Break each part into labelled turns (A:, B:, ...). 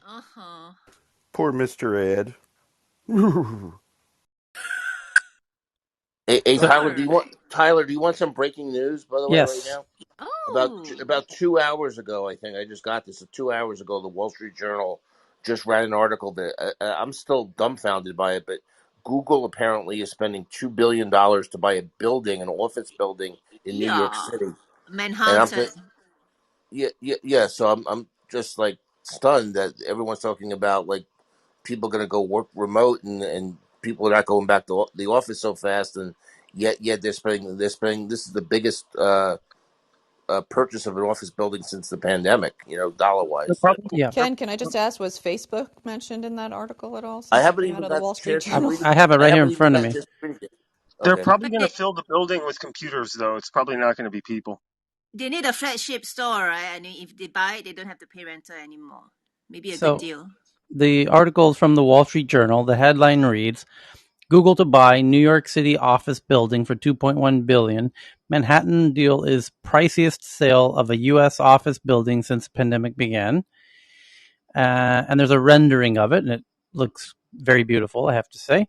A: Uh-huh.
B: Poor Mr. Ed.
C: Hey,
D: So
C: Tyler,
A: Sure.
C: Tyler? Do you want some breaking news? By the way, right
D: yes.
C: now,
A: Oh.
C: about 2 hours ago, I think I just got this. 2 hours ago, the Wall Street Journal just ran an article that I'm still dumbfounded by it. But Google apparently is spending $2 billion to buy a building, an office building in New York
A: Yeah.
C: City, and
A: Manhattan.
C: yeah. So I'm just like stunned that everyone's talking about like people going to go work remote and people are not going back to the office so fast, and yet they're spending. This is the biggest purchase of an office building since the pandemic. Dollar
D: They're
C: wise.
D: probably
E: Ken,
D: they're,
E: can I just ask, was Facebook mentioned in that article at all
C: I
E: since it
C: haven't
E: came out
C: even
E: of the
C: got
E: Wall
C: the
E: Street
C: chance to
D: I,
E: Journal?
C: read it.
D: I have it
C: I
D: right here in
C: haven't even
D: front of
C: got
D: me.
C: just read it.
F: They're
C: Okay.
F: probably
A: But
F: going to fill the building with computers, though. It's probably not going to be people.
A: they need a flagship store, right? And if they buy it, they don't have to pay rental anymore. Maybe a good
D: So
A: deal.
D: the article is from the Wall Street Journal. The headline reads: Google to buy New York City office building for $2.1 billion. Manhattan deal is priciest sale of a U.S. office building since the pandemic began. And there's a rendering of it, and it looks very beautiful, I have to say.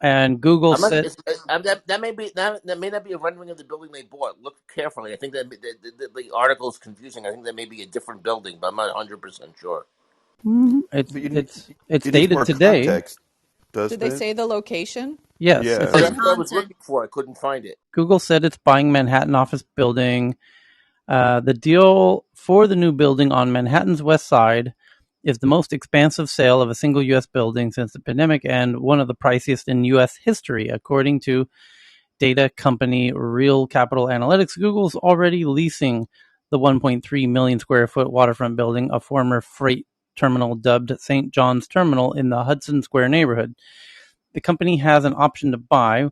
D: And Google
C: I'm not.
D: said,
C: That may not be a rendering of the building they bought. Look carefully. I think that the article is confusing. I think that may be a different building, but I'm not 100% sure.
D: it's
B: But
D: it's it's
B: it needs
D: dated
B: more
D: today.
B: context,
E: Did
B: doesn't
E: they
B: it?
E: say the location?
D: Yes, it
B: Yeah.
C: Oh,
D: says
C: that's what I was
A: Manhattan.
C: looking for. I couldn't find it.
D: Google said it's buying Manhattan office building. The deal for the new building on Manhattan's west side is the most expansive sale of a single U.S. building since the pandemic and one of the priciest in U.S. history, according to data company Real Capital Analytics. Google's already leasing the 1.3 million square foot waterfront building, a former freight terminal dubbed St. John's Terminal in the Hudson Square neighborhood. The company has an option to buy,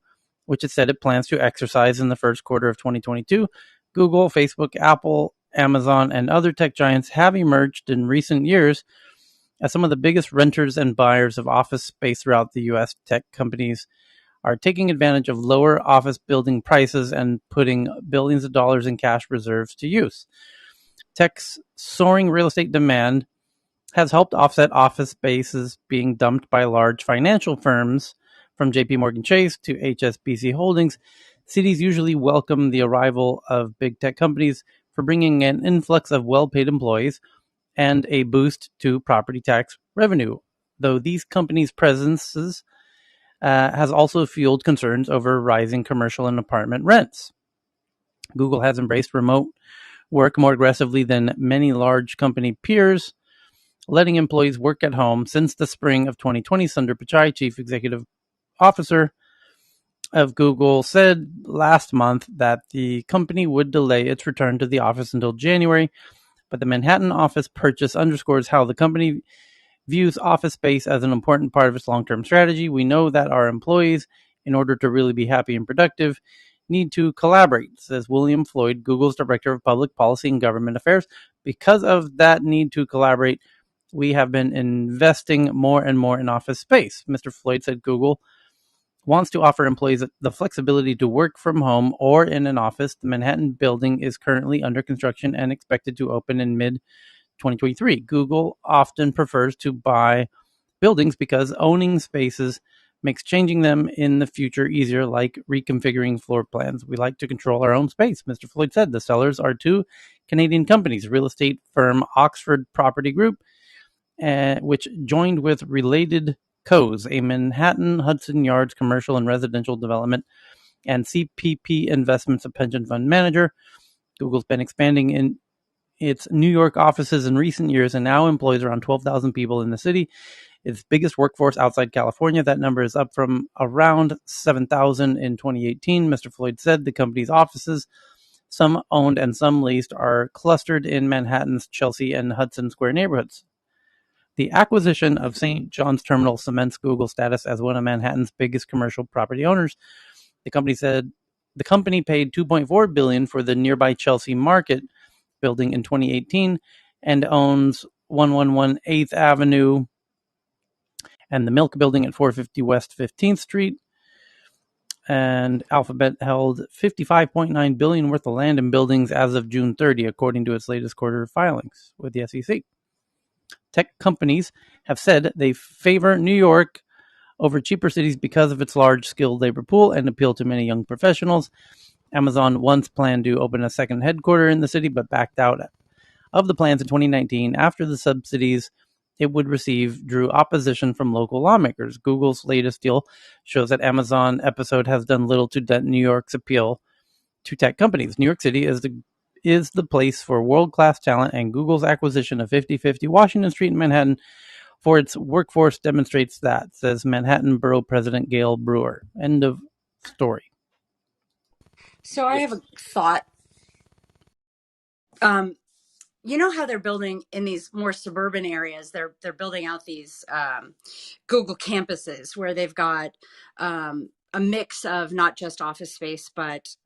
D: which it said it plans to exercise in the first quarter of 2022. Google, Facebook, Apple, Amazon, and other tech giants have emerged in recent years as some of the biggest renters and buyers of office space throughout the U.S. Tech companies are taking advantage of lower office building prices and putting billions of dollars in cash reserves to use. Tech's soaring real estate demand has helped offset office spaces being dumped by large financial firms, from JP Morgan Chase to HSBC Holdings. Cities usually welcome the arrival of big tech companies for bringing an influx of well-paid employees and a boost to property tax revenue, though these companies' presences has also fueled concerns over rising commercial and apartment rents. Google has embraced remote work more aggressively than many large company peers, letting employees work at home since the spring of 2020. Sundar Pichai, chief executive officer of Google, said last month that the company would delay its return to the office until January, but the Manhattan office purchase underscores how the company views office space as an important part of its long-term strategy. We know that our employees, in order to really be happy and productive, need to collaborate, says William Floyd, Google's director of public policy and government affairs. Because of that need to collaborate, we have been investing more and more in office space. Mr. Floyd said Google wants to offer employees the flexibility to work from home or in an office. The Manhattan building is currently under construction and expected to open in mid 2023. Google often prefers to buy buildings because owning spaces makes changing them in the future easier, like reconfiguring floor plans. We like to control our own space, Mr. Floyd said. The sellers are two Canadian companies, real estate firm Oxford Property Group, which joined with Related Co's, a Manhattan Hudson Yards commercial and residential development, and CPP Investments, a pension fund manager. Google's been expanding in its New York offices in recent years and now employs around 12,000 people in the city. Its biggest workforce outside California. That number is up from around 7,000 in 2018. Mr. Floyd said the company's offices, some owned and some leased, are clustered in Manhattan's Chelsea and Hudson Square neighborhoods. The acquisition of St. John's Terminal cements Google's status as one of Manhattan's biggest commercial property owners. The company said the company paid $2.4 billion for the nearby Chelsea Market building in 2018 and owns 111 8th Avenue and the Milk Building at 450 West 15th Street. And Alphabet held $55.9 billion worth of land and buildings as of June 30, according to its latest quarter filings with the SEC. tech companies have said they favor New York over cheaper cities because of its large skilled labor pool and appeal to many young professionals. Amazon once planned to open a second headquarters in the city, but backed out of the plans in 2019 after the subsidies it would receive drew opposition from local lawmakers. Google's latest deal shows that Amazon episode has done little to dent New York's appeal to tech companies. New York City is the place for world-class talent, and Google's acquisition of 5050 Washington Street in Manhattan for its workforce demonstrates that, says Manhattan Borough President Gail Brewer. End of story.
G: So I have a thought. You know how they're building in these more suburban areas? They're building out these Google campuses where they've got a mix of not just office space, but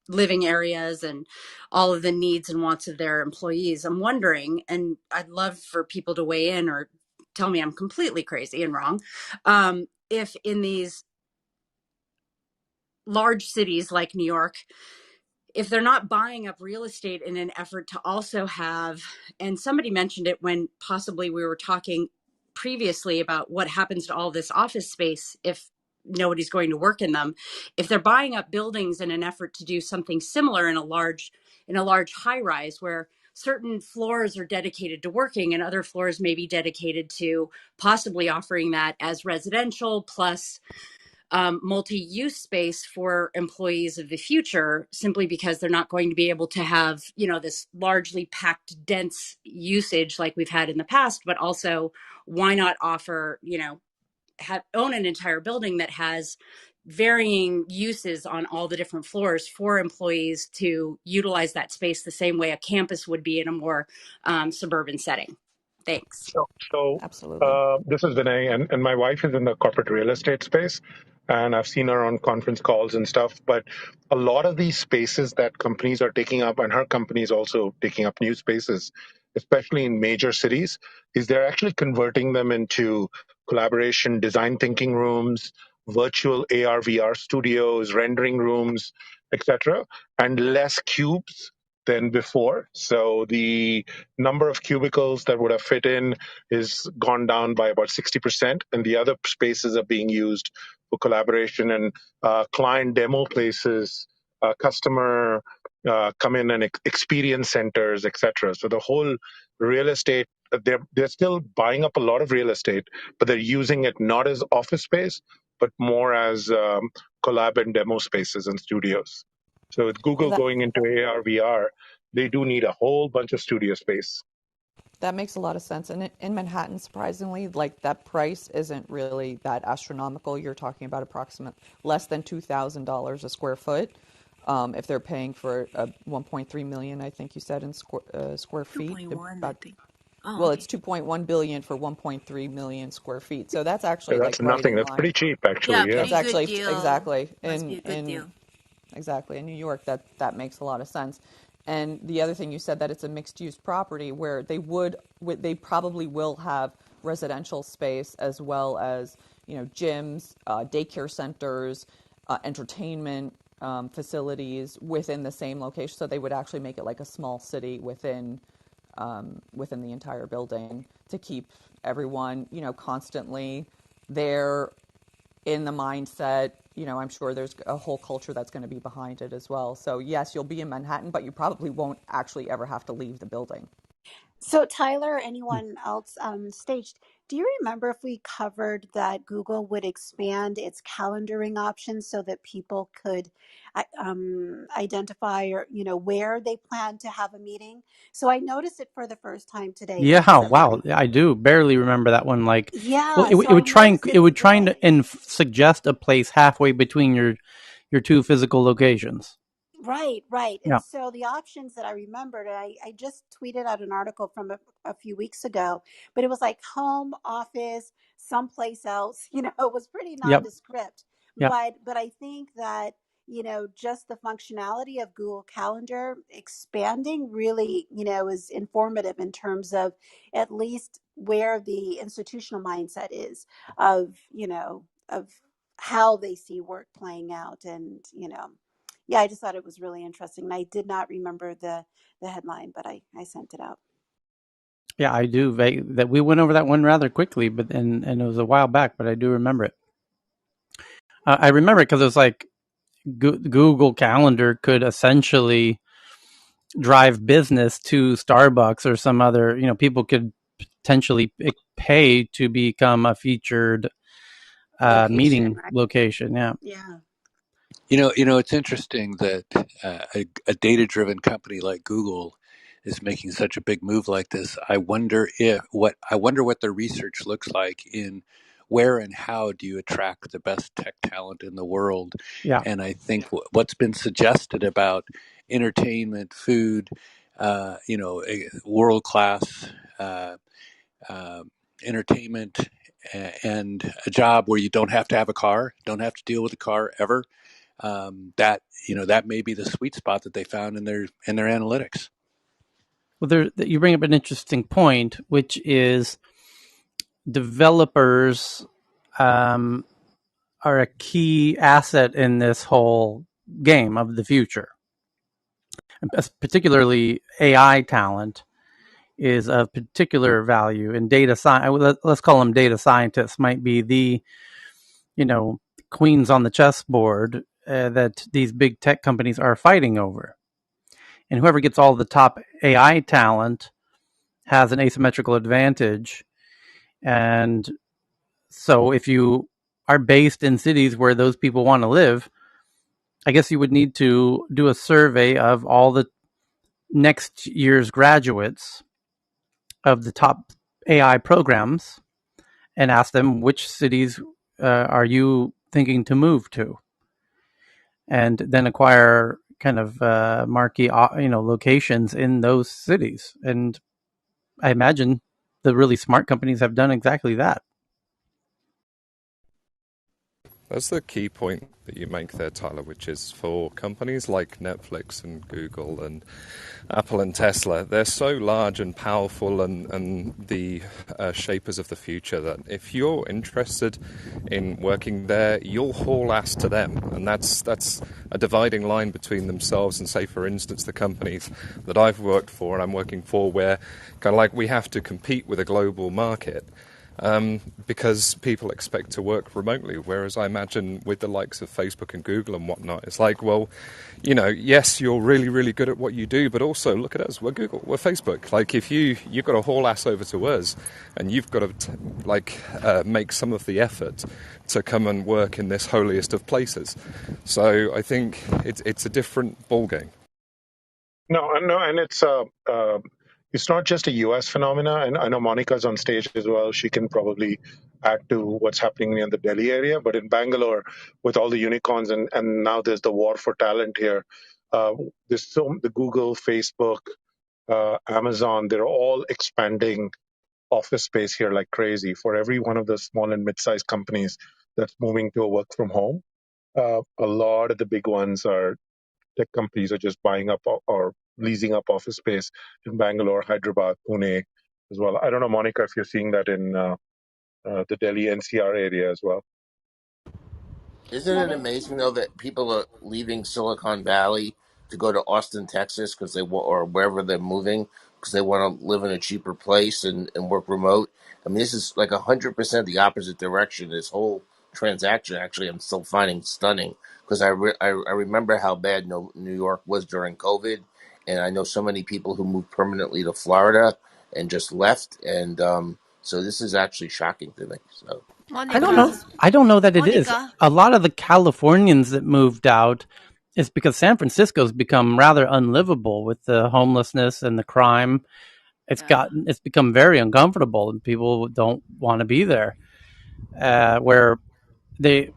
G: living areas and all of the needs and wants of their employees. I'm wondering, and I'd love for people to weigh in or tell me I'm completely crazy and wrong, if in these large cities like New York, if they're not buying up real estate in an effort to also have, and somebody mentioned it when possibly we were talking previously about what happens to all this office space if nobody's going to work in them, if they're buying up buildings in an effort to do something similar in a large high rise where certain floors are dedicated to working and other floors may be dedicated to possibly offering that as residential plus multi-use space for employees of the future, simply because they're not going to be able to have, this largely packed, dense usage like we've had in the past. But also, why not offer, own an entire building that has varying uses on all the different floors for employees to utilize that space the same way a campus would be in a more suburban setting. Thanks.
H: So
E: Absolutely.
H: this is Vinay, and my wife is in the corporate real estate space, and I've seen her on conference calls and stuff. But a lot of these spaces that companies are taking up, and her company is also taking up new spaces, especially in major cities, is they're actually converting them into collaboration, design thinking rooms, virtual AR, VR studios, rendering rooms, etc., and less cubes than before. So the number of cubicles that would have fit in is gone down by about 60%, and the other spaces are being used for collaboration and client demo places, customer come in and experience centers, etc. So the whole real estate, they're still buying up a lot of real estate, but they're using it not as office space, but more as collab and demo spaces and studios. So with
E: Yeah,
H: Google going into AR, VR, they do need a whole bunch of studio space.
E: that makes a lot of sense. And in Manhattan, surprisingly, like that price isn't really that astronomical. You're talking about approximate less than $2,000 a square foot. If they're paying for 1.3 million, I think you said in square feet,
A: 2.1, I
E: about,
A: think. Oh,
E: well,
A: okay.
E: it's 2.1 billion for 1.3 million square feet. So that's
H: So
E: actually like
H: that's
E: right
H: nothing.
E: in
H: That's
E: line.
H: pretty cheap,
A: Yeah,
H: actually. Yeah.
E: That's
A: pretty good
E: actually
A: deal.
E: exactly
A: Must be a good
E: in
A: deal.
E: exactly in New York. That makes a lot of sense. And the other thing you said, that it's a mixed use property where they probably will have residential space as well as gyms, daycare centers, entertainment facilities within the same location. So they would actually make it like a small city within the entire building to keep everyone constantly there in the mindset. I'm sure there's a whole culture that's going to be behind it as well. So yes, you'll be in Manhattan, but you probably won't actually ever have to leave the building.
I: So, Tyler, anyone else staged, do you remember if we covered that Google would expand its calendaring options so that people could identify or, where they plan to have a meeting? So I noticed it for the first time today
D: Yeah,
I: because
D: wow, I do barely remember that one. Like, well,
I: yeah,
D: it,
I: so
D: it
I: I
D: would try and
I: noticed it
D: it would try and,
I: today.
D: suggest a place halfway between your two physical locations.
I: Right.
D: Yeah.
I: And so the options that I remembered, I just tweeted out an article from a few weeks ago, but it was like home, office, someplace else, it was pretty
D: Yep.
I: nondescript.
D: Yep.
I: But I think that, just the functionality of Google Calendar expanding really, is informative in terms of at least where the institutional mindset is of, of how they see work playing out and, yeah, I just thought it was really interesting. And I did not remember the headline, but I sent it out.
D: Yeah, I do. That we went over that one rather quickly, but and it was a while back, but I do remember it. I remember it because it was like Google Calendar could essentially drive business to Starbucks or some other. People could potentially pay to become a featured
I: Location,
D: meeting
I: right?
D: location. Yeah.
I: Yeah.
J: It's interesting that a data-driven company like Google is making such a big move like this. I wonder what their research looks like in where and how do you attract the best tech talent in the world.
D: Yeah.
J: And I think what's been suggested about entertainment, food, world class uh, uh, entertainment, and a job where you don't have to have a car, don't have to deal with a car ever, that may be the sweet spot that they found in their analytics.
D: Well, you bring up an interesting point, which is developers um, are a key asset in this whole game of the future. Particularly AI talent is of particular value in data science. Let's call them data scientists. Might be the you know queens on the chessboard that these big tech companies are fighting over. And whoever gets all the top AI talent has an asymmetrical advantage. And so if you are based in cities where those people want to live, I guess you would need to do a survey of all the next year's graduates of the top AI programs and ask them which cities are you thinking to move to, and then acquire kind of marquee locations in those cities. And I imagine the really smart companies have done exactly that.
K: That's the key point that you make there, Tyler, which is for companies like Netflix and Google and Apple and Tesla, they're so large and powerful and the shapers of the future that if you're interested in working there, you'll haul ass to them. And that's a dividing line between themselves and, say, for instance, the companies that I've worked for and I'm working for, where kind of like we have to compete with a global market. Because people expect to work remotely, whereas I imagine with the likes of Facebook and Google and whatnot, it's like, well, yes, you're really, really good at what you do, but also look at us, we're Google, we're Facebook. Like, if you've got to haul ass over to us, and you've got to make some of the effort to come and work in this holiest of places. So I think it's a different ballgame.
H: No, and it's not just a U.S. phenomena, and I know Monica's on stage as well. She can probably add to what's happening in the Delhi area. But in Bangalore, with all the unicorns, and now there's the war for talent here. There's the Google, Facebook, Amazon. They're all expanding office space here like crazy. For every one of the small and mid-sized companies that's moving to a work from home, a lot of the big ones are tech companies are just buying up or leasing up office space in Bangalore, Hyderabad, Pune as well. I don't know, Monica, if you're seeing that in the Delhi NCR area as well.
C: Isn't it amazing though that people are leaving Silicon Valley to go to Austin, Texas, because or wherever they're moving because they want to live in a cheaper place and work remote? I mean, this is like 100% the opposite direction. This whole transaction, actually, I'm still finding stunning because I remember how bad New York was during COVID, and I know so many people who moved permanently to Florida and just left, and so this is actually shocking to me. So.
D: I don't
A: Monica,
D: know. I don't know that it is.
A: Monica.
D: A lot of the Californians that moved out is because San Francisco's become rather unlivable with the homelessness and the crime.
A: Yeah.
D: It's become very uncomfortable, and people don't want to be there. Where they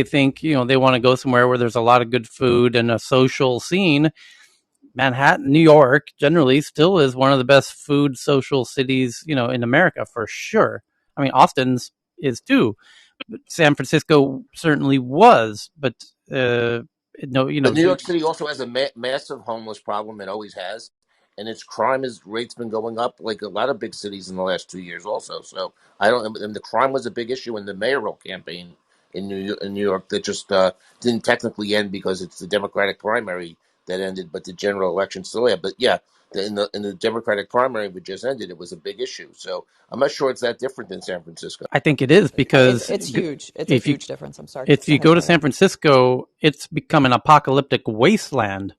D: think they want to go somewhere where there's a lot of good food and a social scene. Manhattan, New York, generally still is one of the best food social cities in America for sure. I mean, Austin's is too. San Francisco certainly was, but no,
C: But New York City also has a massive homeless problem. It always has, and its rate's been going up like a lot of big cities in the last 2 years also. So I don't. And the crime was a big issue in the mayoral campaign in New York that just didn't technically end because it's the Democratic primary that ended, but the general election still had. But yeah, in the Democratic primary that just ended, it was a big issue. So I'm not sure it's that different than San Francisco.
D: I think it is because
E: It's huge. It's a
D: if you
E: huge difference. I'm sorry.
D: if
E: Go
D: you
E: ahead,
D: go to
E: Tyler.
D: San Francisco, it's become an apocalyptic wasteland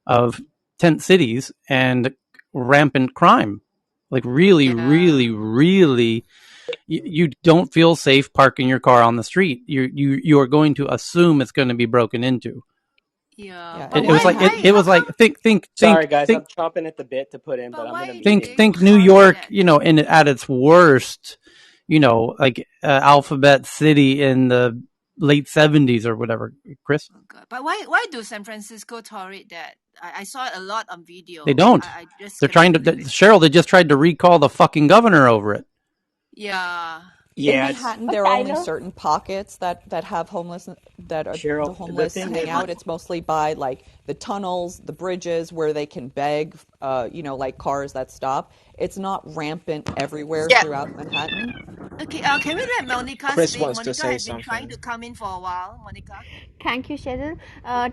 D: of tent cities and rampant crime. Like really,
A: Yeah.
D: really, really, you don't feel safe parking your car on the street. You are going to assume it's going to be broken into.
A: Yeah.
E: Yeah,
A: But
E: and
D: It
E: in
D: was like
A: why?
E: Manhattan,
D: it
A: How
D: was like
A: come?
L: Sorry, guys, I'm chomping at the bit to put in, but
A: But
L: I'm in a
A: why do
L: meeting.
A: they
D: think New
A: tolerate
D: York,
A: that?
D: in at its worst, like Alphabet City in the late '70s or whatever. Chris,
A: Oh God. But why do San Francisco tolerate that? I saw it a lot on
D: they
A: video.
D: don't.
A: I just
D: They're
A: cannot
D: trying to
A: believe it.
D: Cheryl. They just tried to recall the fucking governor over it.
A: Yeah.
E: in
L: Yeah, it's
E: Manhattan,
M: But
E: there are only
M: Tyler,
E: certain pockets that have homeless that are the
L: Cheryl. The
E: homeless
L: thing
E: hang
L: is,
E: out. It's mostly by like the tunnels, the bridges where they can beg, like cars that stop. It's not rampant everywhere
A: Yeah.
E: throughout Manhattan.
A: Okay. Can we let Monica
N: Chris
A: speak?
N: wants to
A: Monica
N: say
A: has been trying
N: something.
A: to come in for a while. Monica.
M: thank you, Cheryl.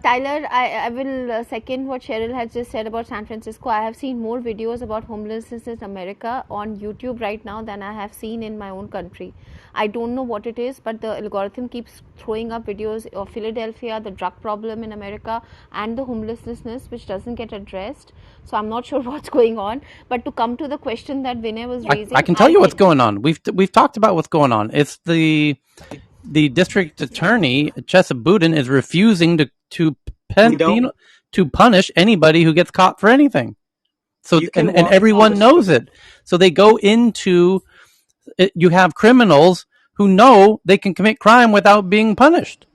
M: Tyler, I will second what Cheryl has just said about San Francisco. I have seen more videos about homelessness in America on YouTube right now than I have seen in my own country. I don't know what it is, but the algorithm keeps throwing up videos of Philadelphia, the drug problem in America, and the homelessness, which doesn't get addressed. So I'm not sure what's going on. But to come to the question that Vinay was
D: I
M: raising,
D: can tell
M: I
D: you what's
M: did.
D: going on. We've talked about what's going on. It's the district attorney Chesa Boudin is refusing
L: we don't.
D: to punish anybody who gets caught for anything. So
L: You can
D: and
L: walk into a
D: everyone knows
L: store.
D: it. So they go into it, you have criminals who know they can commit crime without being punished.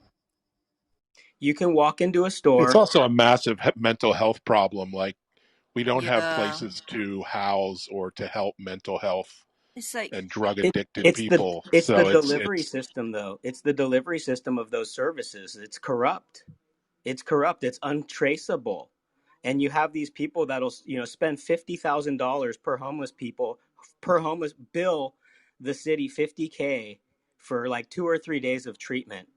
L: You can walk into a
B: It's
L: store.
B: also a massive mental health problem. Like, we don't have
A: Yeah.
B: places to house or to help mental health
A: It's like
B: and drug
L: It,
B: addicted
L: it's the
B: people.
L: it's the
B: So
L: delivery
B: it's
L: system, though. It's the delivery system of those services. It's corrupt. It's corrupt. It's untraceable. And you have these people that'll spend $50,000 per homeless bill the city 50K for like 2 or 3 days of treatment,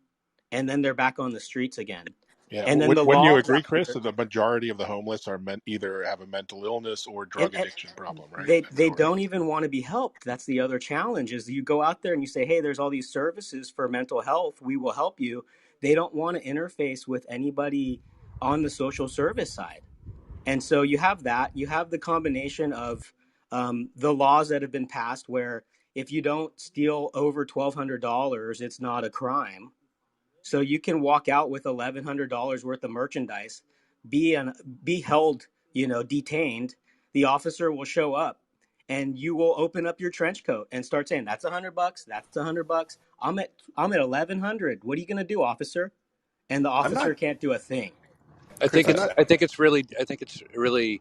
L: and then they're back on the streets again.
B: yeah.
L: And then the
B: Wouldn't you
L: laws
B: agree,
L: out
B: Chris,
L: here,
B: that the majority of the homeless are either have a mental illness or drug
L: and
B: addiction problem, right?
L: they don't even want to be helped. That's the other challenge. Is you go out there and you say, hey, there's all these services for mental health, we will help you. They don't want to interface with anybody on the social service side. And so you have that. You have the combination of the laws that have been passed where if you don't steal over $1,200, it's not a crime. So you can walk out with $1,100 worth of merchandise, be an, be held, detained. The officer will show up, and you will open up your trench coat and start saying, "That's $100. That's $100. I'm at 1,100. What are you going to do, officer?" And the
B: I'm not,
L: officer can't do a thing.
B: Chris. I'm not.
J: I think it's really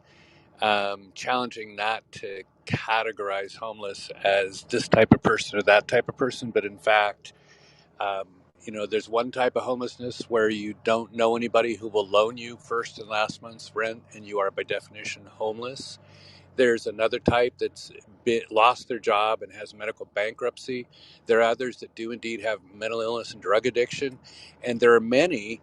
J: challenging not to categorize homeless as this type of person or that type of person, but in fact, um, there's one type of homelessness where you don't know anybody who will loan you first and last month's rent, and you are by definition homeless. There's another type that's lost their job and has medical bankruptcy. There are others that do indeed have mental illness and drug addiction. And there are many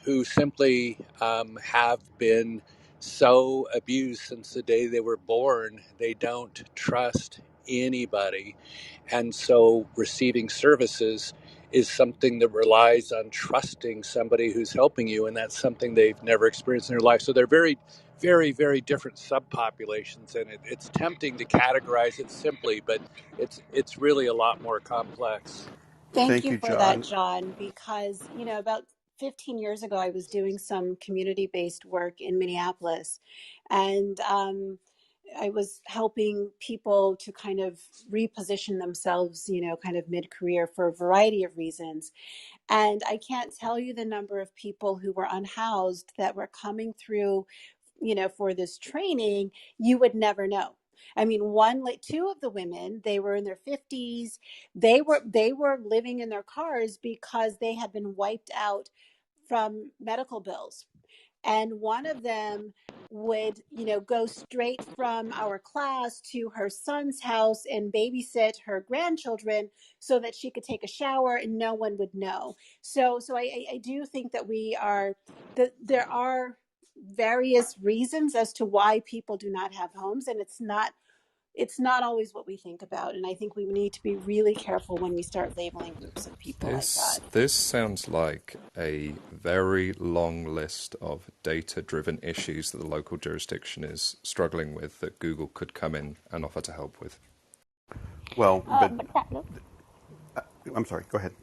J: who simply have been so abused since the day they were born, they don't trust anybody. And so receiving services is something that relies on trusting somebody who's helping you, and that's something they've never experienced in their life. So they're very, very, very different subpopulations, and it's tempting to categorize it simply, but it's really a lot more complex.
I: Thank
B: Thank
I: you
B: you,
I: for that,
B: John.
I: John, because, about 15 years ago, I was doing some community based work in Minneapolis. And I was helping people to kind of reposition themselves, kind of mid career for a variety of reasons. And I can't tell you the number of people who were unhoused that were coming through, for this training. You would never know. I mean, like two of the women, they were in their 50s. They were living in their cars because they had been wiped out from medical bills. And one of them would, go straight from our class to her son's house and babysit her grandchildren so that she could take a shower and no one would know. So I do think that we are that there are various reasons as to why people do not have homes, and it's not always what we think about. And I think we need to be really careful when we start labeling groups of people like that.
K: This sounds like a very long list of data-driven issues that the local jurisdiction is struggling with that Google could come in and offer to help with.
N: Well, but
M: But that,
N: I'm sorry. Go ahead.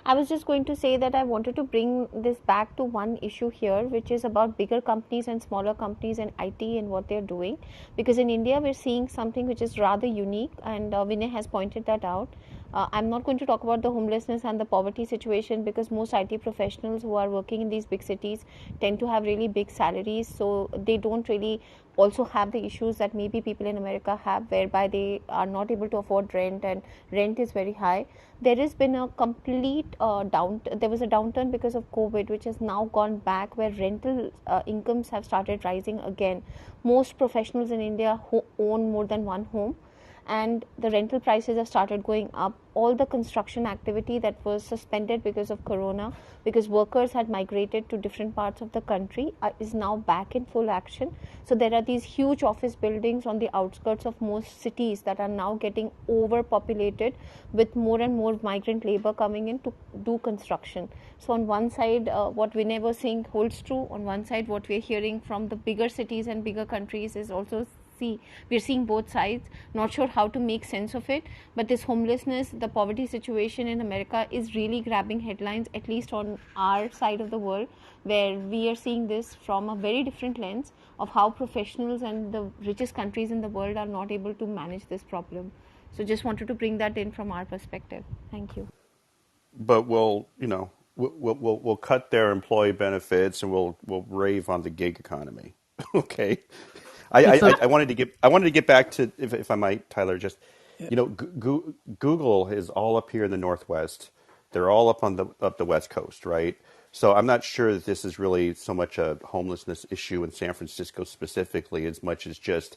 M: I was just going to say that I wanted to bring this back to one issue here, which is about bigger companies and smaller companies and IT and what they're doing. Because in India, we're seeing something which is rather unique, and Vinay has pointed that out. I'm not going to talk about the homelessness and the poverty situation, because most IT professionals who are working in these big cities tend to have really big salaries, so they don't really also have the issues that maybe people in America have, whereby they are not able to afford rent and rent is very high. There has been a complete there was a downturn because of COVID, which has now gone back, where rental incomes have started rising again. Most professionals in India who own more than one home, and the rental prices have started going up. All the construction activity that was suspended because of corona, because workers had migrated to different parts of the country, is now back in full action. So there are these huge office buildings on the outskirts of most cities that are now getting overpopulated, with more and more migrant labor coming in to do construction. So on one side, what Vinay was saying holds true. On one side, what we're hearing from the bigger cities and bigger countries is also we're seeing both sides. Not sure how to make sense of it, but this homelessness, the poverty situation in America is really grabbing headlines, at least on our side of the world, where we are seeing this from a very different lens of how professionals and the richest countries in the world are not able to manage this problem. So just wanted to bring that in from our perspective. Thank you.
N: But we'll cut their employee benefits and we'll rave on the gig economy. Okay.
D: So
N: I wanted to get back to, if I might, Tyler. Just Google is all up here in the Northwest. They're all up the West Coast, right? So I'm not sure that this is really so much a homelessness issue in San Francisco specifically, as much as just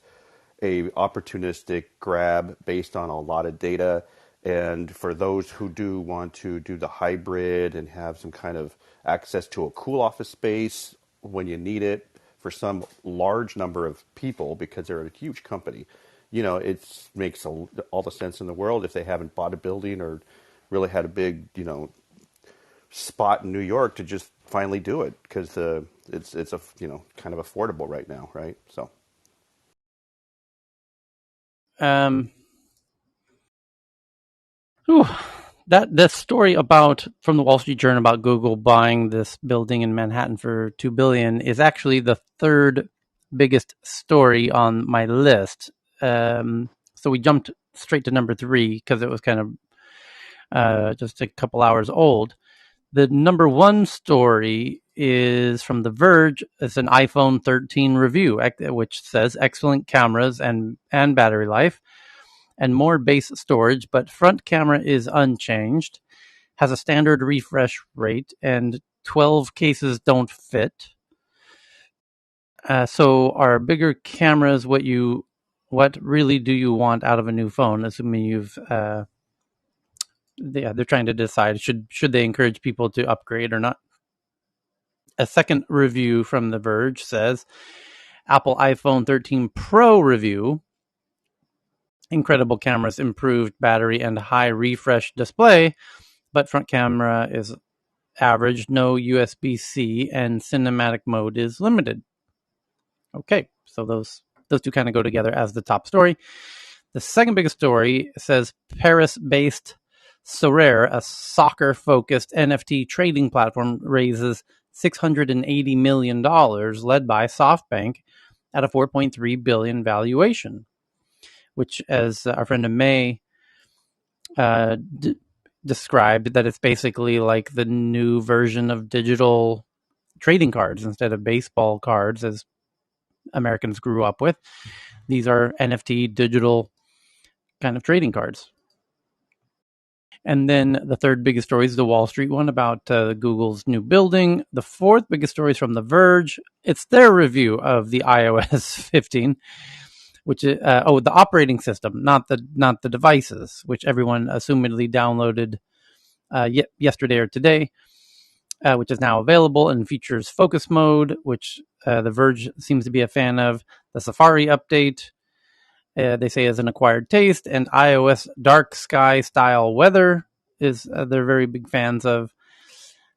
N: a opportunistic grab based on a lot of data. And for those who do want to do the hybrid and have some kind of access to a cool office space when you need it, for some large number of people, because they're a huge company, it makes all the sense in the world if they haven't bought a building or really had a big, spot in New York to just finally do it, because it's a kind of affordable right now, right? So.
D: Whew, that story from the Wall Street Journal about Google buying this building in Manhattan for $2 billion is actually the third biggest story on my list. So we jumped straight to number 3 because it was kind of just a couple hours old. The number 1 story is from The Verge. It's an iPhone 13 review, which says excellent cameras and battery life, and more base storage, but front camera is unchanged, has a standard refresh rate, and 12 cases don't fit. So are bigger cameras what really do you want out of a new phone? Assuming they're trying to decide should they encourage people to upgrade or not. A second review from The Verge says Apple iPhone 13 Pro review. Incredible cameras, improved battery, and high refresh display, but front camera is average, no USB-C, and cinematic mode is limited. Okay, so those two kind of go together as the top story. The second biggest story says Paris-based Sorare, a soccer-focused NFT trading platform, raises $680 million, led by SoftBank, at a $4.3 billion valuation, which, as our friend May described, that it's basically like the new version of digital trading cards. Instead of baseball cards, as Americans grew up with, these are NFT digital kind of trading cards. And then the third biggest story is the Wall Street one about Google's new building. The fourth biggest story is from The Verge. It's their review of the iOS 15, which is the operating system, not the devices, which everyone assumedly downloaded yesterday or today, which is now available and features focus mode, which The Verge seems to be a fan of the Safari update. They say is an acquired taste, and iOS dark sky style weather is they're very big fans of.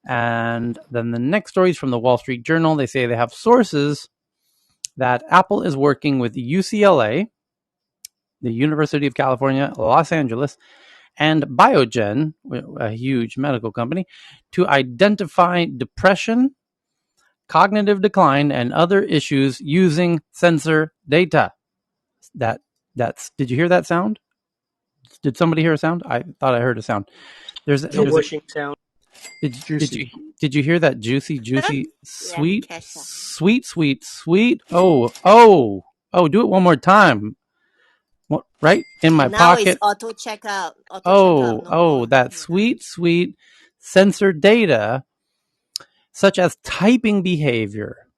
D: And then the next story is from the Wall Street Journal. They say they have sources that Apple is working with UCLA, the University of California, Los Angeles, and Biogen, a huge medical company, to identify depression, cognitive decline, and other issues using sensor data. Did you hear that sound? Did somebody hear a sound? I thought I heard a sound. There's
L: The
D: a
L: whooshing sound.
D: did you hear that juicy
A: Yeah, I didn't
D: sweet
A: catch that.
D: sweet? Oh! Do it one more time. What, right in my
A: Now it's
D: pocket.
A: auto checkout. Auto checkout, no
D: Oh!
A: more.
D: That
A: Yeah.
D: sweet sensor data, such as typing behavior.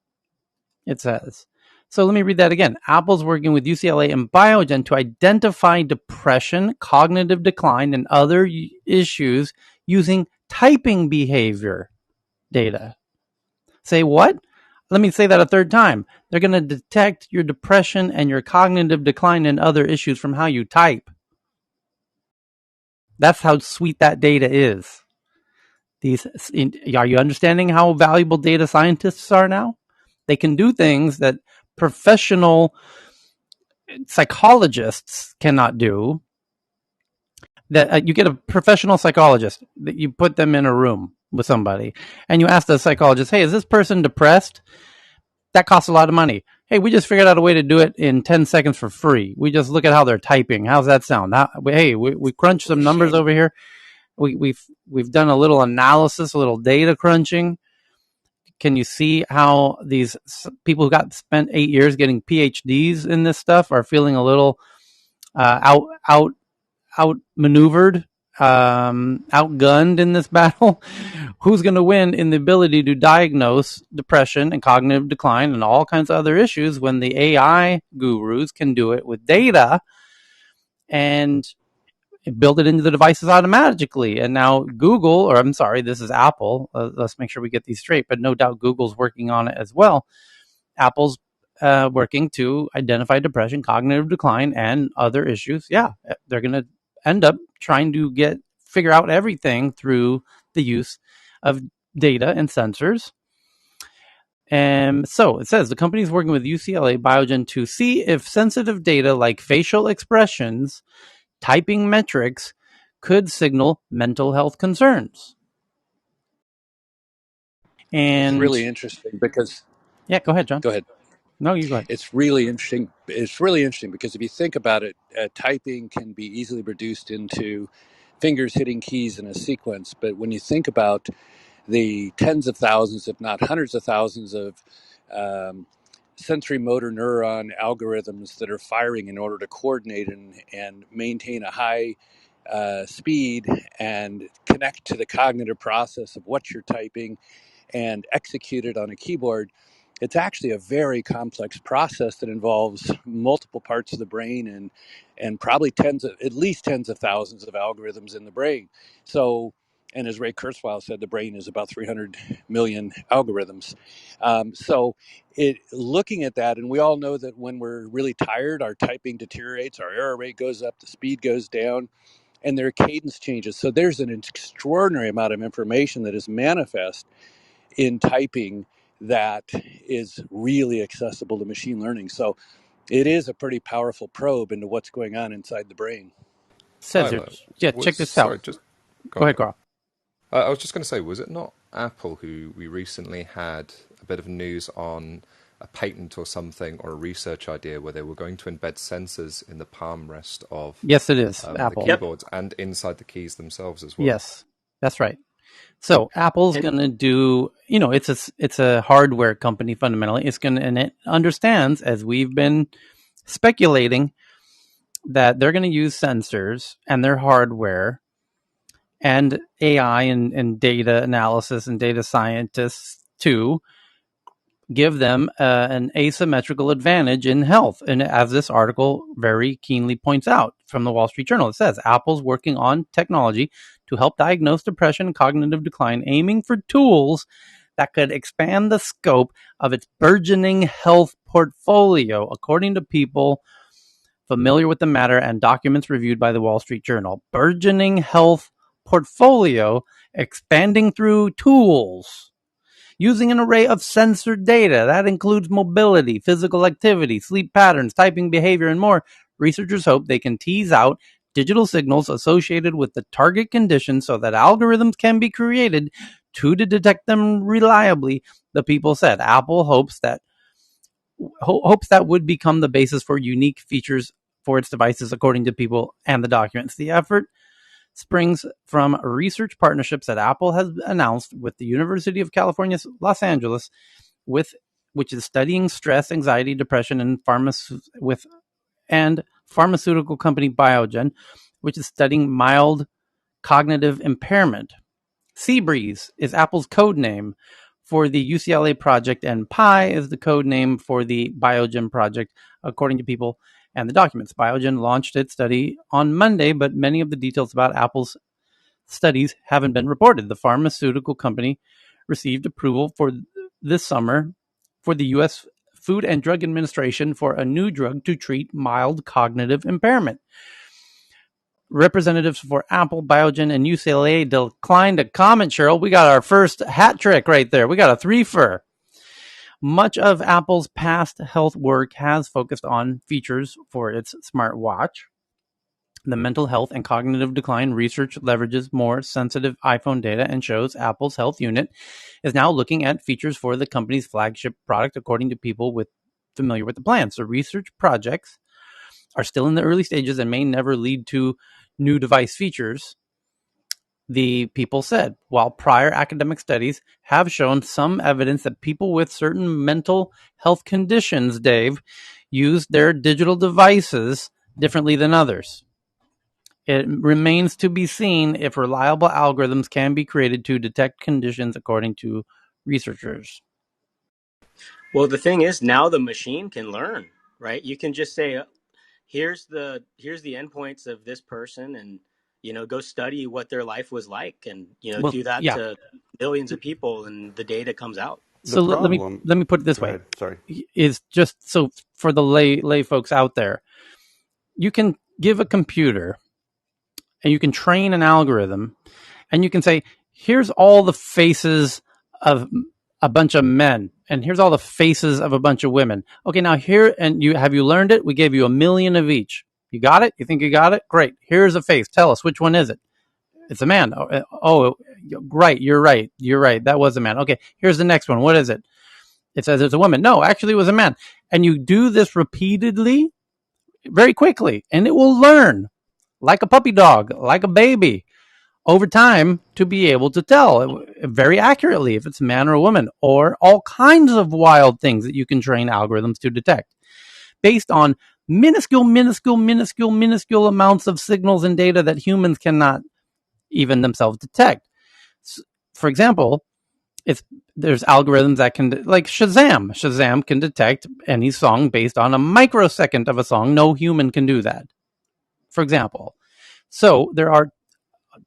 D: It says. So let me read that again. Apple's working with UCLA and Biogen to identify depression, cognitive decline, and other issues using typing behavior data. Say what? Let me say that a third time. They're going to detect your depression and your cognitive decline and other issues from how you type. That's how sweet that data is. Are you understanding how valuable data scientists are now? They can do things that professional psychologists cannot do. That you get a professional psychologist, that you put them in a room with somebody, and you ask the psychologist, "Hey, is this person depressed?" That costs a lot of money. Hey, we just figured out a way to do it in 10 seconds for free. We just look at how they're typing. How's that sound? We crunch some numbers
A: Bullshit.
D: over here. We've done a little analysis, a little data crunching. Can you see how these people who spent 8 years getting PhDs in this stuff are feeling a little outmaneuvered, outgunned in this battle? Who's going to win in the ability to diagnose depression and cognitive decline and all kinds of other issues when the AI gurus can do it with data and build it into the devices automatically? And now Google, or I'm sorry, this is Apple. Let's make sure we get these straight, but no doubt Google's working on it as well. Apple's working to identify depression, cognitive decline, and other issues. Yeah, they're going to end up trying to figure out everything through the use of data and sensors. And so it says the company is working with UCLA Biogen to see if sensitive data like facial expressions, typing metrics, could signal mental health concerns.
J: It's
D: And
J: really interesting because
D: yeah, go ahead, John.
J: go ahead.
D: No, you go ahead.
J: It's really interesting. It's really interesting because if you think about it, typing can be easily reduced into fingers hitting keys in a sequence. But when you think about the tens of thousands, if not hundreds of thousands of um, sensory motor neuron algorithms that are firing in order to coordinate and maintain a high speed and connect to the cognitive process of what you're typing and execute it on a keyboard, it's actually a very complex process that involves multiple parts of the brain and probably at least tens of thousands of algorithms in the brain. So, and as Ray Kurzweil said, the brain is about 300 million algorithms. So, looking at that, and we all know that when we're really tired, our typing deteriorates, our error rate goes up, the speed goes down, and their cadence changes. So there's an extraordinary amount of information that is manifest in typing that is really accessible to machine learning. So it is a pretty powerful probe into what's going on inside the brain.
D: Says here,
K: Tyler,
D: yeah,
K: was
D: check this out.
K: sorry, just go
D: Go
K: on,
D: ahead,
K: go on.
D: Carl.
K: I was just going to say, was it not Apple who we recently had a bit of news on a patent or something or a research idea where they were going to embed sensors in the palm rest of
D: Yes, it is
K: the
D: Apple.
L: Yep.
K: keyboards and inside the keys themselves as well?
D: Yes, that's right. So Apple's
L: And
D: going to do, it's a hardware company fundamentally. And it understands, as we've been speculating, that they're going to use sensors and their hardware and AI and data analysis and data scientists to give them an asymmetrical advantage in health. And as this article very keenly points out from the Wall Street Journal, it says Apple's working on technology to help diagnose depression and cognitive decline, aiming for tools that could expand the scope of its burgeoning health portfolio, according to people familiar with the matter and documents reviewed by the Wall Street Journal. Burgeoning health portfolio expanding through tools using an array of sensor data that includes mobility, physical activity, sleep patterns, typing behavior, and more. Researchers hope they can tease out digital signals associated with the target condition so that algorithms can be created to detect them reliably, the people said. Apple hopes that would become the basis for unique features for its devices, according to people and the documents. The effort springs from research partnerships that Apple has announced with the University of California, Los Angeles, which is studying stress, anxiety, depression, and pharmaceutical company Biogen, which is studying mild cognitive impairment. Seabreeze is Apple's code name for the UCLA project, and Pi is the code name for the Biogen project, according to people and the documents. Biogen launched its study on Monday, but many of the details about Apple's studies haven't been reported. The pharmaceutical company received approval for this summer for the U.S. Food and Drug Administration for a new drug to treat mild cognitive impairment. Representatives for Apple, Biogen, and UCLA declined to comment, Cheryl. We got our first hat trick right there. We got a threefer. Much of Apple's past health work has focused on features for its smartwatch. The mental health and cognitive decline research leverages more sensitive iPhone data and shows Apple's health unit is now looking at features for the company's flagship product, according to people familiar with the plans. So research projects are still in the early stages and may never lead to new device features, the people said. While prior academic studies have shown some evidence that people with certain mental health conditions, Dave, use their digital devices differently than others. It remains to be seen if reliable algorithms can be created to detect conditions, according to researchers.
L: Well, the thing is, now the machine can learn, right? You can just say, here's the endpoints of this person, and go study what their life was like, and
D: Well,
L: do that
D: yeah.
L: to millions of people, and the data comes out.
N: The
D: So
N: problem.
D: let me put it this
N: Go
D: way:
N: ahead. Sorry.
D: is just so for the lay folks out there, you can give a computer and you can train an algorithm, and you can say, here's all the faces of a bunch of men, and here's all the faces of a bunch of women. Okay, now here, and you learned it? We gave you 1,000,000 of each. You got it? You think you got it? Great. Here's a face. Tell us, which one is it? It's a man. Oh, right. You're right. You're right. That was a man. Okay, here's the next one. What is it? It says it's a woman. No, actually, it was a man. And you do this repeatedly, very quickly, and it will learn like a puppy dog, like a baby, over time to be able to tell very accurately if it's a man or a woman, or all kinds of wild things that you can train algorithms to detect based on minuscule amounts of signals and data that humans cannot even themselves detect. For example, there's algorithms that can, like Shazam. Shazam can detect any song based on a microsecond of a song. No human can do that, for example. So there are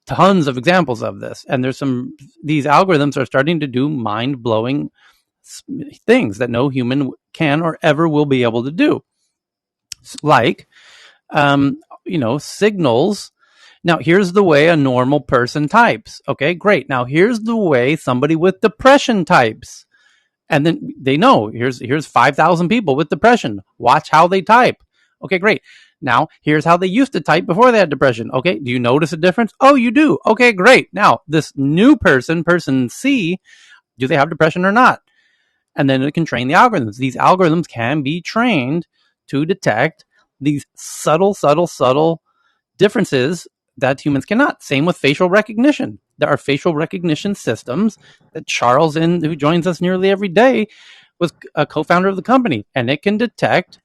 D: tons of examples of this, and these algorithms are starting to do mind-blowing things that no human can or ever will be able to do, like signals. Now, here's the way a normal person types. Okay, great. Now, here's the way somebody with depression types. And then they know here's 5,000 people with depression. Watch how they type. Okay, great. Now, here's how they used to type before they had depression. Okay, do you notice a difference? Oh, you do. Okay, great. Now, this new person C, do they have depression or not? And then it can train the algorithms. These algorithms can be trained to detect these subtle differences that humans cannot. Same with facial recognition. There are facial recognition systems that Charles, who joins us nearly every day, was a co-founder of the company, and it can detect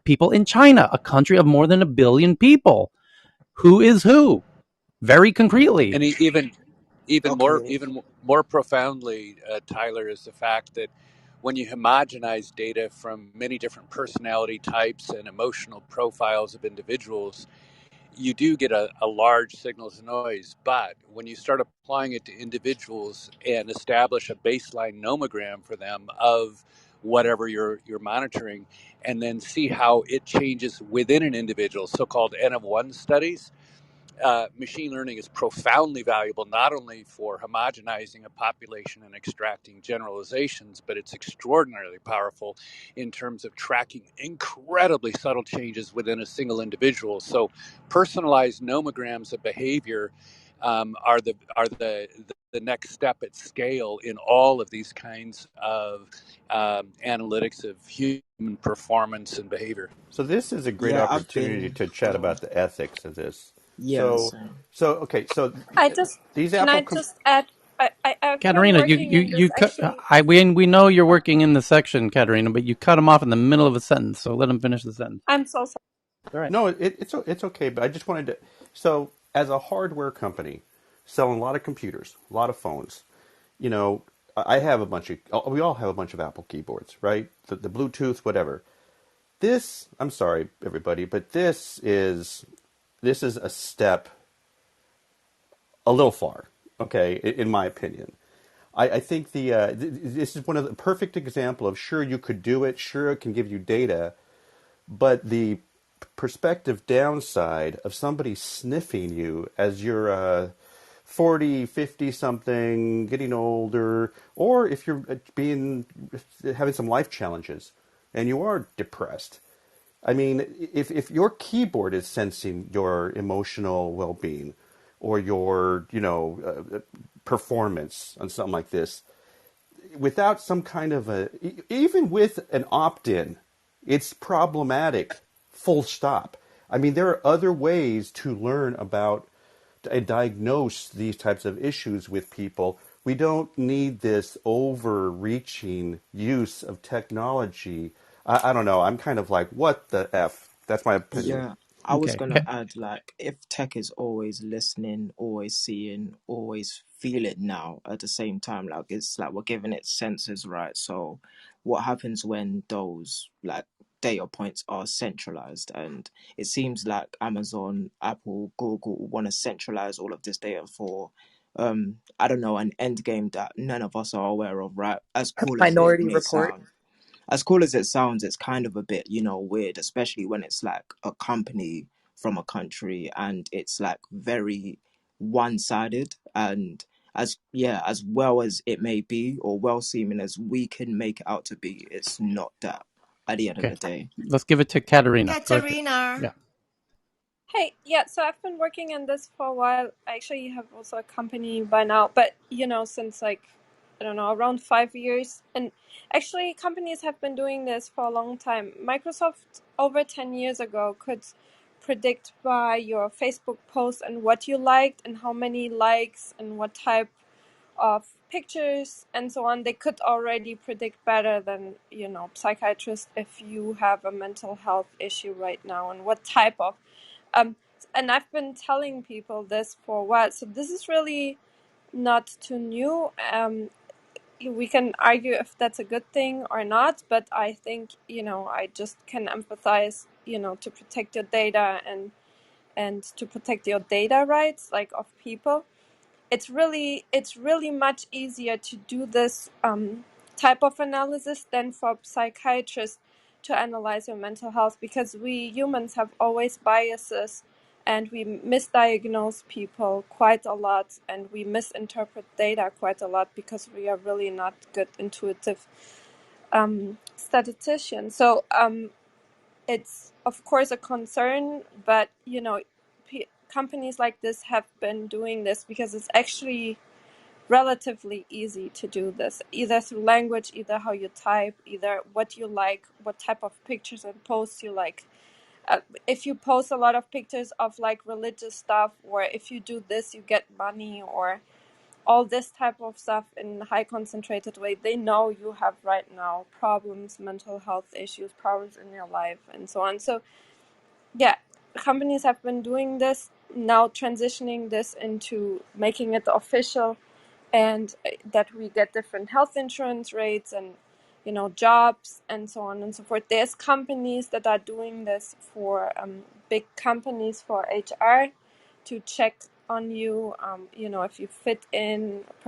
D: people in China, a country of more than 1 billion people. Who is who? Very concretely.
J: And even
O: Okay.
J: more profoundly, Tyler, is the fact that when you homogenize data from many different personality types and emotional profiles of individuals, you do get a large signal to noise. But when you start applying it to individuals and establish a baseline nomogram for them of whatever you're monitoring, and then see how it changes within an individual, so-called N of one studies, machine learning is profoundly valuable, not only for homogenizing a population and extracting generalizations, but it's extraordinarily powerful in terms of tracking incredibly subtle changes within a single individual. So, personalized nomograms of behavior are the next step at scale in all of these kinds of analytics of human performance and behavior.
N: So this is a great
O: Yeah, I've
N: opportunity
O: been.
N: to chat about the ethics of this.
O: Yeah,
N: So,
O: same.
N: okay, so
P: I just
N: these
P: can
N: Apple,
P: I just add I've been
D: Katerina,
P: working in this actually.
D: we know you're working in the section, Katerina, but you cut him off in the middle of a sentence, so let him finish the sentence.
P: I'm so sorry.
D: All right.
N: no, it's okay, but I just wanted to. So, as a hardware company, selling a lot of computers, a lot of phones, you know, I have a bunch of. We all have a bunch of Apple keyboards, right? The Bluetooth, whatever. This, I'm sorry, everybody, but this is a step a little far, okay, in my opinion. I think this is one of the perfect example of sure you could do it, sure it can give you data, but the perspective downside of somebody sniffing you as you're 40, 50 something, getting older, or if you're being having some life challenges and you are depressed. I mean, if your keyboard is sensing your emotional well-being or your, performance on something like this, without some kind of even with an opt-in, it's problematic. Full stop. I mean, there are other ways to learn about and diagnose these types of issues with people. We don't need this overreaching use of technology. I don't know. I'm kind of like, what the F? That's my opinion.
O: Yeah, I was
D: Okay.
O: gonna add, like, if tech is always listening, always seeing, always feel it now at the same time, like it's like we're giving it senses, right? So what happens when those like data points are centralized? And it seems like Amazon, Apple, Google want to centralize all of this data for I don't know, an end game that none of us are aware of, right? As cool as it
Q: Minority
O: may
Q: Report.
O: sound, as cool as it sounds, it's kind of a bit, weird, especially when it's like a company from a country and it's like very one-sided. And as well as it may be, or well seeming as we can make it out to be, it's not that at the end of
D: Okay.
O: the day.
D: Let's give it to Katerina.
R: Katerina.
D: Yeah.
P: Hey, yeah, so I've been working in this for a while. I actually have also a company by now, but since like, I don't know, around 5 years. And actually, companies have been doing this for a long time. Microsoft, over 10 years ago, could predict by your Facebook post and what you liked and how many likes and what type of pictures and so on. They could already predict better than, psychiatrists if you have a mental health issue right now and what type of um, and I've been telling people this for a while, so this is really not too new. We can argue if that's a good thing or not, but I think, I just can empathize, to protect your data and to protect your data rights, like of people. It's really much easier to do this type of analysis than for psychiatrists to analyze your mental health, because we humans have always biases and we misdiagnose people quite a lot and we misinterpret data quite a lot because we are really not good intuitive statisticians. So it's of course a concern, but companies like this have been doing this because it's actually relatively easy to do this, either through language, either how you type, either what you like, what type of pictures and posts you like. If you post a lot of pictures of like religious stuff, or if you do this you get money, or all this type of stuff in a high concentrated way, they know you have right now problems, mental health issues, problems in your life, and so on. So yeah, companies have been doing this, now transitioning this into making it official, and that we get different health insurance rates and jobs and so on and so forth. There's companies that are doing this for big companies for HR to check on you, if you fit in,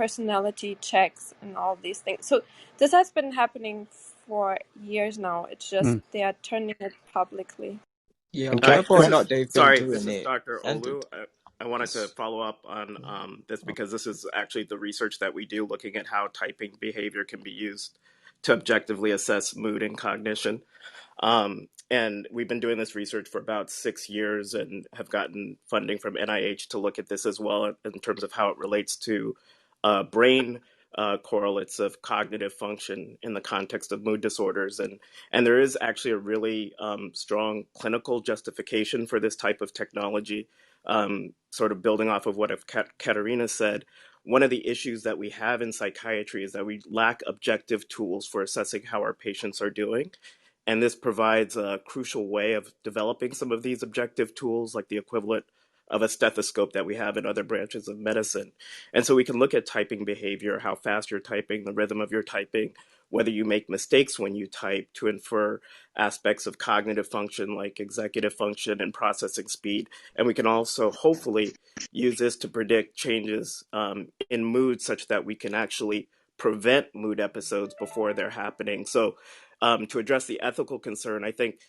P: personality checks, and all these things. So this has been happening for years now. It's just
D: Mm.
P: they are turning it publicly.
O: Yeah,
B: And
Q: Uh,
B: can
O: whether or
Q: this
B: I,
Q: is
O: not they've been
Q: sorry. This
O: doing
Q: is
O: it,
Q: Dr.
O: and
Q: Olu. I wanted to follow up on this because this is actually the research that we do looking at how typing behavior can be used to objectively assess mood and cognition. And we've been doing this research for about 6 years and have gotten funding from NIH to look at this as well in terms of how it relates to brain correlates of cognitive function in the context of mood disorders. And there is actually a really strong clinical justification for this type of technology. Sort of building off of what Katerina said, one of the issues that we have in psychiatry is that we lack objective tools for assessing how our patients are doing. And this provides a crucial way of developing some of these objective tools, like the equivalent of a stethoscope that we have in other branches of medicine. And so we can look at typing behavior, how fast you're typing, the rhythm of your typing, whether you make mistakes when you type, to infer aspects of cognitive function like executive function and processing speed. And we can also hopefully use this to predict changes in mood such that we can actually prevent mood episodes before they're happening. So to address the ethical concern, I think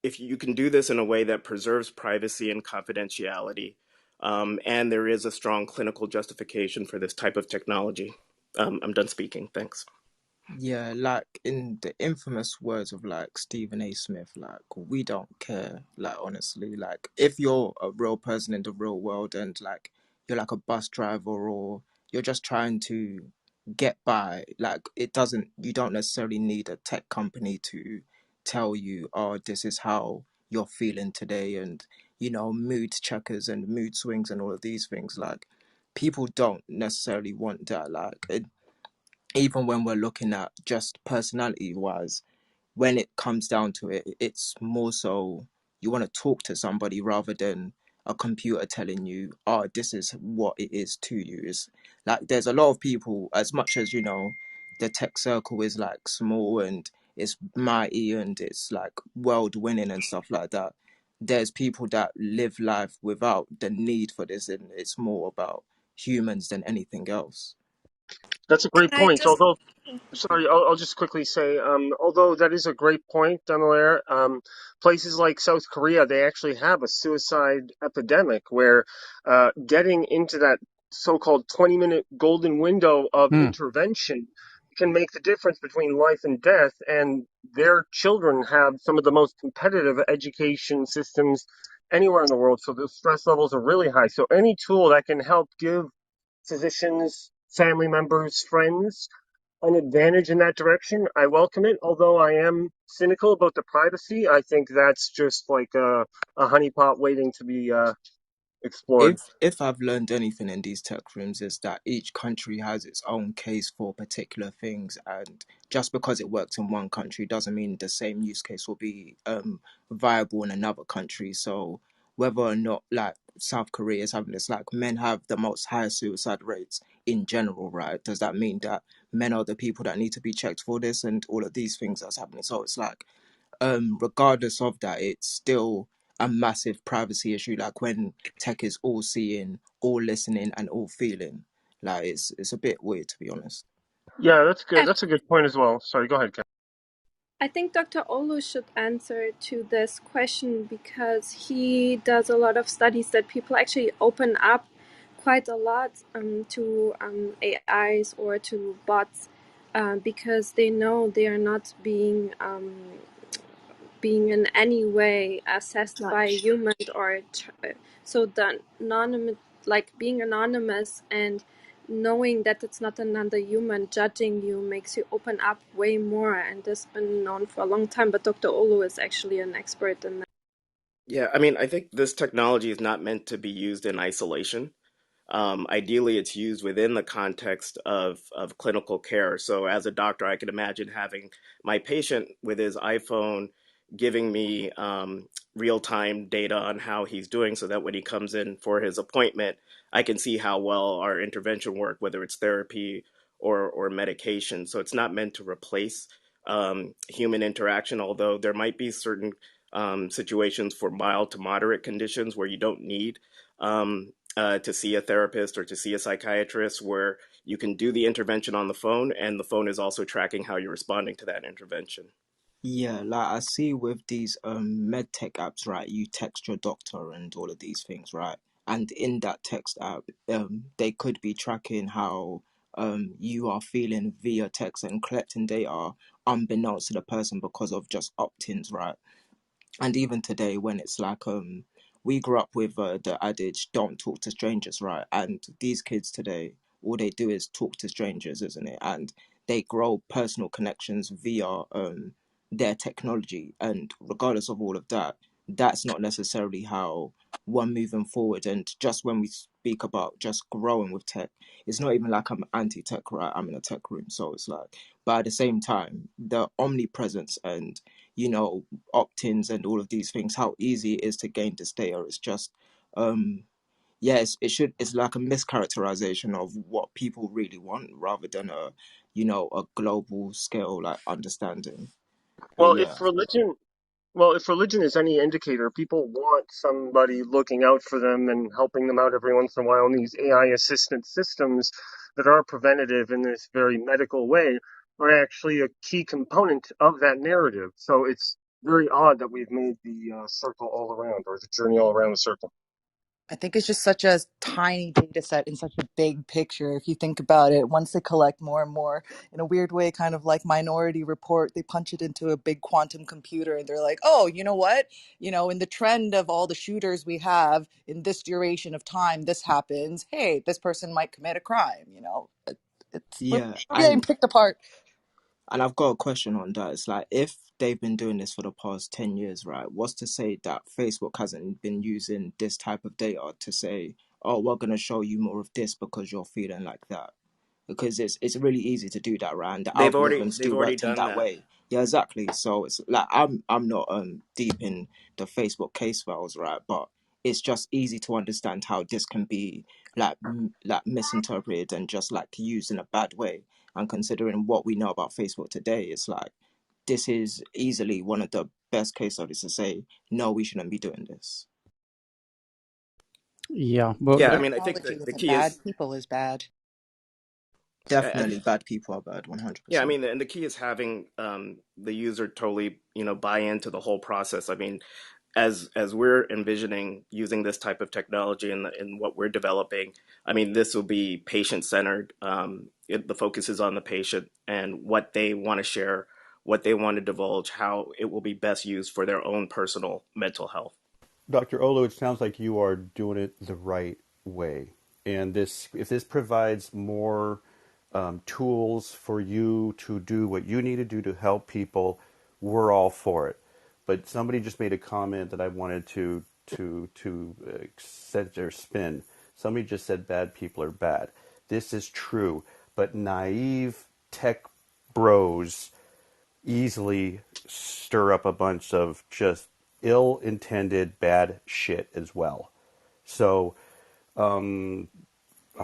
Q: if you can do this in a way that preserves privacy and confidentiality, and there is a strong clinical justification for this type of technology. I'm done speaking. Thanks.
O: yeah, like in the infamous words of like Stephen A. Smith, like we don't care. Like honestly, like if you're a real person in the real world and like you're like a bus driver or you're just trying to get by, like you don't necessarily need a tech company to tell you, oh, this is how you're feeling today, and mood checkers and mood swings and all of these things. Like people don't necessarily want that. Like even when we're looking at just personality wise, when it comes down to it, it's more so you want to talk to somebody rather than a computer telling you, oh, this is what it is to you. It's like there's a lot of people, as much as the tech circle is like small and it's mighty and it's like world winning and stuff like that. There's people that live life without the need for this, and it's more about humans than anything else.
F: That's a
P: Can
F: great
P: I
F: point.
P: just
F: Although, sorry, I'll just quickly say, although that is a great point, Demolaire, places like South Korea, they actually have a suicide epidemic where getting into that so-called 20-minute golden window of
D: Mm.
F: intervention can make the difference between life and death. And their children have some of the most competitive education systems anywhere in the world. So the stress levels are really high. So any tool that can help give physicians, family members, friends, an advantage in that direction, I welcome it. Although I am cynical about the privacy, I think that's just like a honeypot waiting to be explored.
O: If I've learned anything in these tech rooms is that each country has its own case for particular things, and just because it works in one country doesn't mean the same use case will be viable in another country. So whether or not like South Korea is having this, like men have the most high suicide rates in general, right? Does that mean that men are the people that need to be checked for this and all of these things that's happening? So it's like regardless of that, it's still a massive privacy issue. Like when tech is all seeing, all listening, and all feeling. Like it's a bit weird to be honest.
F: Yeah, that's good. That's a good point as well. Sorry, go ahead, Ken.
P: I think Dr. Olu should answer to this question because he does a lot of studies that people actually open up quite a lot to AIs or to bots because they know they are not being in any way assessed by a human or so the anonymous, like being anonymous and knowing that it's not another human judging you makes you open up way more, and this has been known for a long time, but Dr. Olu is actually an expert in that.
Q: Yeah, I mean, I think this technology is not meant to be used in isolation. Ideally, it's used within the context of clinical care. So, as a doctor, I can imagine having my patient with his iPhone giving me real time data on how he's doing so that when he comes in for his appointment, I can see how well our intervention worked, whether it's therapy or medication. So, it's not meant to replace human interaction, although there might be certain situations for mild to moderate conditions where you don't need to see a therapist or to see a psychiatrist, where you can do the intervention on the phone and the phone is also tracking how you're responding to that intervention.
O: Yeah, like I see with these med tech apps, right? You text your doctor and all of these things, right? And in that text app, they could be tracking how you are feeling via text and collecting data unbeknownst to the person because of just opt-ins, right? And even today when it's like we grew up with the adage don't talk to strangers, right? And these kids today, all they do is talk to strangers, isn't it? And they grow personal connections via their technology, and regardless of all of that, that's not necessarily how we're moving forward. And just when we speak about just growing with tech, it's not even like I'm anti-tech, right? I'm in a tech room, so it's like, but at the same time, the omnipresence and opt-ins and all of these things, how easy it is to gain this data. It's just yes, it's like a mischaracterization of what people really want rather than a global scale like understanding. But
F: Well,
O: yeah.
F: if religion is any indicator, people want somebody looking out for them and helping them out every once in a while. And these AI assistant systems that are preventative in this very medical way are actually a key component of that narrative. So it's very odd that we've made the circle all around, or the journey all around the circle.
R: I think it's just such a tiny data set in such a big picture. If you think about it, once they collect more and more, in a weird way, kind of like Minority Report, they punch it into a big quantum computer and they're like, oh, you know what? In the trend of all the shooters we have in this duration of time, this happens. Hey, this person might commit a crime. We're
O: Yeah,
R: getting
O: and
R: picked apart.
O: I've got a question on that. It's like if they've been doing this for the past 10 years, right? What's to say that Facebook hasn't been using this type of data to say, oh, we're going to show you more of this because you're feeling like that? Because it's really easy to do that, right? And the algorithm
Q: They've
O: still
Q: already
O: worked in
Q: done
O: that
Q: that.
O: way. Yeah, exactly. So it's like I'm not deep in the Facebook case files, right? But it's just easy to understand how this can be like misinterpreted and just like used in a bad way. And considering what we know about Facebook today, it's like this is easily one of the best case studies to say no, we shouldn't be doing this.
D: Yeah, but
Q: Yeah, I
R: Any
Q: mean, I think
R: technology
Q: that the
R: with a
Q: key
R: bad
Q: is,
R: people is bad.
Q: I
O: Definitely, bad people are bad,
Q: Yeah, I
O: 100%.
Q: mean, and the key is having the user totally, buy into the whole process. I mean, as we're envisioning using this type of technology in what we're developing, I mean, this will be patient centered. The focus is on the patient and what they want to share, what they want to divulge, how it will be best used for their own personal mental health.
N: Dr. Olo, it sounds like you are doing it the right way. And if this provides more tools for you to do what you need to do to help people, we're all for it. But somebody just made a comment that I wanted to set their spin. Somebody just said bad people are bad. This is true, but naive tech bros easily stir up a bunch of just ill-intended bad shit as well. So I'll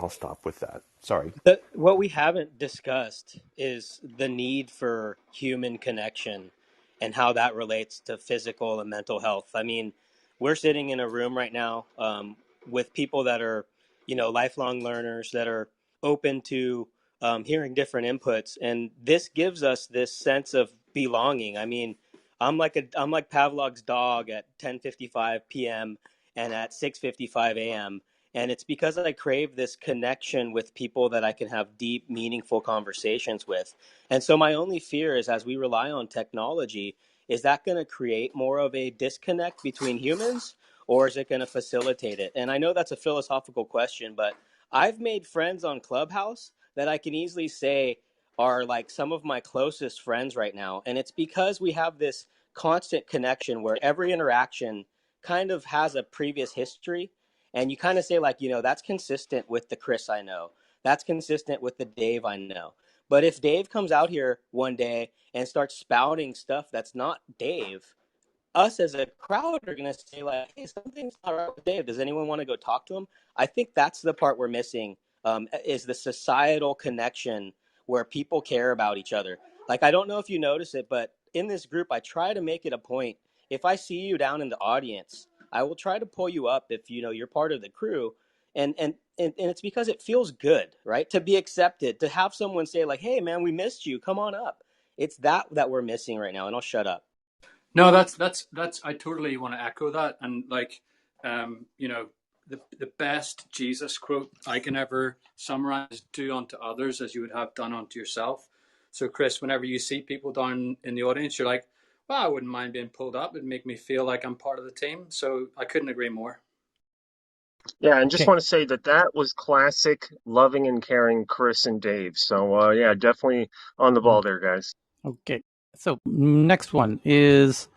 N: stop with that. Sorry.
L: What we haven't discussed is the need for human connection and how that relates to physical and mental health. I mean, we're sitting in a room right now with people that are, lifelong learners that are open to hearing different inputs, and this gives us this sense of belonging. I mean, I'm like Pavlov's dog at 10:55 p.m. and at 6:55 a.m. And it's because I crave this connection with people that I can have deep, meaningful conversations with. And so my only fear is as we rely on technology, is that going to create more of a disconnect between humans or is it going to facilitate it? And I know that's a philosophical question, but I've made friends on Clubhouse that I can easily say are like some of my closest friends right now. And it's because we have this constant connection where every interaction kind of has a previous history and you kind of say like, that's consistent with the Chris I know, that's consistent with the Dave I know. But if Dave comes out here one day and starts spouting stuff that's not Dave, us as a crowd are going to say like, hey, something's not right with Dave, does anyone want to go talk to him? I think that's the part we're missing, is the societal connection where people care about each other. Like, I don't know if you notice it, but in this group I try to make it a point if I see you down in the audience, I will try to pull you up if you're part of the crew. And it's because it feels good, right? To be accepted, to have someone say like, "Hey man, we missed you. Come on up." It's that we're missing right now, and I'll shut up.
S: No, that's I totally want to echo that. And like, the best Jesus quote I can ever summarize: "Do unto others as you would have done unto yourself." So, Chris, whenever you see people down in the audience, you're like, "Well, I wouldn't mind being pulled up. It'd make me feel like I'm part of the team." So, I couldn't agree more.
F: Yeah, and just
D: Okay.
F: want to say that that was classic loving and caring Chris and Dave. So yeah, definitely on the ball there, guys.
D: Okay. So next one is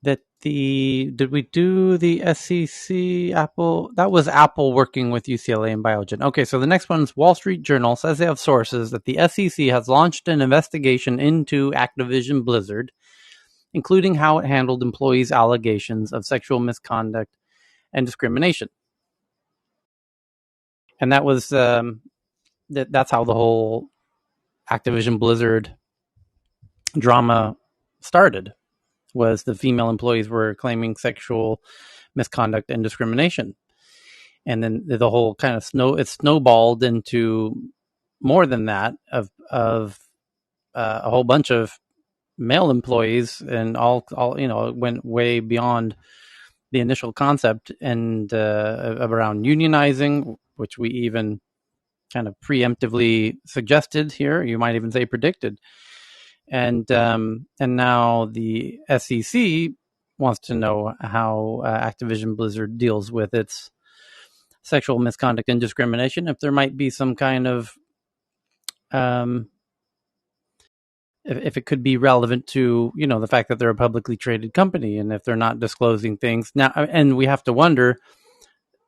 D: that did we do the SEC Apple? That was Apple working with UCLA and Biogen. Okay, so the next one's Wall Street Journal says they have sources that the SEC has launched an investigation into Activision Blizzard, including how it handled employees' allegations of sexual misconduct and discrimination. And that was that's how the whole Activision Blizzard drama started. Was the female employees were claiming sexual misconduct and discrimination, and then the whole kind of snowballed into more than that of a whole bunch of male employees, and all it went way beyond the initial concept and around unionizing, which we even kind of preemptively suggested here. You might even say predicted. And now the SEC wants to know how Activision Blizzard deals with its sexual misconduct and discrimination. If there might be some kind of if it could be relevant to the fact that they're a publicly traded company, and if they're not disclosing things now, and we have to wonder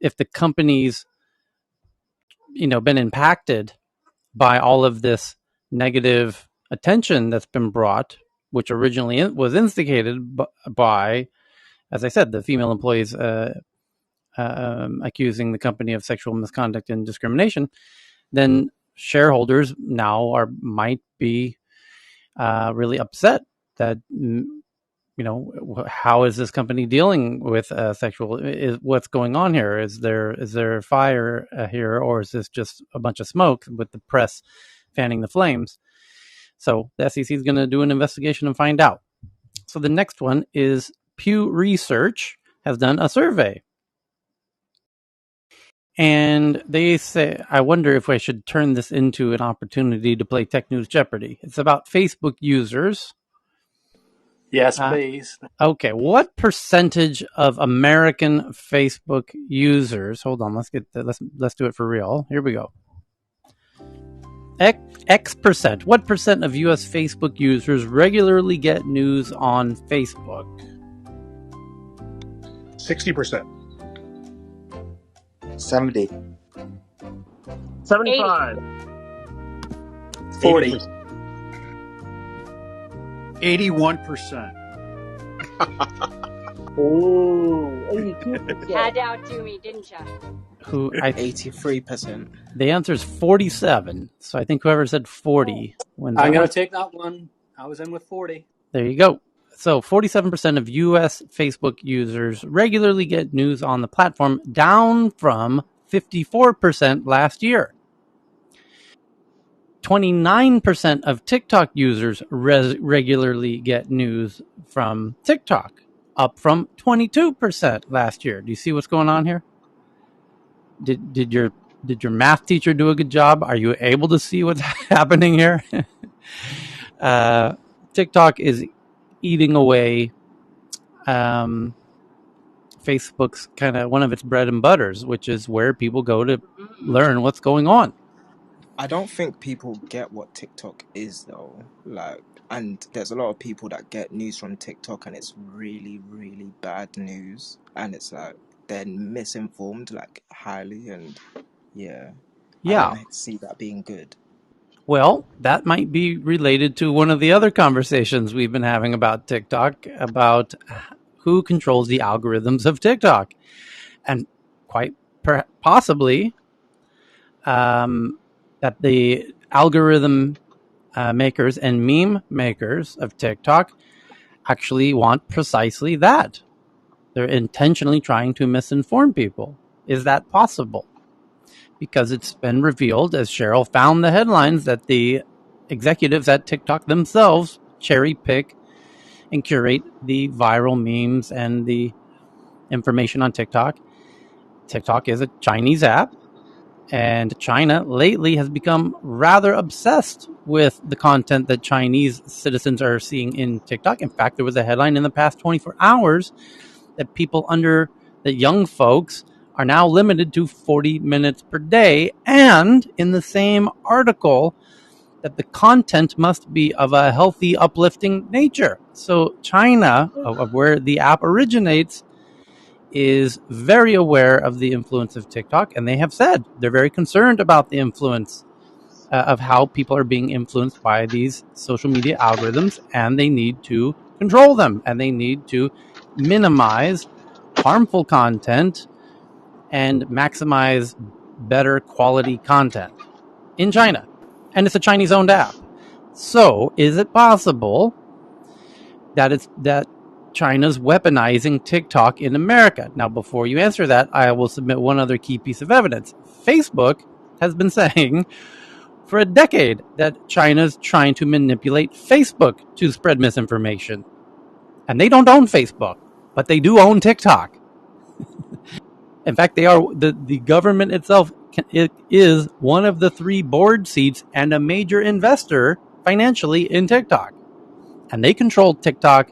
D: if the company's been impacted by all of this negative attention that's been brought, which originally was instigated by, as I said, the female employees accusing the company of sexual misconduct and discrimination. Then shareholders now might be really upset that how is this company dealing with sexual? What's going on here? Is there fire here, or is this just a bunch of smoke with the press fanning the flames? So the SEC is going to do an investigation and find out. So the next one is Pew Research has done a survey. And they say, I wonder if I should turn this into an opportunity to play Tech News Jeopardy. It's about Facebook users.
S: Yes, please.
D: Okay, what percentage of American Facebook users? Hold on, let's do it for real. Here we go. X percent. What percent of U.S. Facebook users regularly get news on Facebook?
B: 60%.
O: 70.
G: 80.
F: 75,
S: 40.
F: 80%.
T: 81%.
F: Ooh,
G: Had
F: 82%.
G: to outdo me, didn't ya?
O: 83%.
D: The answer is 47. So I think whoever said 40 wins
S: I'm
D: that
S: going
D: one.
S: to take that one. I was in with 40.
D: There you go. So 47% of US Facebook users regularly get news on the platform, down from 54% last year. 29% of TikTok users regularly get news from TikTok, up from 22% last year. Do you see what's going on here? Did your math teacher do a good job? Are you able to see what's happening here? TikTok is eating away Facebook's kind of one of its bread and butters, which is where people go to learn what's going on.
O: I don't think people get what TikTok is though. Like, and there's a lot of people that get news from TikTok and it's really, really bad news. And it's like they're misinformed, like highly, and yeah. I
D: Yeah.
O: don't see that being good.
D: Well, that might be related to one of the other conversations we've been having about TikTok, about who controls the algorithms of TikTok. And quite possibly that the algorithm makers and meme makers of TikTok actually want precisely that. They're intentionally trying to misinform people. Is that possible? Because it's been revealed, as Cheryl found the headlines, that the executives at TikTok themselves cherry pick and curate the viral memes and the information on TikTok. TikTok is a Chinese app, and China lately has become rather obsessed with the content that Chinese citizens are seeing in TikTok. In fact, there was a headline in the past 24 hours that that young folks are now limited to 40 minutes per day. And in the same article, that the content must be of a healthy, uplifting nature. So China, of where the app originates, is very aware of the influence of TikTok, and they have said they're very concerned about the influence of how people are being influenced by these social media algorithms, and they need to control them, and they need to minimize harmful content and maximize better quality content in China. And it's a Chinese owned app. So, is it possible that China's weaponizing TikTok in America? Now, before you answer that, I will submit one other key piece of evidence. Facebook has been saying for a decade that China's trying to manipulate Facebook to spread misinformation. And they don't own Facebook, but they do own TikTok. In fact, they are the government itself. It is one of the 3 board seats and a major investor financially in TikTok, and they control TikTok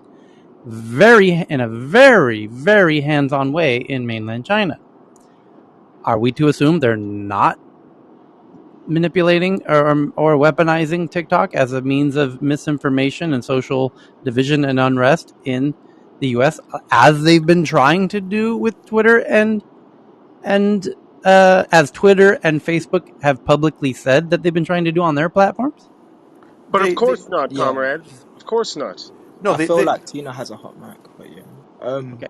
D: in a very hands-on way in mainland China. Are we to assume they're not manipulating or weaponizing TikTok as a means of misinformation and social division and unrest in the U.S., as they've been trying to do with Twitter and as Twitter and Facebook have publicly said that they've been trying to do on their platforms?
F: But of
N: They
F: course not,
O: Yeah,
F: comrade. Of course not.
N: no,
O: I feel like Tina has a hot mic, but yeah.
D: Okay.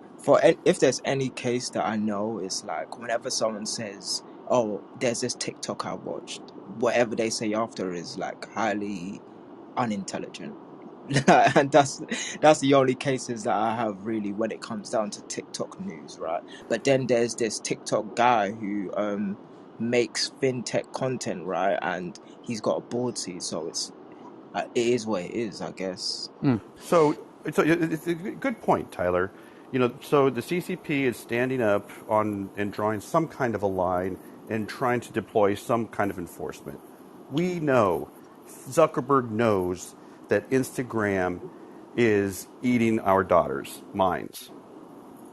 O: If there's any case that I know, it's like whenever someone says, "Oh, there's this TikTok I watched," whatever they say after is like highly unintelligent. And that's the only cases that I have really when it comes down to TikTok news, right? But then there's this TikTok guy who makes fintech content, right? And he's got a board seat, so it is what it is, I guess.
D: Mm.
N: So it's a good point, Tyler. So the CCP is standing up on and drawing some kind of a line and trying to deploy some kind of enforcement. We know, Zuckerberg knows that Instagram is eating our daughters' minds.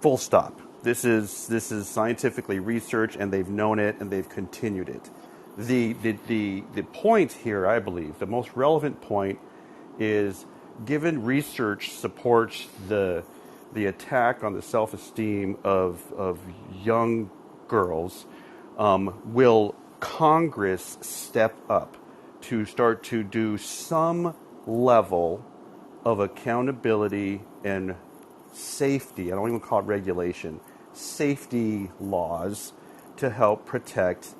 N: Full stop. This is scientifically researched, and they've known it, and they've continued it. The point here, I believe, the most relevant point is, given research supports the attack on the self-esteem of young girls, will Congress step up to start to do some level of accountability and safety? I don't even call it regulation, safety laws to help protect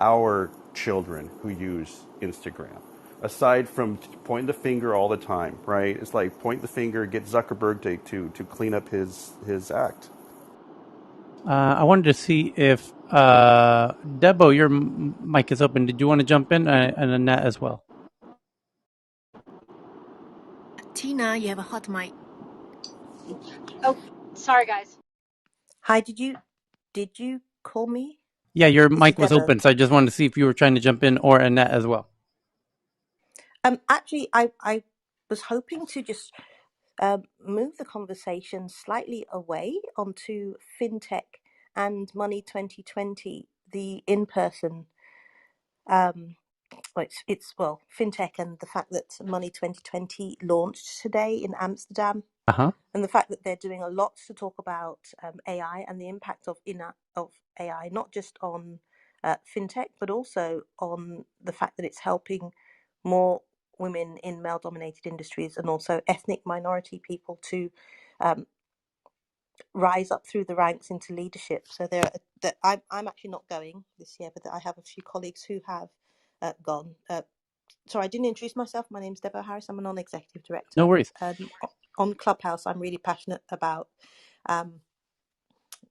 N: our children who use Instagram. Aside from pointing the finger all the time, right? It's like point the finger, get Zuckerberg to clean up his act.
D: I wanted to see if Debo, your mic is open. Did you want to jump in, and Annette as well?
A: Tina, you have a hot mic.
B: Oh, sorry, guys.
C: Hi, did you call me?
D: Yeah, your
C: This is
D: mic was
C: Deborah.
D: open, so I just wanted to see if you were trying to jump in, or Annette as well.
C: Actually, I was hoping to just move the conversation slightly away onto fintech and Money 2020, the in-person. Well, fintech and the fact that Money 2020 launched today in Amsterdam,
D: Uh-huh.
C: and the fact that they're doing a lot to talk about AI and the impact of AI, not just on fintech, but also on the fact that it's helping more women in male-dominated industries and also ethnic minority people to um, rise up through the ranks into leadership. So I'm actually not going this year, but I have a few colleagues who have gone. Sorry, I didn't introduce myself. My name's Deborah Harris. I'm a non-executive
D: No
C: director.
D: worries.
B: on Clubhouse, I'm really passionate about um,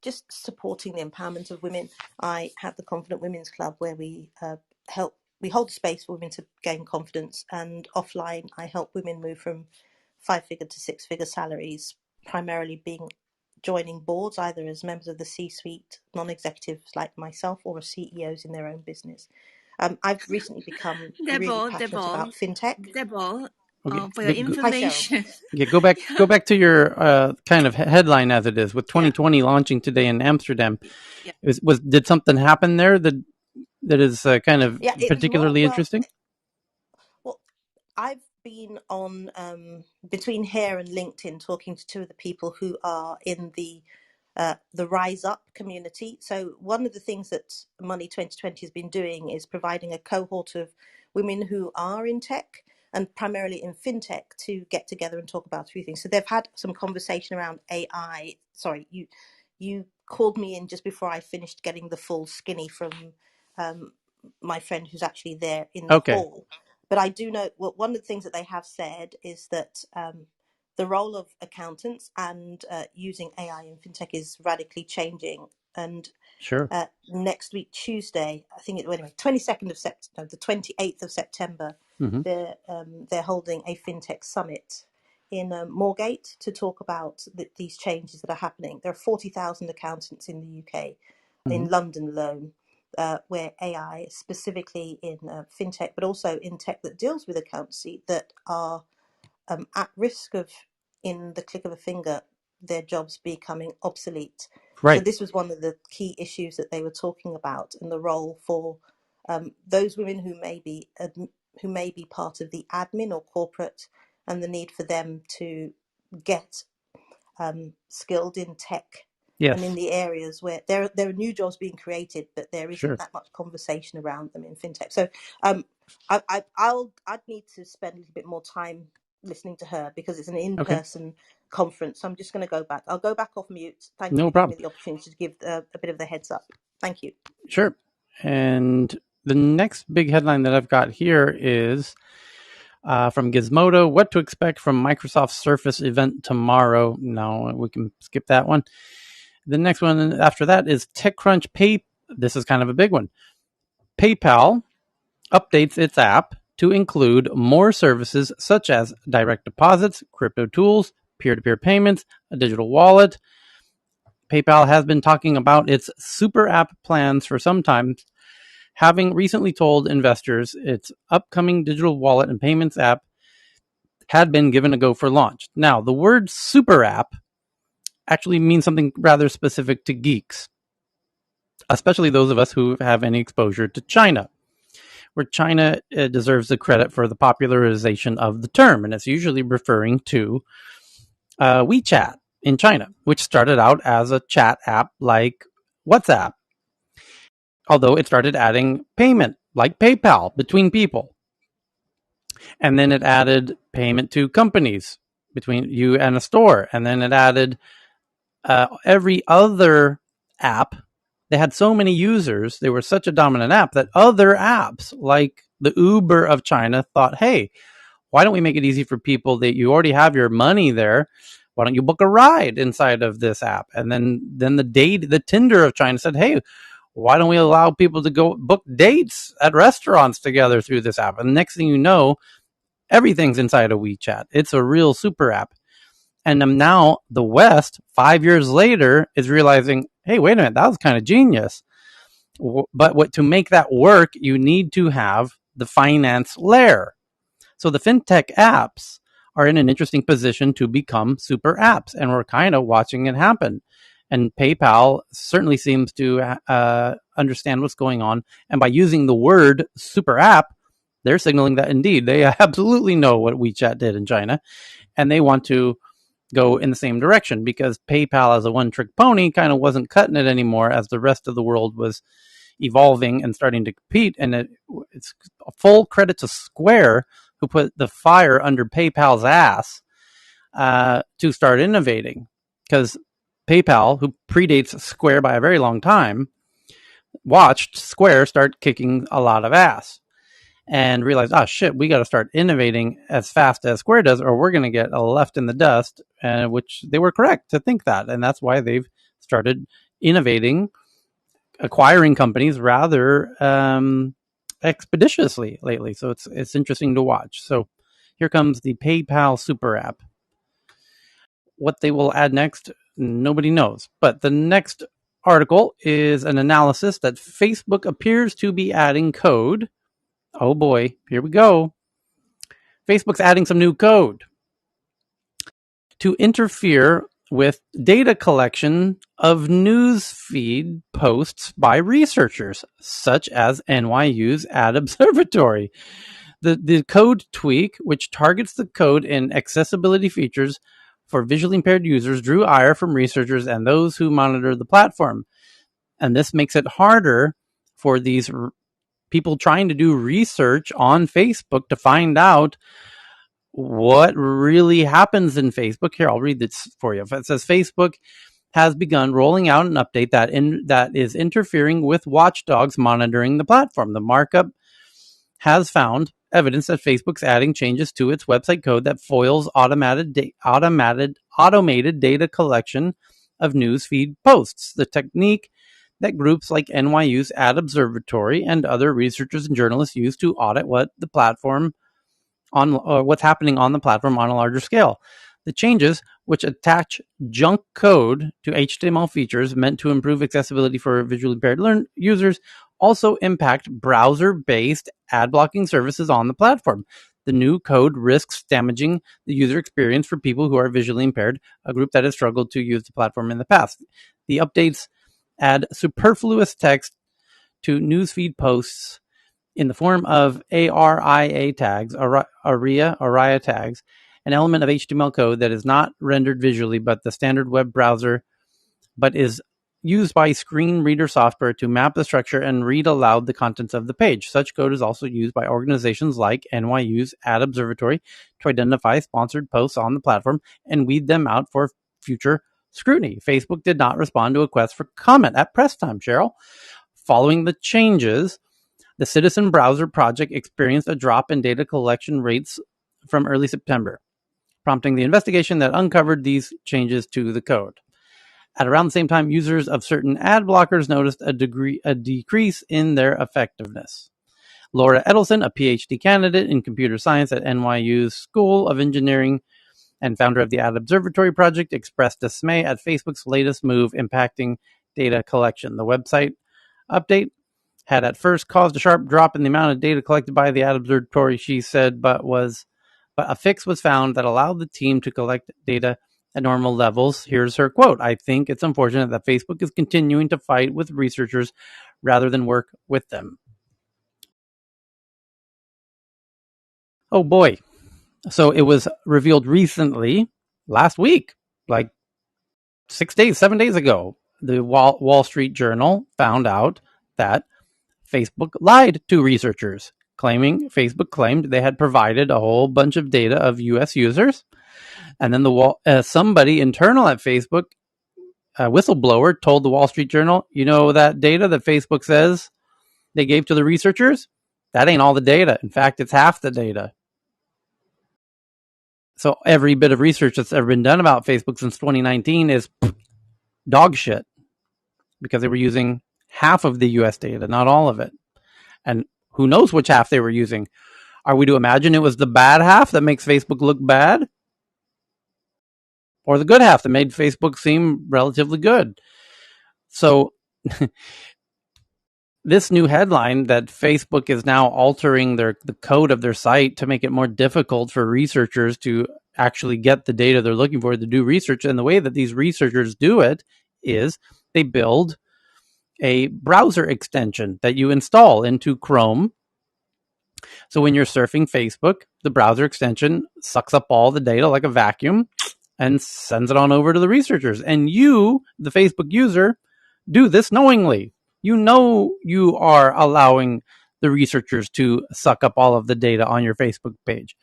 B: just supporting the empowerment of women. I have the Confident Women's Club where we hold space for women to gain confidence, and offline I help women move from 5-figure to 6-figure salaries, primarily joining boards either as members of the C-suite, non-executives like myself, or as CEOs in their own business. I've recently become really passionate about fintech.
A: Deborah,
D: Okay.
A: for your
B: Hi, Cheryl.
A: information.
D: Yeah, go back to your kind of headline as it is with
A: Yeah,
D: 2020 launching today in Amsterdam.
A: yeah.
D: Did something happen there that is kind of
B: Yeah, it was more
D: particularly interesting?
B: well, I've been on between here and LinkedIn talking to two of the people who are in the Rise Up community. So one of the things that Money 2020 has been doing is providing a cohort of women who are in tech and primarily in fintech to get together and talk about a few things. So they've had some conversation around AI. Sorry, you called me in just before I finished getting the full skinny from um, my friend who's actually there in the
D: Okay,
B: hall. But I do know, well, one of the things that they have said is that the role of accountants and using AI in fintech is radically changing. And
D: sure.
B: next week, Tuesday, I think anyway, 22nd of September, the 28th of September,
D: Hmm.
B: they're holding a fintech summit in Moorgate to talk about these changes that are happening. There are 40,000 accountants in the UK,
D: Hmm.
B: in London alone, where AI, specifically in fintech, but also in tech that deals with accountancy, that are at risk of, in the click of a finger, their jobs becoming obsolete. So
D: Right.
B: this was one of the key issues that they were talking about, and the role for those women who may be part of the admin or corporate, and the need for them to get skilled in tech and in
D: Yes.
B: the areas where there are new jobs being created, but there isn't
D: Sure.
B: that much conversation around them in fintech. So I'd need to spend a little bit more time listening to her because it's an
D: Okay.
B: in-person conference. So I'm just going to go back. I'll go back off mute. Thank you
D: No
B: for giving
D: problem.
B: me the opportunity to give a bit of the heads up. Thank you.
D: Sure. And the next big headline that I've got here is from Gizmodo: What to expect from Microsoft Surface event tomorrow. No, we can skip that one. The next one after that is TechCrunch Pay. This is kind of a big one. PayPal updates its app to include more services such as direct deposits, crypto tools, peer-to-peer payments, a digital wallet. PayPal has been talking about its super app plans for some time, having recently told investors its upcoming digital wallet and payments app had been given a go for launch. Now, the word super app actually means something rather specific to geeks, especially those of us who have any exposure to China, where China deserves the credit for the popularization of the term. And it's usually referring to WeChat in China, which started out as a chat app like WhatsApp, although it started adding payment like PayPal between people. And then it added payment to companies between you and a store. And then it added every other app. They had so many users, they were such a dominant app that other apps like the Uber of China thought, hey, why don't we make it easy for people that you already have your money there? Why don't you book a ride inside of this app? And then the Tinder of China said, hey, why don't we allow people to go book dates at restaurants together through this app? And the next thing you know, everything's inside of WeChat. It's a real super app. And now the West, 5 years later, is realizing, hey, wait a minute, that was kind of genius. But to make that work, you need to have the finance layer. So the fintech apps are in an interesting position to become super apps, and we're kind of watching it happen. And PayPal certainly seems to understand what's going on. And by using the word super app, they're signaling that indeed they absolutely know what WeChat did in China, and they want to go in the same direction because PayPal as a one-trick pony kind of wasn't cutting it anymore as the rest of the world was evolving and starting to compete. And it's a full credit to Square, who put the fire under PayPal's ass to start innovating, because PayPal, who predates Square by a very long time, watched Square start kicking a lot of ass. and realized, oh shit, we got to start innovating as fast as Square does, or we're going to get left in the dust. Which they were correct to think that, and that's why they've started innovating, acquiring companies rather expeditiously lately. So it's interesting to watch. So here comes the PayPal super app. What they will add next, nobody knows. But the next article is an analysis that Facebook appears to be adding code. Oh boy, here we go. Facebook's adding some new code to interfere with data collection of newsfeed posts by researchers, such as NYU's Ad Observatory. The code tweak, which targets the code and accessibility features for visually impaired users, drew ire from researchers and those who monitor the platform. And this makes it harder for these people trying to do research on Facebook to find out what really happens in Facebook. Here, I'll read this for you. It says Facebook has begun rolling out an update that is interfering with watchdogs monitoring the platform. The markup has found evidence that Facebook's adding changes to its website code that foils automated data collection of newsfeed posts. The technique that groups like NYU's Ad Observatory and other researchers and journalists use to audit what's happening on the platform on a larger scale. The changes, which attach junk code to HTML features meant to improve accessibility for visually impaired users, also impact browser-based ad blocking services on the platform. The new code risks damaging the user experience for people who are visually impaired, a group that has struggled to use the platform in the past. The updates add superfluous text to newsfeed posts in the form of ARIA tags, ARIA tags, an element of HTML code that is not rendered visually but the standard web browser, but is used by screen reader software to map the structure and read aloud the contents of the page. Such code is also used by organizations like NYU's Ad Observatory to identify sponsored posts on the platform and weed them out for future scrutiny. Facebook did not respond to a request for comment at press time, Cheryl. Following the changes, the Citizen Browser project experienced a drop in data collection rates from early September, prompting the investigation that uncovered these changes to the code. At around the same time, users of certain ad blockers noticed a decrease in their effectiveness. Laura Edelson, a PhD candidate in computer science at NYU's School of Engineering and founder of the Ad Observatory project, expressed dismay at Facebook's latest move impacting data collection. The website update had at first caused a sharp drop in the amount of data collected by the Ad Observatory, she said, but a fix was found that allowed the team to collect data at normal levels. Here's her quote: "I think it's unfortunate that Facebook is continuing to fight with researchers rather than work with them." Oh boy. So it was revealed recently, last week, like 7 days ago, the Wall Street Journal found out that Facebook lied to researchers, Facebook claimed they had provided a whole bunch of data of U.S. users, and then somebody internal at Facebook, a whistleblower, told the Wall Street Journal, you know that data that Facebook says they gave to the researchers? That ain't all the data. In fact, it's half the data. So every bit of research that's ever been done about Facebook since 2019 is dog shit, because they were using half of the U.S. data, not all of it. And who knows which half they were using? Are we to imagine it was the bad half that makes Facebook look bad? Or the good half that made Facebook seem relatively good? So this new headline that Facebook is now altering the code of their site to make it more difficult for researchers to actually get the data they're looking for to do research. And the way that these researchers do it is they build a browser extension that you install into Chrome. So when you're surfing Facebook, the browser extension sucks up all the data like a vacuum and sends it on over to the researchers. And you, the Facebook user, do this knowingly. You know you are allowing the researchers to suck up all of the data on your Facebook page.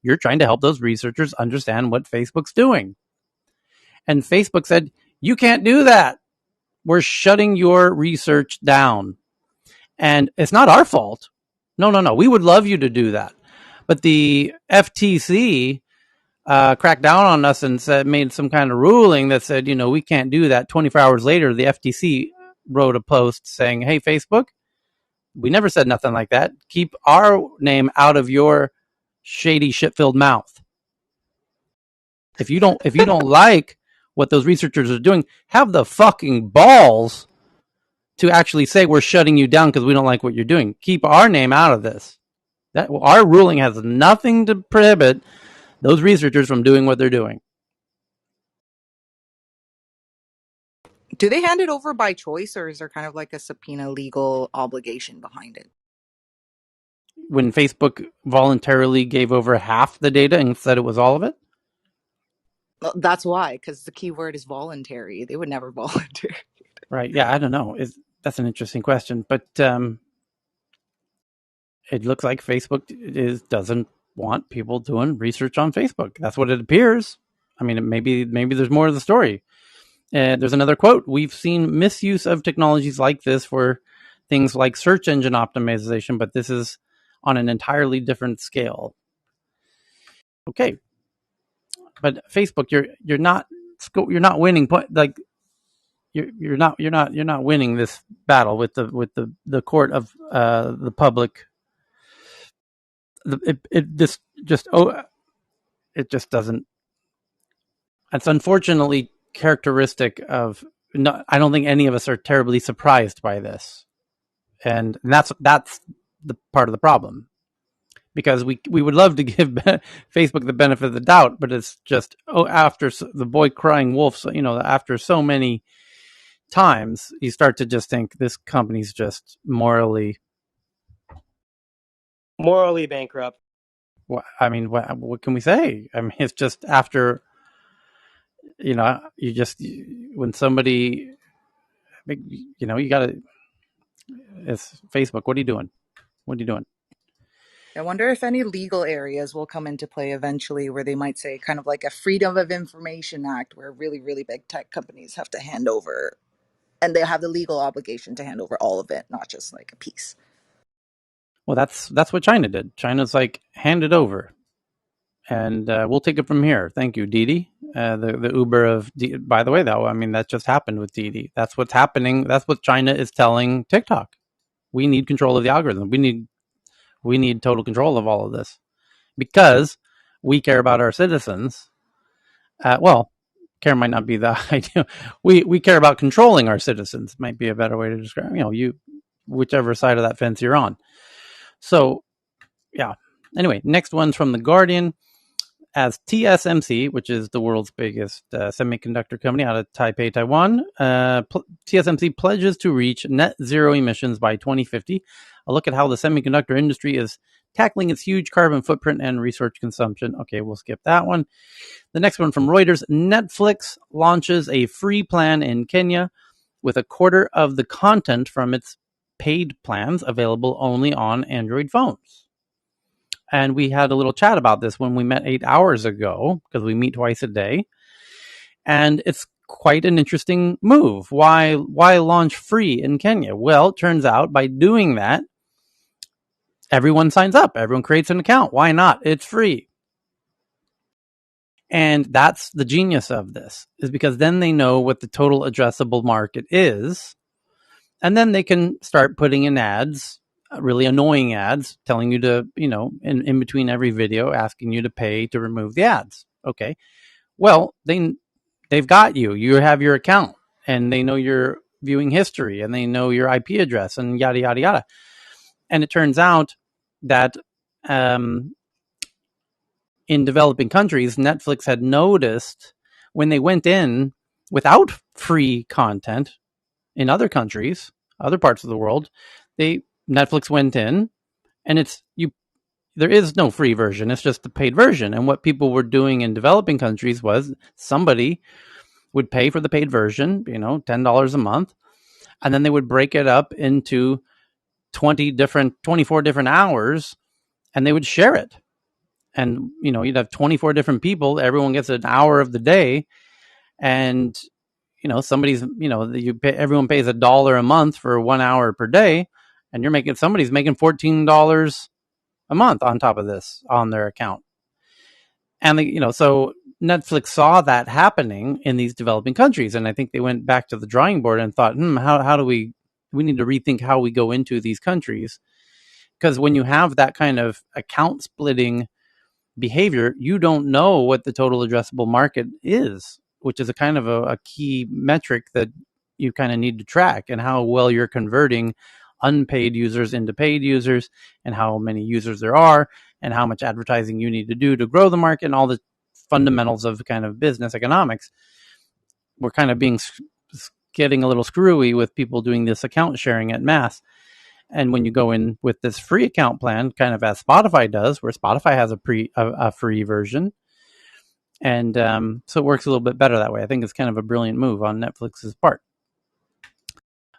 D: You're trying to help those researchers understand what Facebook's doing. And Facebook said, you can't do that. We're shutting your research down. And it's not our fault. No. We would love you to do that. But the FTC cracked down on us and made some kind of ruling that said, we can't do that. 24 hours later, the FTC wrote a post saying, hey, Facebook, we never said nothing like that. Keep our name out of your shady shit-filled mouth. If you don't like what those researchers are doing, have the fucking balls to actually say we're shutting you down because we don't like what you're doing. Keep our name out of this. That our ruling has nothing to prohibit those researchers from doing what they're doing.
R: Do they hand it over by choice, or is there kind of like a subpoena legal obligation behind it?
D: When Facebook voluntarily gave over half the data and said it was all of it?
R: Well, that's why, because the key word is voluntary. They would never volunteer.
D: Right. Yeah, I don't know. That's an interesting question. But it looks like Facebook doesn't want people doing research on Facebook. That's what it appears. I mean, maybe there's more to the story. There's another quote. We've seen misuse of technologies like this for things like search engine optimization, but this is on an entirely different scale. Okay, but Facebook, you're not winning. Like you're not winning this battle with the court of the public. It just doesn't. It's unfortunately characteristic of. No, I don't think any of us are terribly surprised by this, and that's the part of the problem, because we would love to give Facebook the benefit of the doubt, but it's just after the boy crying wolf. So, after so many times, you start to just think this company's just morally
L: bankrupt.
D: I mean, what can we say? I mean, it's just after, you just, when somebody, you got to, it's Facebook. What are you doing? What are you doing?
R: I wonder if any legal areas will come into play eventually where they might say kind of like a Freedom of Information Act where really, really big tech companies have to hand over, and they have the legal obligation to hand over all of it, not just like a piece.
D: Well, that's what China did. China's like, hand it over, and we'll take it from here. Thank you, Didi. The Uber of by the way, though, I mean, that just happened with Didi. That's what's happening. That's what China is telling TikTok. We need control of the algorithm. We need total control of all of this because we care about our citizens. Well, care might not be the idea. We care about controlling our citizens. Might be a better way to describe. You whichever side of that fence you're on. So, yeah. Anyway, next one's from The Guardian. As TSMC, which is the world's biggest semiconductor company out of Taipei, Taiwan, TSMC pledges to reach net zero emissions by 2050. A look at how the semiconductor industry is tackling its huge carbon footprint and resource consumption. Okay, we'll skip that one. The next one from Reuters. Netflix launches a free plan in Kenya with a quarter of the content from its paid plans available only on Android phones. And we had a little chat about this when we met 8 hours ago, because we meet twice a day. And it's quite an interesting move. Why launch free in Kenya? Well, it turns out by doing that, everyone signs up. Everyone creates an account. Why not? It's free. And that's the genius of this, is because then they know what the total addressable market is. And then they can start putting in ads, really annoying ads, telling you to, in between every video, asking you to pay to remove the ads. Okay. Well, they've got you. You have your account, and they know your viewing history, and they know your IP address, and yada, yada, yada. And it turns out that in developing countries, Netflix had noticed when they went in without free content in other countries, other parts of the world, Netflix went in, and there is no free version. It's just the paid version. And what people were doing in developing countries was somebody would pay for the paid version, $10 a month, and then they would break it up into 24 different hours, and they would share it. And, you'd have 24 different people. Everyone gets an hour of the day. And, everyone pays $1 a month for 1 hour per day. and somebody's making $14 a month on top of this on their account. And so Netflix saw that happening in these developing countries, and I think they went back to the drawing board and thought, how do we need to rethink how we go into these countries, because when you have that kind of account splitting behavior, you don't know what the total addressable market is, which is a kind of a key metric that you kind of need to track, and how well you're converting unpaid users into paid users, and how many users there are, and how much advertising you need to do to grow the market, and all the fundamentals of kind of business economics. We're kind of getting a little screwy with people doing this account sharing at mass. And when you go in with this free account plan, kind of as Spotify does, where Spotify has a free version, and so it works a little bit better that way. I think it's kind of a brilliant move on Netflix's part.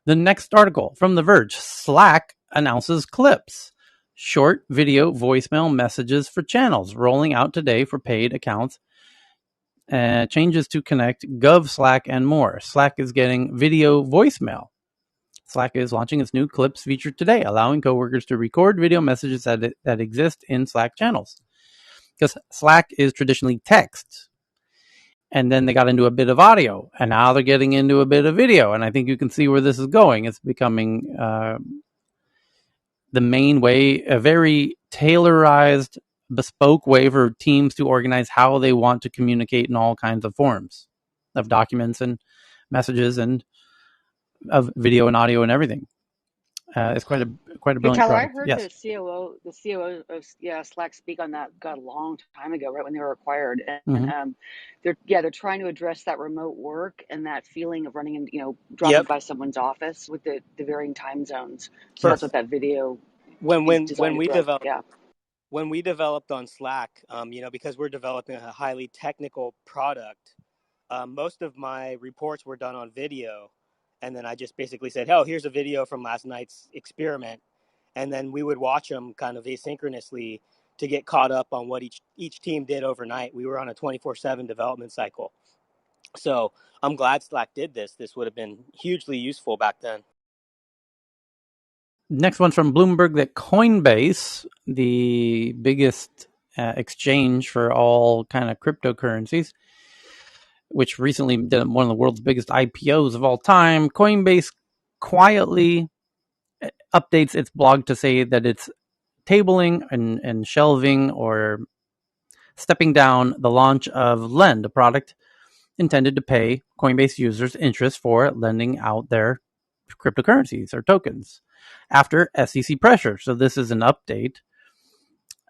D: The next article from The Verge: Slack announces Clips, short video voicemail messages for channels, rolling out today for paid accounts. Changes to connect, Gov, Slack, and more. Slack is getting video voicemail. Slack is launching its new Clips feature today, allowing coworkers to record video messages that exist in Slack channels. Because Slack is traditionally text, and then they got into a bit of audio, and now they're getting into a bit of video, and I think you can see where this is going. It's becoming the main way, a very tailorized, bespoke way for teams to organize how they want to communicate in all kinds of forms of documents and messages and of video and audio and everything. It's quite a
B: Hey
D: brilliant
B: Tyler, I
D: product.
B: heard
D: Yes.
B: the COO of Slack speak on that God a long time ago, right when they were acquired, and
D: Mm-hmm.
B: they're trying to address that remote work and that feeling of running in, dropping
L: Yep.
B: by someone's office with the varying time zones. So that's
D: Yes.
B: what that video
L: When
B: is
L: when
B: designed
L: when
B: to
L: we
B: bridge.
L: developed
B: Yeah.
L: when we developed on Slack, because we're developing a highly technical product, most of my reports were done on video, and then I just basically said, "Oh, here's a video from last night's experiment," and then we would watch them kind of asynchronously to get caught up on what each team did overnight. We were on a 24/7 development cycle, so I'm glad Slack did this. This would have been hugely useful back then.
D: Next one's from Bloomberg, that Coinbase, the biggest exchange for all kind of cryptocurrencies, which recently did one of the world's biggest IPOs of all time, Coinbase quietly updates its blog to say that it's tabling and shelving or stepping down the launch of Lend, a product intended to pay Coinbase users interest for lending out their cryptocurrencies or tokens after SEC pressure. So this is an update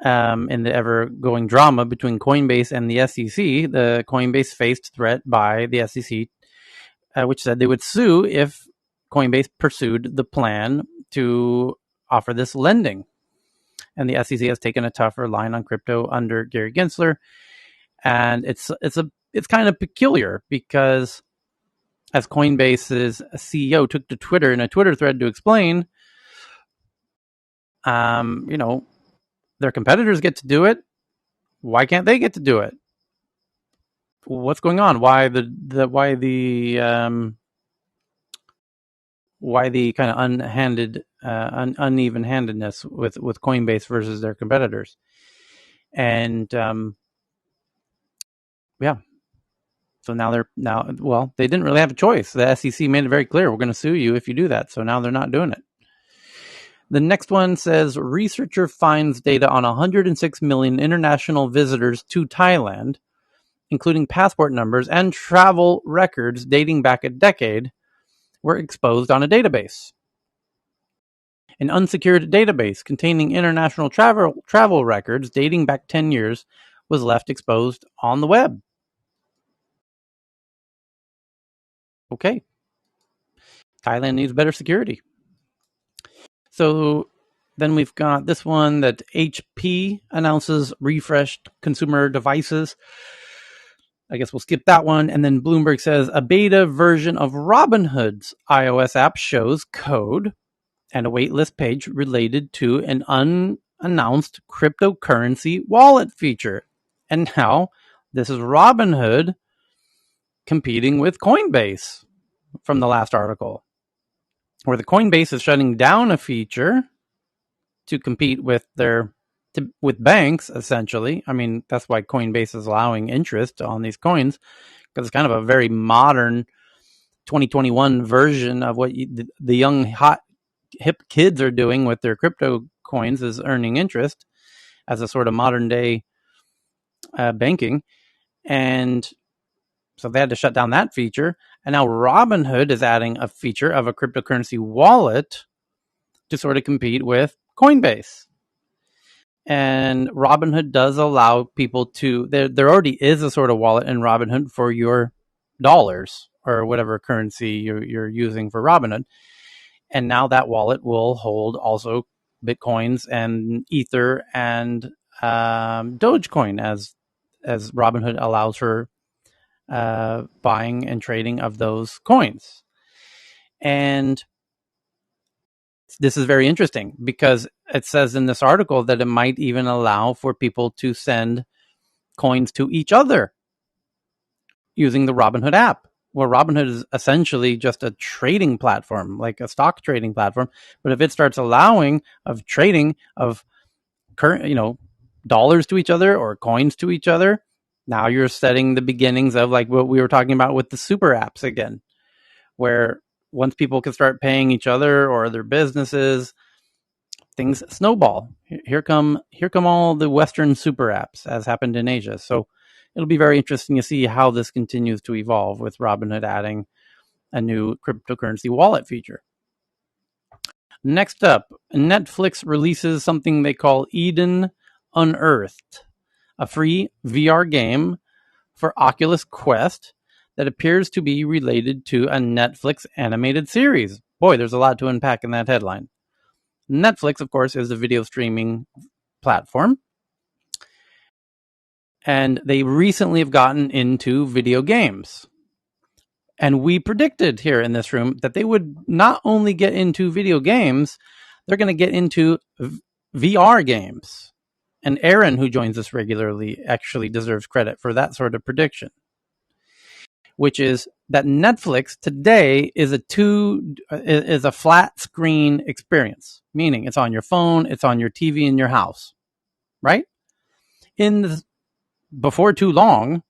D: in the ever-going drama between Coinbase and the SEC. The Coinbase faced threat by the SEC, which said they would sue if Coinbase pursued the plan to offer this lending. And the SEC has taken a tougher line on crypto under Gary Gensler, and it's kind of peculiar because, as Coinbase's CEO took to Twitter in a Twitter thread to explain, their competitors get to do it. Why can't they get to do it? What's going on? Why the kind of uneven-handedness with Coinbase versus their competitors? And yeah, so they didn't really have a choice. The SEC made it very clear, we're going to sue you if you do that. So now they're not doing it. The next one says, researcher finds data on 106 million international visitors to Thailand, including passport numbers and travel records dating back a decade, were exposed on a database. An unsecured database containing international travel records dating back 10 years was left exposed on the web. Okay. Thailand needs better security. So then we've got this one that HP announces refreshed consumer devices. I guess we'll skip that one. And then Bloomberg says a beta version of Robinhood's iOS app shows code and a waitlist page related to an unannounced cryptocurrency wallet feature. And now this is Robinhood competing with Coinbase from the last article. where the Coinbase is shutting down a feature to compete with with banks, essentially. I mean, that's why Coinbase is allowing interest on these coins, because it's kind of a very modern 2021 version of what the young, hot, hip kids are doing with their crypto coins, is earning interest as a sort of modern day banking. And so they had to shut down that feature. And now Robinhood is adding a feature of a cryptocurrency wallet to sort of compete with Coinbase. And Robinhood does allow people to, there already is a sort of wallet in Robinhood for your dollars or whatever currency you're using for Robinhood. And now that wallet will hold also Bitcoins and Ether and Dogecoin, as Robinhood allows for buying and trading of those coins. And this is very interesting because it says in this article that it might even allow for people to send coins to each other using the Robinhood app. Well, Robinhood is essentially just a trading platform, like a stock trading platform. But if it starts allowing of trading of current, dollars to each other or coins to each other, now you're setting the beginnings of like what we were talking about with the super apps again, where once people can start paying each other or their businesses, things snowball. Here come all the Western super apps, as happened in Asia. So it'll be very interesting to see how this continues to evolve with Robinhood adding a new cryptocurrency wallet feature. Next up, Netflix releases something they call Eden Unearthed, a free VR game for Oculus Quest that appears to be related to a Netflix animated series. Boy, there's a lot to unpack in that headline. Netflix, of course, is a video streaming platform, and they recently have gotten into video games. And we predicted here in this room that they would not only get into video games, they're going to get into VR games. And Aaron, who joins us regularly, actually deserves credit for that sort of prediction, which is that Netflix today is a flat screen experience, meaning it's on your phone, it's on your TV in your house, right? Before too long,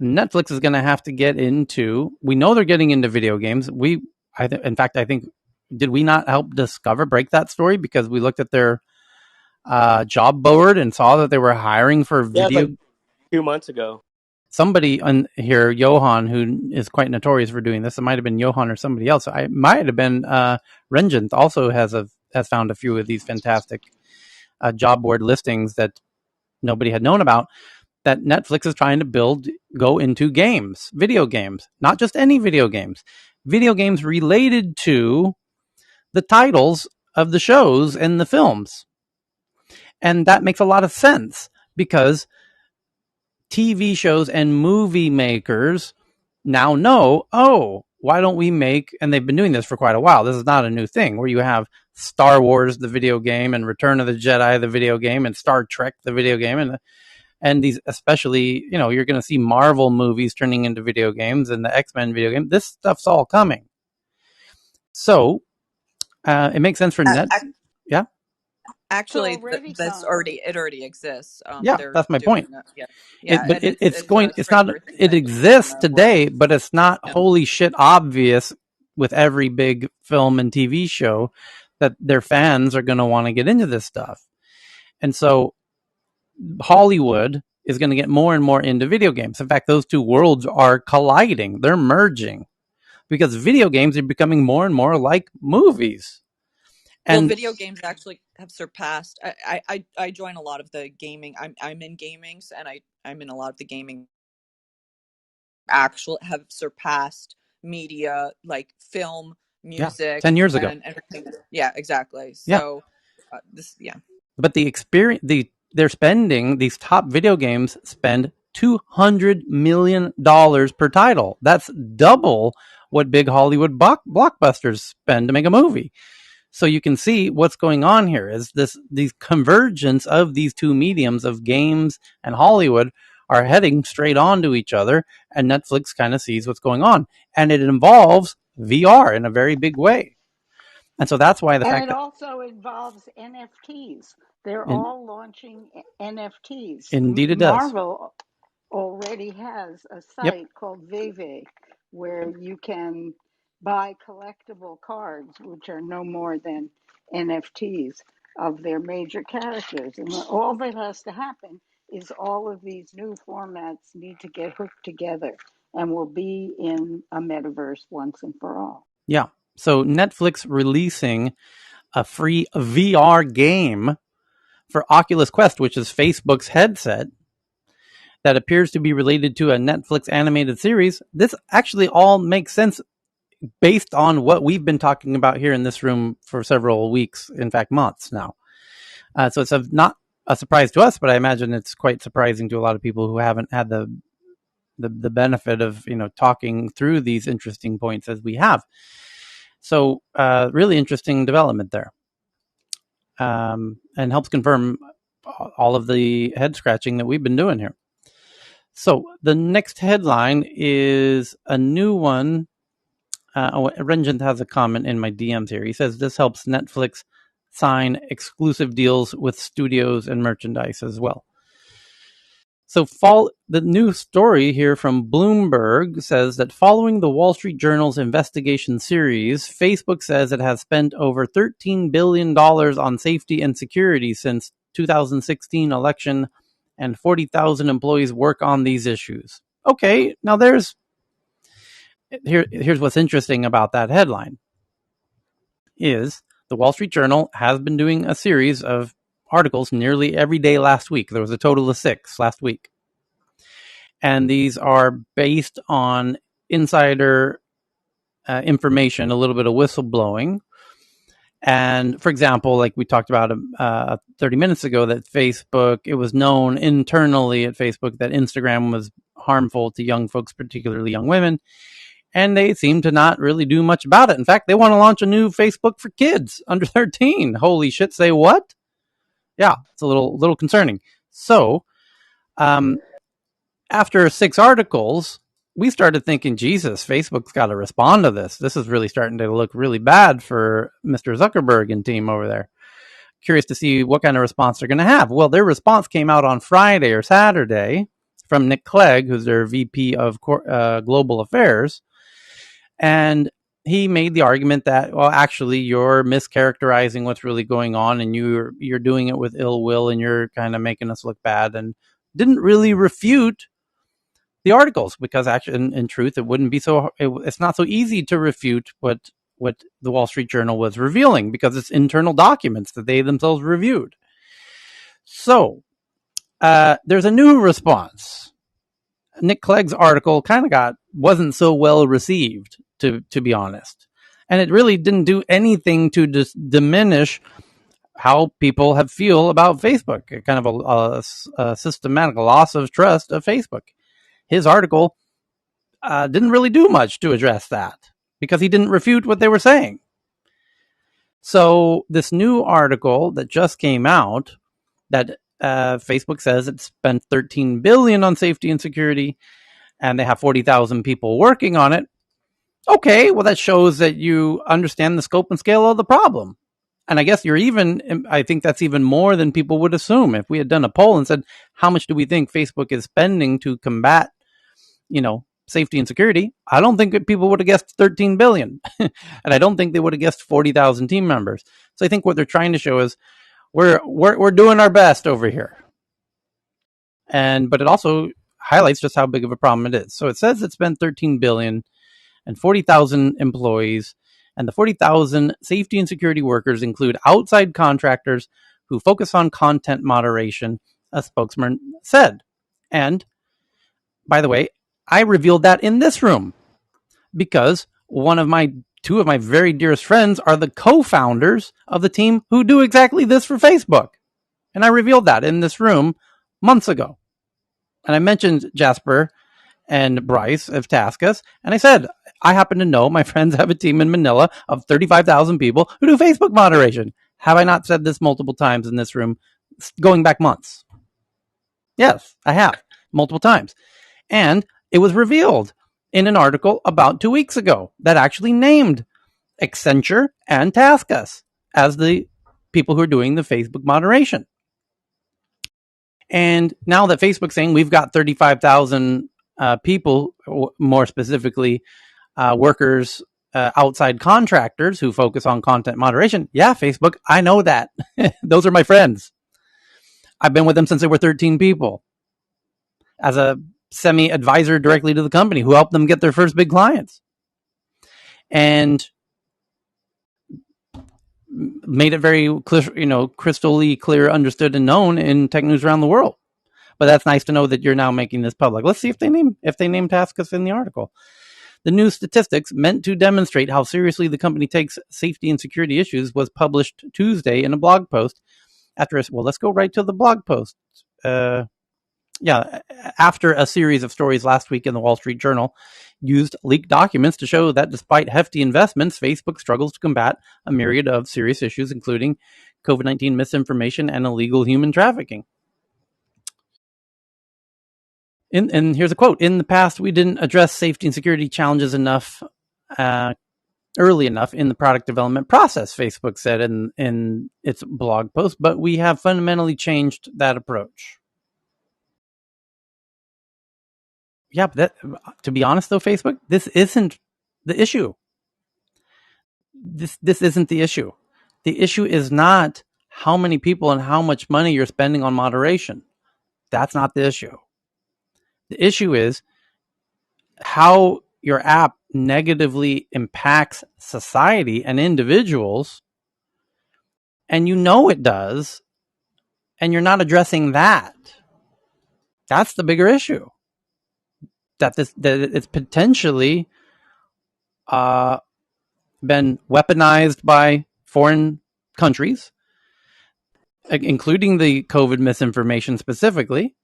D: Netflix is going to have to get into. We know they're getting into video games. In fact, I think, did we not help break that story because we looked at their job board and saw that they were hiring for
L: Yeah, it's
D: video.
L: like 2 months ago.
D: Somebody on here, Johan, who is quite notorious for doing this. It might have been Johan or somebody else. It might have been Renjant. Also has found a few of these fantastic job board listings that nobody had known about, that Netflix is trying to go into games, video games, not just any video games related to the titles of the shows and the films. And that makes a lot of sense because TV shows and movie makers now know, why don't we make, and they've been doing this for quite a while. This is not a new thing where you have Star Wars, the video game, and Return of the Jedi, the video game, and Star Trek, the video game, and these, especially, you're going to see Marvel movies turning into video games and the X-Men video game. This stuff's all coming. So it makes sense for yeah.
E: Actually,
M: It's already
E: that's
M: come.
E: already exists.
D: Yeah,
E: They're
D: that's my
E: doing
D: point.
E: yeah, yeah,
D: But
E: and
D: it's not,
E: Stranger Things
D: it
E: actually is in
D: exists
E: that world.
D: today, but it's not
E: Yeah.
D: holy shit obvious with every big film and TV show that their fans are going to want to get into this stuff. And so Hollywood is going to get more and more into video games. In fact, those two worlds are colliding. They're merging because video games are becoming more and more like movies.
E: Well,
D: And
E: video games actually have surpassed. I join a lot of the gaming. I'm in gamings, and I'm in a lot of the gaming. Actual have surpassed media like film, music,
D: 10 years ago.
E: and everything. Yeah, exactly.
D: Yeah.
E: So
D: But the experience, they're spending, these top video games spend $200 million per title. That's double what big Hollywood blockbusters spend to make a movie. So you can see what's going on here is these convergence of these two mediums of games and Hollywood are heading straight onto each other, and Netflix kind of sees what's going on. And it involves VR in a very big way. And so that's why the
C: And
D: fact
C: it
D: that
C: also involves NFTs. They're
D: in,
C: all launching NFTs.
D: indeed it does.
C: Marvel already has a
D: Yep.
C: site called Veve where you can buy collectible cards, which are no more than NFTs of their major characters. And all that has to happen is all of these new formats need to get hooked together and will be in a metaverse once and for all.
D: Yeah. So Netflix releasing a free VR game for Oculus Quest, which is Facebook's headset, that appears to be related to a Netflix animated series. This actually all makes sense based on what we've been talking about here in this room for several weeks, in fact, months now. So it's not a surprise to us, but I imagine it's quite surprising to a lot of people who haven't had the benefit of talking through these interesting points as we have. So really interesting development there, and helps confirm all of the head scratching that we've been doing here. So the next headline is a new one. Renjant has a comment in my DMs here. He says this helps Netflix sign exclusive deals with studios and merchandise as well. So the new story here from Bloomberg says that following the Wall Street Journal's investigation series, Facebook says it has spent over $13 billion on safety and security since 2016 election, and 40,000 employees work on these issues. Okay, now here's what's interesting about that headline is the Wall Street Journal has been doing a series of articles nearly every day last week. There was a total of 6 last week. And these are based on insider information, a little bit of whistleblowing. And for example, like we talked about 30 minutes ago, that Facebook, it was known internally at Facebook that Instagram was harmful to young folks, particularly young women. And they seem to not really do much about it. In fact, they want to launch a new Facebook for kids under 13. Holy shit, say what? Yeah, it's a little concerning. So, after 6 articles, we started thinking, Jesus, Facebook's got to respond to this. This is really starting to look really bad for Mr. Zuckerberg and team over there. Curious to see what kind of response they're going to have. Well, their response came out on Friday or Saturday from Nick Clegg, who's their VP of Global Affairs. And he made the argument that, well, actually, you're mischaracterizing what's really going on, and you're doing it with ill will, and you're kind of making us look bad, and didn't really refute the articles, because actually, in truth, it wouldn't be it's not so easy to refute what the Wall Street Journal was revealing, because it's internal documents that they themselves reviewed. So there's a new response. Nick Clegg's article kind of wasn't so well received, to be honest, and it really didn't do anything to diminish how people feel about Facebook. Kind of a systematic loss of trust of Facebook. His article didn't really do much to address that, because he didn't refute what they were saying. So this new article that just came out, that Facebook says it spent $13 billion on safety and security, and they have 40,000 people working on it. Okay, well, that shows that you understand the scope and scale of the problem. And I guess I think that's even more than people would assume. If we had done a poll and said, how much do we think Facebook is spending to combat, safety and security, I don't think people would have guessed 13 billion. And I don't think they would have guessed 40,000 team members. So I think what they're trying to show is we're doing our best over here. But it also highlights just how big of a problem it is. So it says it spent 13 billion and 40,000 employees, and the 40,000 safety and security workers include outside contractors who focus on content moderation, a spokesman said. And by the way, I revealed that in this room, because two of my very dearest friends are the co-founders of the team who do exactly this for Facebook. And I revealed that in this room months ago. And I mentioned Jasper and Bryce of Taskus. And I said, I happen to know my friends have a team in Manila of 35,000 people who do Facebook moderation. Have I not said this multiple times in this room, going back months? Yes, I have, multiple times. And it was revealed in an article about 2 weeks ago that actually named Accenture and TaskUs as the people who are doing the Facebook moderation. And now that Facebook's saying we've got 35,000 people, more specifically workers, outside contractors who focus on content moderation. Yeah, Facebook, I know that. Those are my friends. I've been with them since they were 13 people as a semi-advisor directly to the company who helped them get their first big clients. And made it very clear, crystally clear, understood, and known in tech news around the world. But that's nice to know that you're now making this public. Let's see if they name TaskUs in the article. The new statistics meant to demonstrate how seriously the company takes safety and security issues was published Tuesday in a blog post. Let's go right to the blog post. After a series of stories last week in the Wall Street Journal used leaked documents to show that despite hefty investments, Facebook struggles to combat a myriad of serious issues, including COVID-19 misinformation and illegal human trafficking. And here's a quote. In the past, we didn't address safety and security challenges early enough in the product development process, Facebook said in its blog post, but we have fundamentally changed that approach. Yeah, but to be honest, though, Facebook, this isn't the issue. This isn't the issue. The issue is not how many people and how much money you're spending on moderation. That's not the issue. The issue is how your app negatively impacts society and individuals, and you know it does, and you're not addressing that. That's the bigger issue. That it's potentially been weaponized by foreign countries, including the COVID misinformation specifically,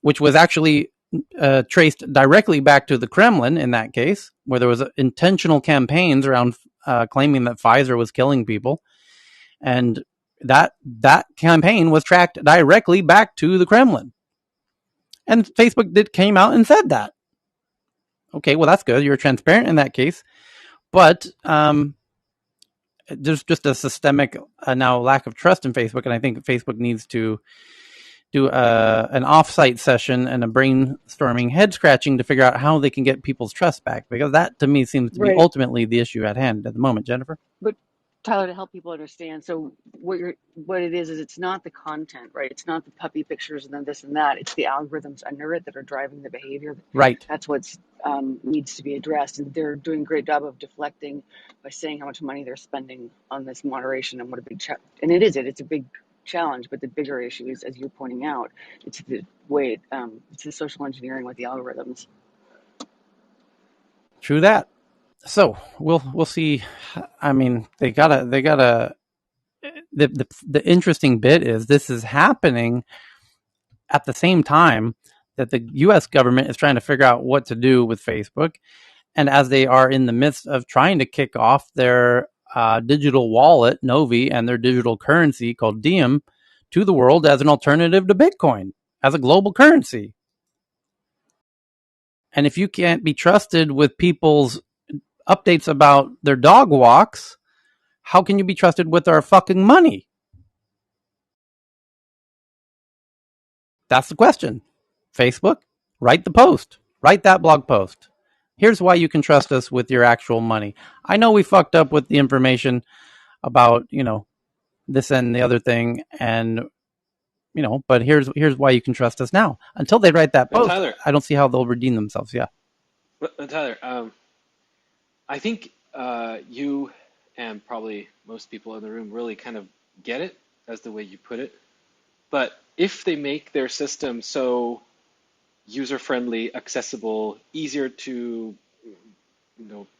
D: which was actually traced directly back to the Kremlin in that case, where there was intentional campaigns around claiming that Pfizer was killing people, and that campaign was tracked directly back to the Kremlin. And Facebook came out and said that. Okay, well, that's good. You're transparent in that case. But there's just a systemic now lack of trust in Facebook, and I think Facebook needs to do an offsite session and a brainstorming, head scratching to figure out how they can get people's trust back, because that to me seems to be ultimately the issue at hand at the moment. Jennifer?
B: But Tyler, to help people understand, so what it is it's not the content, right? It's not the puppy pictures and then this and that. It's the algorithms under it that are driving the behavior.
D: Right.
B: That's what's needs to be addressed, and they're doing a great job of deflecting by saying how much money they're spending on this moderation and what a big and it's a big challenge. But the bigger issue is, as you're pointing out, it's the way it's the social engineering with the algorithms.
D: True that. So we'll see. I mean, they gotta. The interesting bit is this is happening at the same time that the U.S. government is trying to figure out what to do with Facebook, and as they are in the midst of trying to kick off their digital wallet, Novi, and their digital currency called Diem to the world as an alternative to Bitcoin, as a global currency. And if you can't be trusted with people's updates about their dog walks, how can you be trusted with our fucking money? That's the question. Facebook, write the post. Write that blog post. Here's why you can trust us with your actual money. I know we fucked up with the information about, this and the other thing, and but here's why you can trust us now. Until they write that post, Tyler, I don't see how they'll redeem themselves. Yeah.
A: But Tyler, I think you and probably most people in the room really kind of get it as the way you put it. But if they make their system so user-friendly, accessible, easier to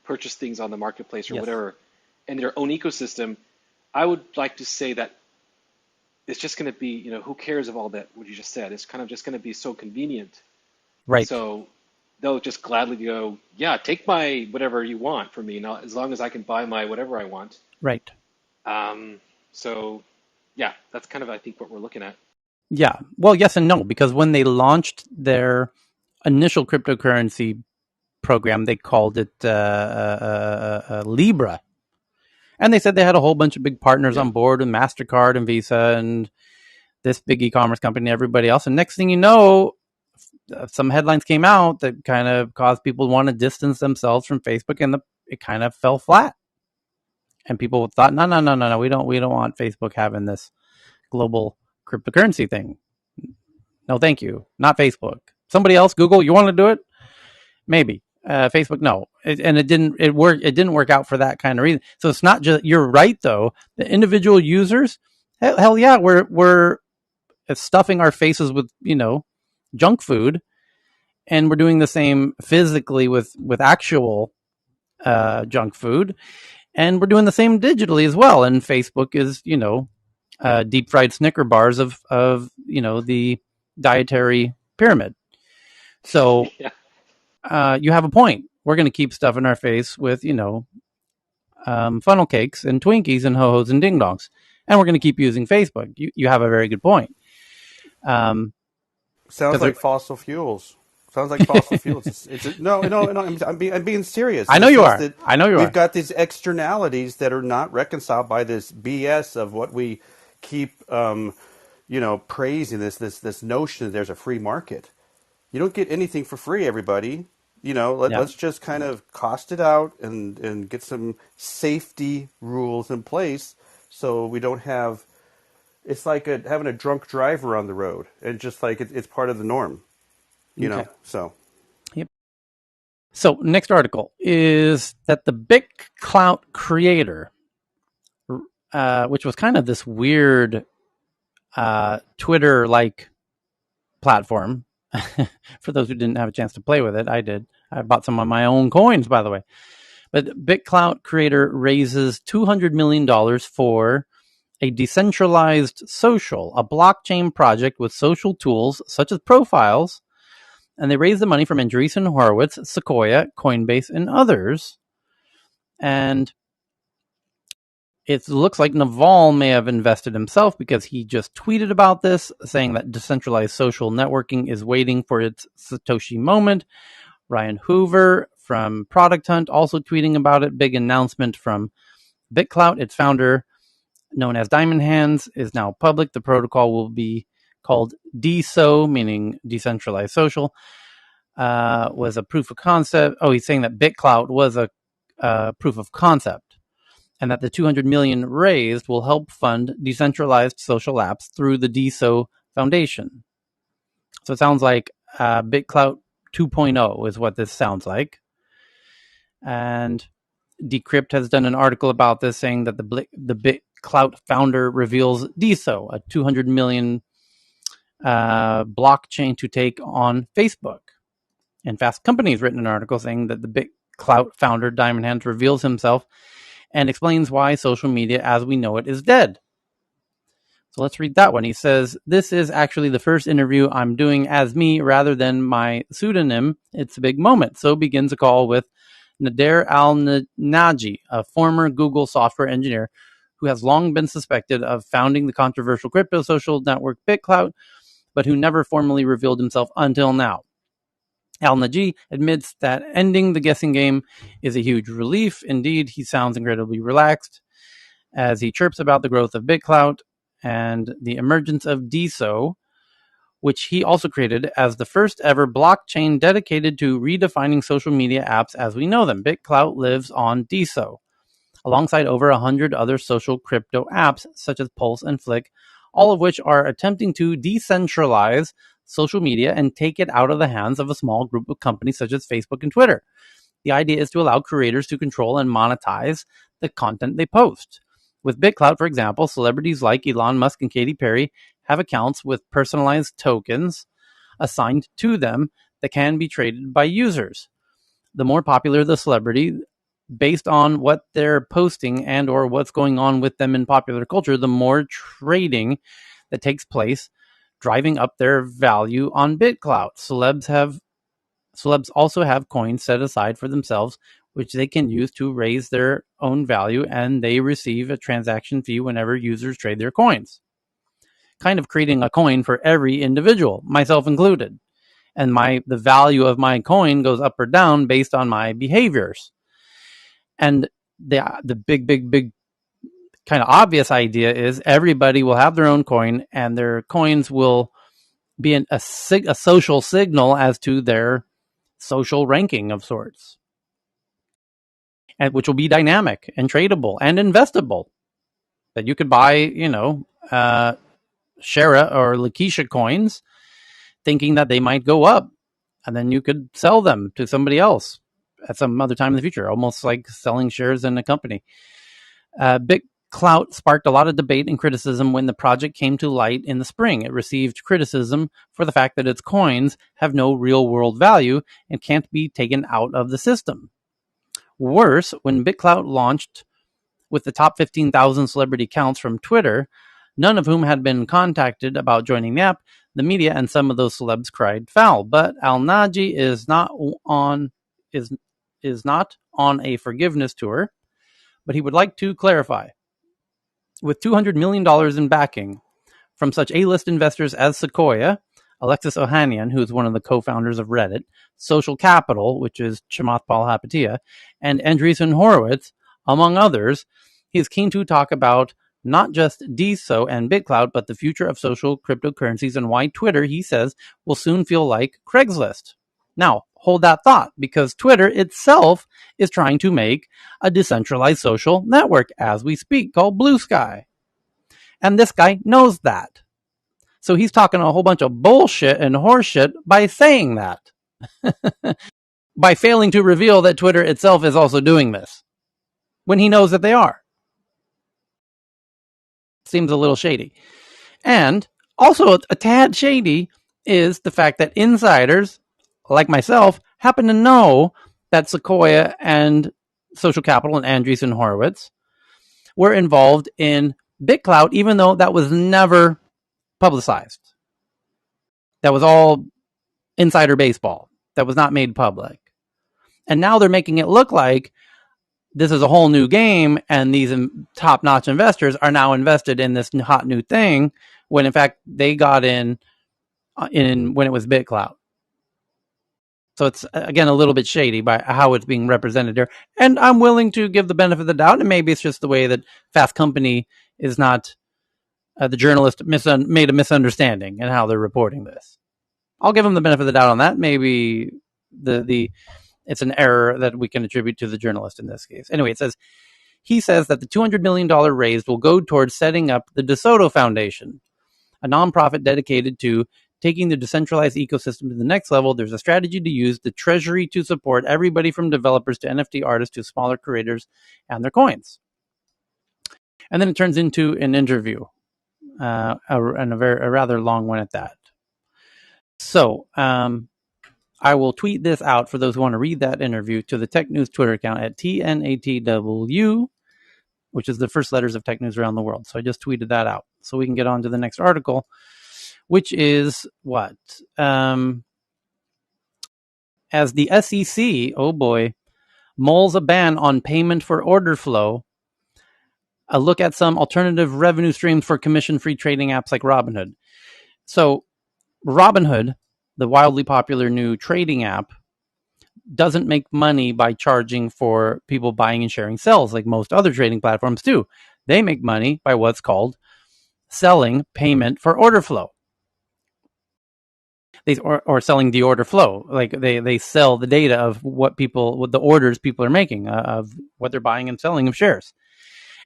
A: purchase things on the marketplace or whatever, and their own ecosystem, I would like to say that it's just going to be, who cares of all that, what you just said? It's kind of just going to be so convenient.
D: Right.
A: So they'll just gladly go, yeah, take my whatever you want from me, as long as I can buy my whatever I want.
D: Right.
A: So, yeah, that's kind of, I think, what we're looking at.
D: Yeah. Well, yes and no, because when they launched their initial cryptocurrency program, they called it Libra. And they said they had a whole bunch of big partners
A: Yeah.
D: on board with MasterCard and Visa and this big e-commerce company and everybody else. And next thing you know, some headlines came out that kind of caused people to want to distance themselves from Facebook, and it kind of fell flat. And people thought, no, we don't want Facebook having this global cryptocurrency thing. No, thank you, not Facebook. Somebody else, Google, you want to do it? Maybe. Facebook, no, and it didn't work. It didn't work out for that kind of reason. So it's not just. You're right though. The individual users, hell yeah, we're stuffing our faces with junk food, and we're doing the same physically with actual junk food, and we're doing the same digitally as well. And Facebook is deep fried Snicker bars of the dietary pyramid. So you have a point. We're going to keep stuffing our face with funnel cakes and Twinkies and ho-hos and ding dongs, and we're going to keep using Facebook. You have a very good point.
N: Sounds like fossil fuels. Sounds like fossil fuels. No. I'm being serious
D: I
N: in
D: know
N: the
D: you
N: sense
D: are.
N: that
D: I know you
N: we've
D: are.
N: got these externalities that are not reconciled by this BS of what we keep, praising this notion that there's a free market. You don't get anything for free, everybody.
D: Yeah.
N: Let's just kind of cost it out and get some safety rules in place so we don't have. It's like having a drunk driver on the road, and just like it's part of the norm.
D: Okay.
N: So
D: Yep. So next article is that the BitClout creator, which was kind of this weird Twitter-like platform. For those who didn't have a chance to play with it, I did. I bought some of my own coins, by the way. But BitClout creator raises $200 million for a decentralized social, a blockchain project with social tools such as profiles. And they raised the money from Andreessen Horowitz, Sequoia, Coinbase, and others. And it looks like Naval may have invested himself because he just tweeted about this, saying that decentralized social networking is waiting for its Satoshi moment. Ryan Hoover from Product Hunt also tweeting about it. Big announcement from BitClout. Its founder, known as Diamond Hands, is now public. The protocol will be called DSO, meaning decentralized social. Was a proof of concept. Oh, he's saying that BitClout was a proof of concept, and that the 200 million raised will help fund decentralized social apps through the DSO Foundation. So it sounds like BitClout 2.0 is what this sounds like. And Decrypt has done an article about this, saying that the BitClout founder reveals DSO, a 200 million blockchain to take on Facebook. And Fast Company has written an article saying that the BitClout founder, Diamond Hands, reveals himself and explains why social media as we know it is dead. So let's read that one. He says, "This is actually the first interview I'm doing as me rather than my pseudonym. It's a big moment." So begins a call with Nader Al-Naji, a former Google software engineer who has long been suspected of founding the controversial crypto social network BitClout, but who never formally revealed himself until now. Al-Naji admits that ending the guessing game is a huge relief. Indeed, he sounds incredibly relaxed as he chirps about the growth of BitClout and the emergence of DSO, which he also created as the first ever blockchain dedicated to redefining social media apps as we know them. BitClout lives on DSO, alongside over 100 other social crypto apps such as Pulse and Flick, all of which are attempting to decentralize social media and take it out of the hands of a small group of companies such as Facebook and Twitter. The idea is to allow creators to control and monetize the content they post. With BitClout, for example, celebrities like Elon Musk and Katy Perry have accounts with personalized tokens assigned to them that can be traded by users. The more popular the celebrity, based on what they're posting and or what's going on with them in popular culture, the more trading that takes place, driving up their value on BitClout. Celebs also have coins set aside for themselves, which they can use to raise their own value, and they receive a transaction fee whenever users trade their coins. Kind of creating a coin for every individual, myself included. And the value of my coin goes up or down based on my behaviors. And the big kind of obvious idea is everybody will have their own coin, and their coins will be a social signal as to their social ranking of sorts, and which will be dynamic and tradable and investable. That you could buy, Shara or Lakeisha coins, thinking that they might go up, and then you could sell them to somebody else at some other time in the future, almost like selling shares in a company. BitClout sparked a lot of debate and criticism when the project came to light in the spring. It received criticism for the fact that its coins have no real-world value and can't be taken out of the system. Worse, when BitClout launched with the top 15,000 celebrity accounts from Twitter, none of whom had been contacted about joining the app, the media and some of those celebs cried foul. But Al-Naji is not on a forgiveness tour, but he would like to clarify. With $200 million in backing from such A-list investors as Sequoia, Alexis Ohanian, who is one of the co-founders of Reddit, Social Capital, which is Chamath Palihapitiya, and Andreessen Horowitz, among others, he is keen to talk about not just DSO and BitClout, but the future of social cryptocurrencies and why Twitter, he says, will soon feel like Craigslist. Now, hold that thought, because Twitter itself is trying to make a decentralized social network as we speak called Blue Sky. And this guy knows that. So he's talking a whole bunch of bullshit and horseshit by saying that. By failing to reveal that Twitter itself is also doing this when he knows that they are. Seems a little shady. And also a tad shady is the fact that insiders like myself happen to know that Sequoia and Social Capital and Andreessen Horowitz were involved in BitClout, even though that was never publicized. That was all insider baseball. That was not made public. And now they're making it look like this is a whole new game, and these top-notch investors are now invested in this hot new thing, when in fact they got in when it was BitClout. So it's, again, a little bit shady by how it's being represented here. And I'm willing to give the benefit of the doubt, and maybe it's just the way that Fast Company is not, the journalist made a misunderstanding in how they're reporting this. I'll give them the benefit of the doubt on that. Maybe it's an error that we can attribute to the journalist in this case. Anyway, he says that the $200 million raised will go towards setting up the DeSoto Foundation, a nonprofit dedicated to taking the decentralized ecosystem to the next level. There's a strategy to use the treasury to support everybody from developers to NFT artists to smaller creators and their coins. And then it turns into an interview, and a rather long one at that. So I will tweet this out for those who want to read that interview to the Tech News Twitter account at TNATW, which is the first letters of tech news around the world. So I just tweeted that out. So we can get on to the next article, which is what? As the SEC, oh boy, mulls a ban on payment for order flow, a look at some alternative revenue streams for commission-free trading apps like Robinhood. So Robinhood, the wildly popular new trading app, doesn't make money by charging for people buying and sharing sells like most other trading platforms do. They make money by what's called selling payment for order flow. Or selling the order flow. Like they sell the data of what the orders people are making, of what they're buying and selling of shares.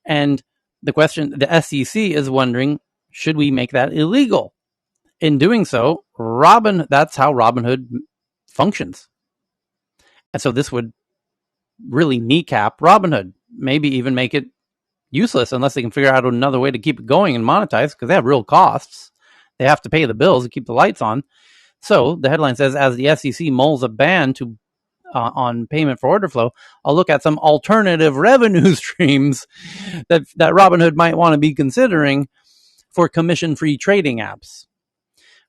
D: And the question, the SEC is wondering, should we make that illegal? In doing so, that's how Robinhood functions. And so this would really kneecap Robinhood, maybe even make it useless unless they can figure out another way to keep it going and monetize, because they have real costs. They have to pay the bills to keep the lights on. So the headline says, as the SEC mulls a ban on payment for order flow, I'll look at some alternative revenue streams that Robinhood might want to be considering for commission-free trading apps,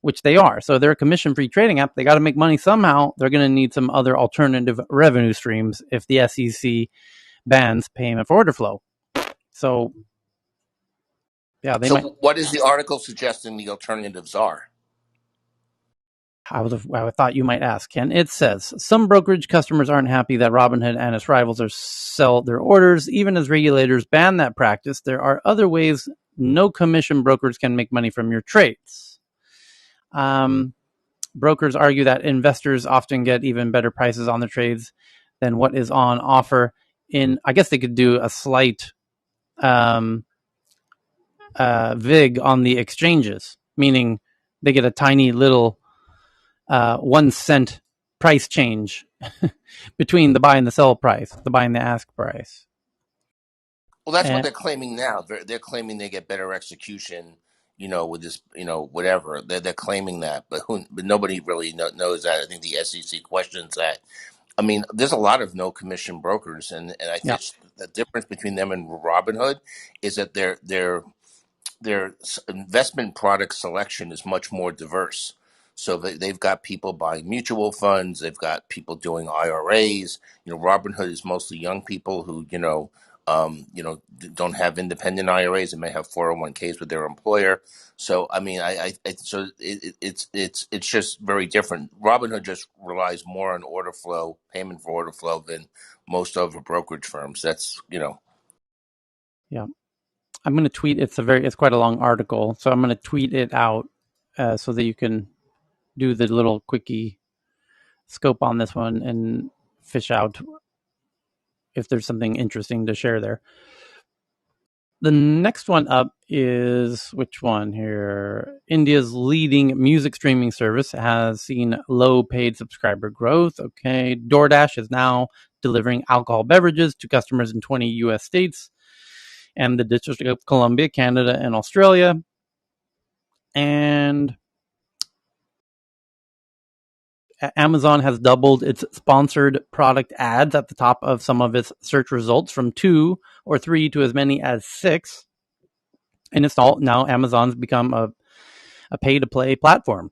D: which they are. So they're a commission-free trading app. They got to make money somehow. They're going to need some other alternative revenue streams if the SEC bans payment for order flow. So, yeah, they might.
C: So what is the article suggesting the alternatives are?
D: I thought you might ask, Ken. It says some brokerage customers aren't happy that Robinhood and its rivals are sell their orders, even as regulators ban that practice. There are other ways no commission brokers can make money from your trades. Brokers argue that investors often get even better prices on the trades than what is on offer. I guess they could do a slight vig on the exchanges, meaning they get a tiny little 1 cent price change between the buy and the sell price, the buy and the ask price.
C: Well, that's what
D: And
C: they're claiming now. They're claiming they get better execution, with this, whatever. They're claiming that, but nobody really knows that. I think the SEC questions that. I mean, there's a lot of no commission brokers, and I
D: yeah,
C: think the difference between them and Robinhood is that their investment product selection is much more diverse. So they've got people buying mutual funds. They've got people doing IRAs. Robinhood is mostly young people who, don't have independent IRAs and may have 401ks with their employer. So I mean, so it's just very different. Robinhood just relies more on order flow, payment for order flow than most other brokerage firms.
D: yeah. I'm going to tweet. It's quite a long article, so I'm going to tweet it out so that you can do the little quickie scope on this one and fish out if there's something interesting to share there. The next one up is which one here? India's leading music streaming service has seen low paid subscriber growth. Okay. DoorDash is now delivering alcohol beverages to customers in 20 US states and the District of Columbia, Canada, and Australia. And Amazon has doubled its sponsored product ads at the top of some of its search results from 2 or 3 to as many as 6. And it's all now Amazon's become a pay to play platform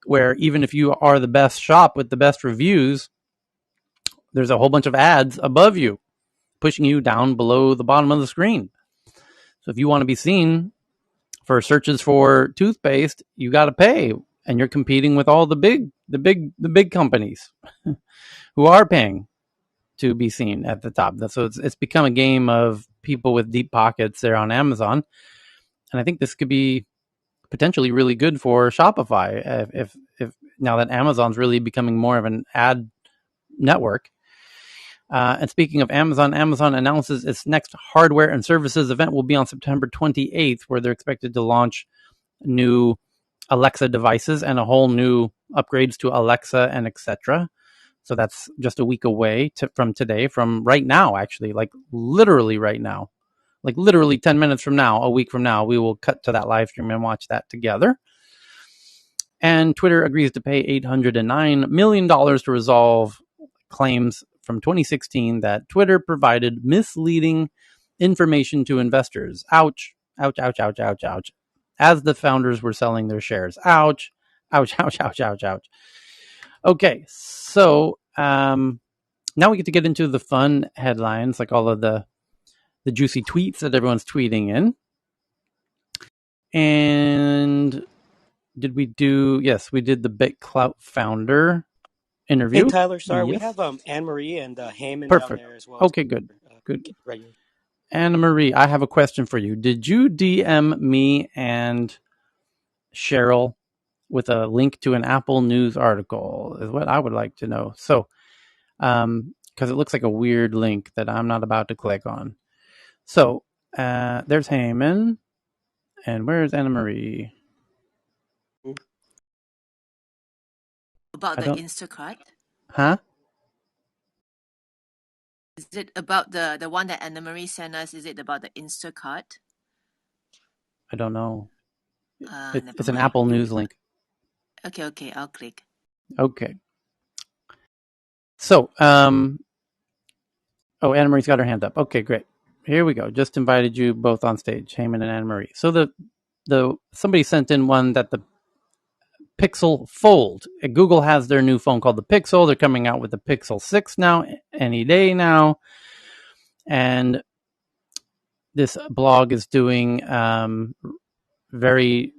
D: where even if you are the best shop with the best reviews, there's a whole bunch of ads above you pushing you down below the bottom of the screen. So if you want to be seen for searches for toothpaste, you got to pay, and you're competing with all the big companies who are paying to be seen at the top. So it's become a game of people with deep pockets there on Amazon, and I think this could be potentially really good for Shopify if now that Amazon's really becoming more of an ad network. And speaking of Amazon, Amazon announces its next hardware and services event will be on September 28th, where they're expected to launch new Alexa devices and a whole new upgrades to Alexa and etc. So that's just a week away from today, from right now, actually, like literally right now, like literally 10 minutes from now, a week from now, we will cut to that live stream and watch that together. And Twitter agrees to pay $809 million to resolve claims from 2016 that Twitter provided misleading information to investors. Ouch, ouch, ouch, ouch, ouch, ouch. As the founders were selling their shares. Ouch, ouch, ouch, ouch, ouch, ouch. Okay, so now we get into the fun headlines, like all of the juicy tweets that everyone's tweeting in. And did we do? Yes, we did the BitClout founder
L: Hey
D: interview.
L: Tyler, sorry, we
D: Yes,
L: have Anne Marie and Heyman down
D: perfect.
L: there as well.
D: Okay, good, good.
L: Regular.
D: Anna Marie, I have a question for you. Did you DM me and Cheryl with a link to an Apple News article? Is what I would like to know. So, because it looks like a weird link that I'm not about to click on. So, there's Heyman, and where's Anna Marie?
B: About
D: I
B: the
D: don't.
B: Instacart?
D: Huh?
B: Is it about the one that Anna Marie sent us? Is it about the Instacart?
D: I don't know.
B: Never
D: It's an
B: mind.
D: Apple News link.
B: Okay, I'll click.
D: Okay. So, oh, Anna Marie's got her hand up. Okay, great. Here we go. Just invited you both on stage, Heyman and Anna Marie. So the somebody sent in one that the Pixel Fold. Google has their new phone called the Pixel. They're coming out with the Pixel 6 now, any day now. And this blog is doing very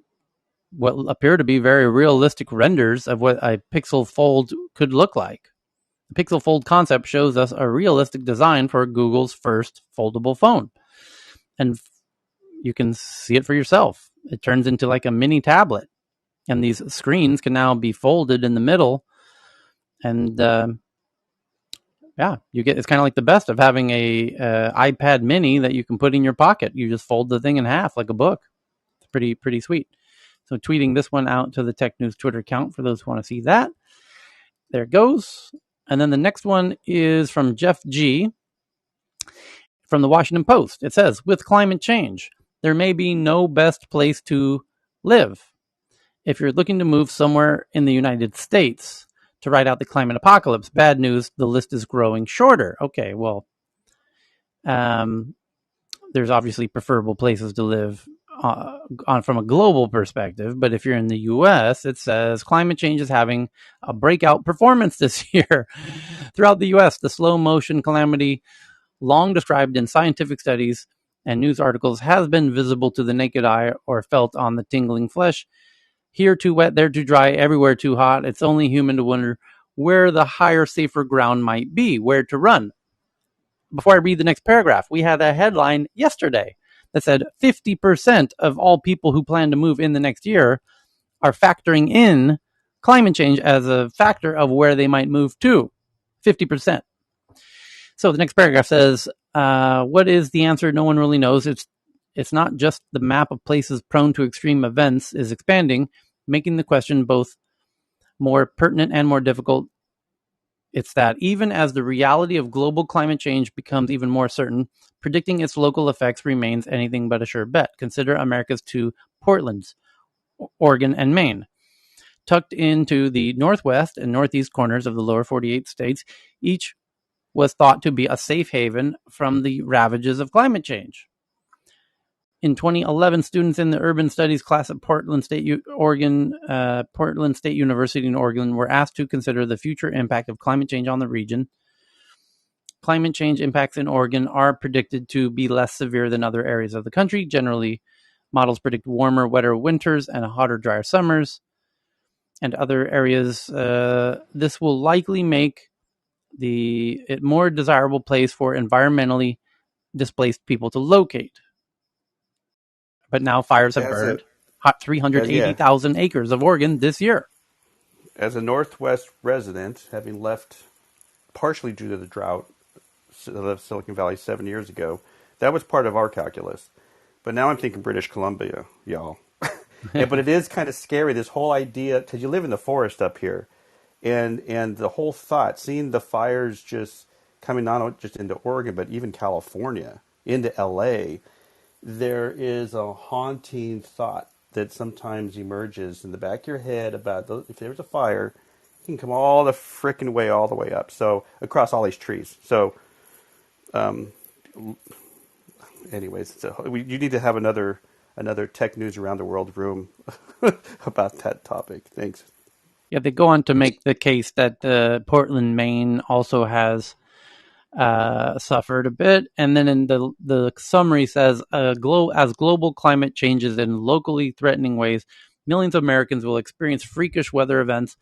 D: what appear to be very realistic renders of what a Pixel Fold could look like. The Pixel Fold concept shows us a realistic design for Google's first foldable phone. And you can see it for yourself. It turns into like a mini tablet. And these screens can now be folded in the middle. And you get, it's kind of like the best of having a iPad mini that you can put in your pocket. You just fold the thing in half like a book. It's pretty sweet. So tweeting this one out to the Tech News Twitter account for those who want to see that. There it goes. And then the next one is from Jeff G. from the Washington Post. It says, with climate change, there may be no best place to live. If you're looking to move somewhere in the United States to ride out the climate apocalypse, bad news, the list is growing shorter. Okay, well, there's obviously preferable places to live from a global perspective, but if you're in the US, it says climate change is having a breakout performance this year. Throughout the US, the slow motion calamity, long described in scientific studies and news articles, has been visible to the naked eye or felt on the tingling flesh. Here too wet, there too dry, everywhere too hot. It's only human to wonder where the higher, safer ground might be, where to run. Before I read the next paragraph, we had a headline yesterday that said 50% of all people who plan to move in the next year are factoring in climate change as a factor of where they might move to. 50%. So the next paragraph says, what is the answer? No one really knows. It's not just the map of places prone to extreme events is expanding, making the question both more pertinent and more difficult. It's that even as the reality of global climate change becomes even more certain, predicting its local effects remains anything but a sure bet. Consider America's two Portlands, Oregon and Maine. Tucked into the northwest and northeast corners of the lower 48 states, each was thought to be a safe haven from the ravages of climate change. In 2011, students in the urban studies class at Portland State University in Oregon were asked to consider the future impact of climate change on the region. Climate change impacts in Oregon are predicted to be less severe than other areas of the country. Generally, models predict warmer, wetter winters and hotter, drier summers. And other areas, this will likely make it more desirable place for environmentally displaced people to locate. But now fires have
N: As a
D: burned
N: as yeah,
D: 380,000 acres of Oregon this year.
N: as a Northwest resident, having left partially due to the drought, I left Silicon Valley 7 years ago. That was part of our calculus. But now I'm thinking British Columbia, y'all. But it is kind of scary, this whole idea, because you live in the forest up here, and the whole thought, seeing the fires just coming not just into Oregon, but even California, into LA, there is a haunting thought that sometimes emerges in the back of your head about if there's a fire, it can come all the frickin' way, all the way up. So across all these trees. So, anyways, you need to have another tech news around the world room about that topic. Thanks.
D: Yeah, they go on to make the case that Portland, Maine also has suffered a bit. And then in the summary says, as global climate changes in locally threatening ways, millions of Americans will experience freakish weather events,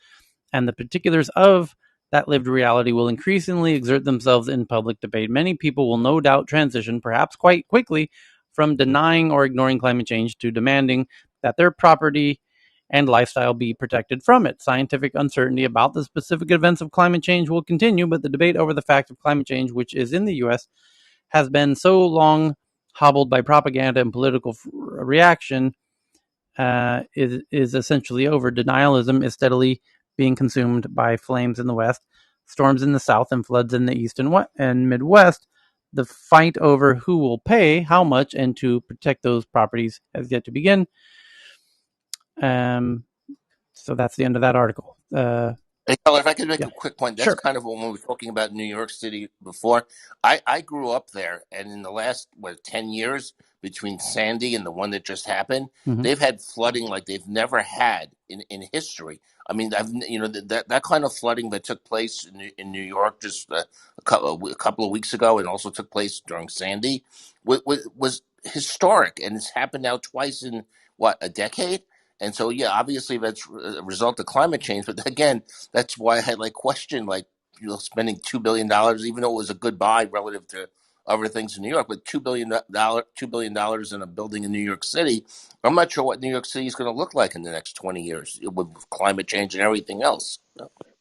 D: and the particulars of that lived reality will increasingly exert themselves in public debate. Many people will no doubt transition, perhaps quite quickly, from denying or ignoring climate change to demanding that their property and lifestyle be protected from it. Scientific uncertainty about the specific events of climate change will continue, but the debate over the fact of climate change, which is in the U.S., has been so long hobbled by propaganda and political reaction, is essentially over. Denialism is steadily being consumed by flames in the West, storms in the South, and floods in the East and Midwest. The fight over who will pay, how much, and to protect those properties has yet to begin. So that's the end of that article.
C: Hey, Keller, if I could make
D: Yeah,
C: a quick point, that's
D: sure.
C: kind of when we were talking about New York City before. I grew up there, and in the last 10 years between Sandy and the one that just happened,
D: Mm-hmm.
C: they've had flooding like they've never had in history. I mean, that kind of flooding that took place in New York just a couple of weeks ago, and also took place during Sandy, was historic, and it's happened now twice in what, a decade. And so, yeah, obviously that's a result of climate change. But again, that's why I had like questioned, like, spending $2 billion, even though it was a good buy relative to other things in New York, but $2 billion in a building in New York City. I'm not sure what New York City is going to look like in the next 20 years with climate change and everything else.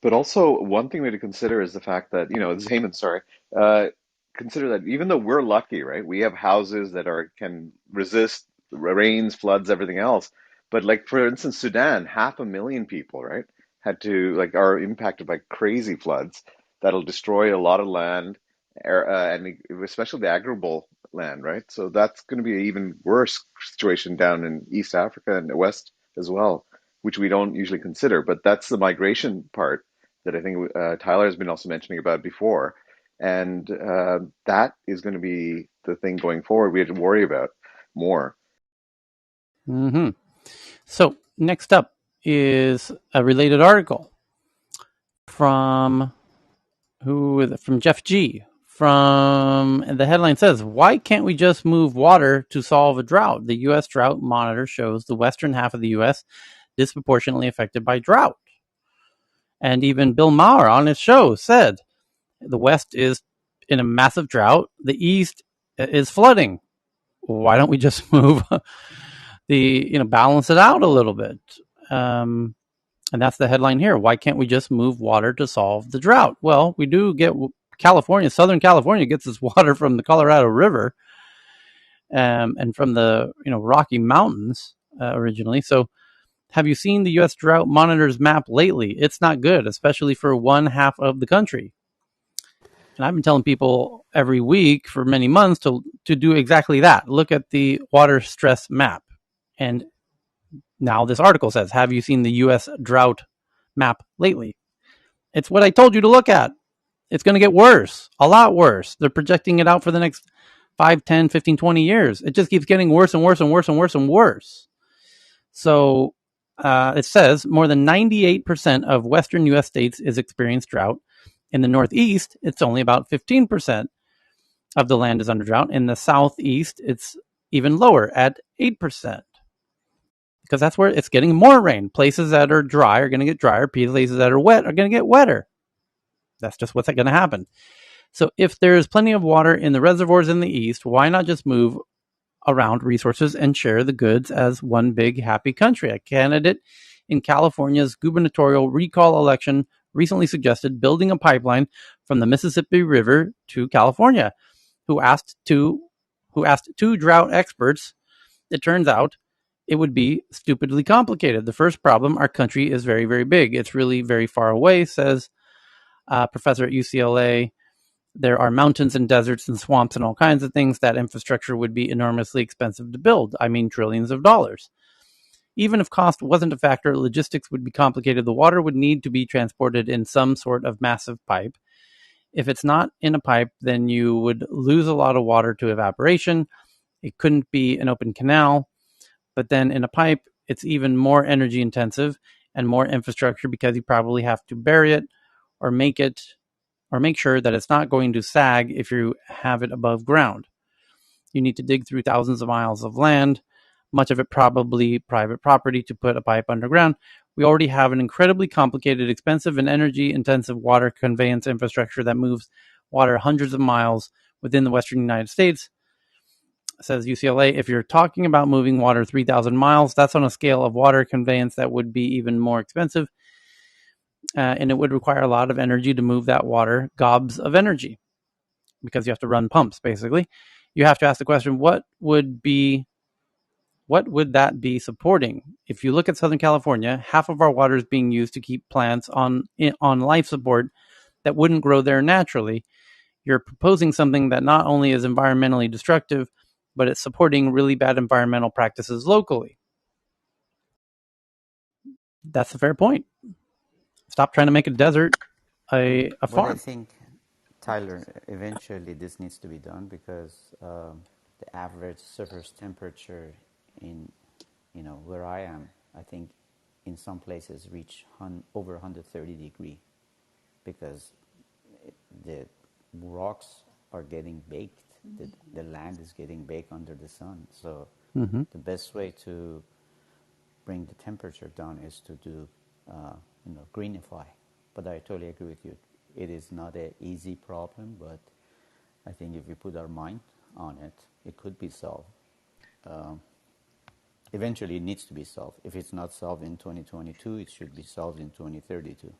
B: But also, one thing we have to consider is the fact that, this is Heyman, sorry. Uh, Consider that even though we're lucky, right? We have houses that can resist rains, floods, everything else. But like for instance, Sudan, 500,000 people, right, are impacted by crazy floods that'll destroy a lot of land, and especially the agrable land, right? So that's going to be an even worse situation down in East Africa and the West as well, which we don't usually consider. But that's the migration part that I think Tyler has been also mentioning about before. And that is going to be the thing going forward we have to worry about more.
D: Mm-hmm. So next up is a related article from from Jeff G. From the headline says, "Why can't we just move water to solve a drought? The U.S. Drought Monitor shows the western half of the U.S. disproportionately affected by drought." And even Bill Maher on his show said the West is in a massive drought. The East is flooding. Why don't we just move balance it out a little bit? Um, and that's the headline here. Why can't we just move water to solve the drought? Well, we do get Southern California gets its water from the Colorado River, and from the Rocky Mountains originally. So, have you seen the U.S. Drought Monitor's map lately? It's not good, especially for one half of the country. And I've been telling people every week for many months to do exactly that. Look at the water stress map. And now this article says, have you seen the U.S. drought map lately? It's what I told you to look at. It's going to get worse, a lot worse. They're projecting it out for the next 5, 10, 15, 20 years. It just keeps getting worse and worse and worse and worse and worse. So it says more than 98% of western U.S. states is experiencing drought. In the Northeast, it's only about 15% of the land is under drought. In the Southeast, it's even lower at 8%. Because that's where it's getting more rain. Places that are dry are going to get drier. Places that are wet are going to get wetter. That's just what's going to happen. So if there's plenty of water in the reservoirs in the east, why not just move around resources and share the goods as one big happy country? A candidate in California's gubernatorial recall election recently suggested building a pipeline from the Mississippi River to California, who asked two drought experts. It turns out it would be stupidly complicated. The first problem, our country is very, very big. It's really very far away, says a professor at UCLA. There are mountains and deserts and swamps and all kinds of things. That infrastructure would be enormously expensive to build. I mean, trillions of dollars. Even if cost wasn't a factor, logistics would be complicated. The water would need to be transported in some sort of massive pipe. If it's not in a pipe, then you would lose a lot of water to evaporation. It couldn't be an open canal. But then in a pipe, it's even more energy intensive and more infrastructure because you probably have to bury it or make sure that it's not going to sag if you have it above ground. You need to dig through thousands of miles of land, much of it probably private property, to put a pipe underground. We already have an incredibly complicated, expensive, and energy-intensive water conveyance infrastructure that moves water hundreds of miles within the western United States, says UCLA. If you're talking about moving water 3,000 miles, that's on a scale of water conveyance that would be even more expensive, and it would require a lot of energy to move that water, gobs of energy, because you have to run pumps, basically. You have to ask the question, what would that be supporting? If you look at Southern California, half of our water is being used to keep plants on life support that wouldn't grow there naturally. You're proposing something that not only is environmentally destructive, but it's supporting really bad environmental practices locally. That's a fair point. Stop trying to make a desert a
A: Well, I
D: farm.
A: think, Tyler, eventually this needs to be done because the average surface temperature in, where I am, I think in some places reach over 130 degree because the rocks are getting baked. The land is getting baked under the sun. So
D: Mm-hmm.
A: the best way to
B: bring the temperature down is to do, greenify. But I totally agree with you. It is not an easy problem, but I think if we put our mind on it, it could be solved. Eventually, it needs to be solved. If it's not solved in 2022, it should be solved in 2032.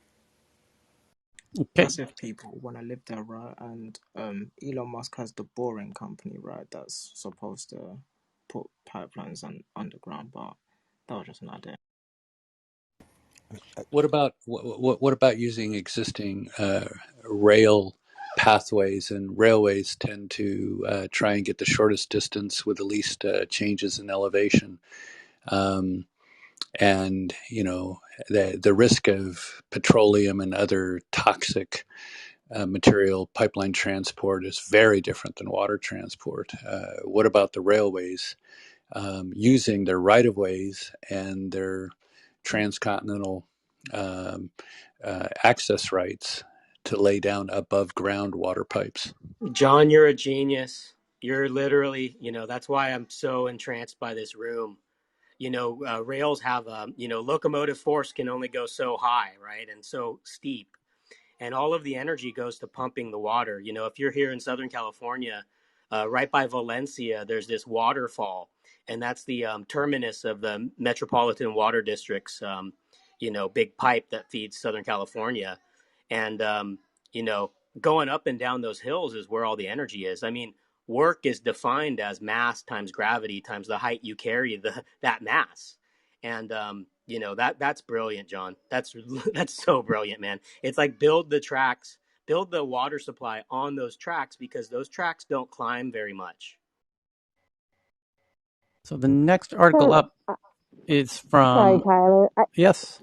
D: Okay.
O: That's if people want to live there, right? And Elon Musk has the Boring Company, right? That's supposed to put pipelines underground, but that was just an idea.
J: What about using existing rail pathways? And railways tend to try and get the shortest distance with the least changes in elevation. And the risk of petroleum and other toxic material pipeline transport is very different than water transport. What about the railways using their right of ways and their transcontinental um, access rights to lay down above ground water pipes?
L: John, you're a genius. You're literally, that's why I'm so entranced by this room. Rails have, locomotive force can only go so high, right? And so steep. And all of the energy goes to pumping the water. If you're here in Southern California, right by Valencia, there's this waterfall, and that's the terminus of the Metropolitan Water District's, big pipe that feeds Southern California. And, going up and down those hills is where all the energy is. I mean, work is defined as mass times gravity times the height you carry that mass. And, that's brilliant, John. That's so brilliant, man. It's like build the tracks, build the water supply on those tracks, because those tracks don't climb very much.
D: So the next article
A: So,
D: up is
A: sorry,
D: from,
A: Tyler.
D: yes,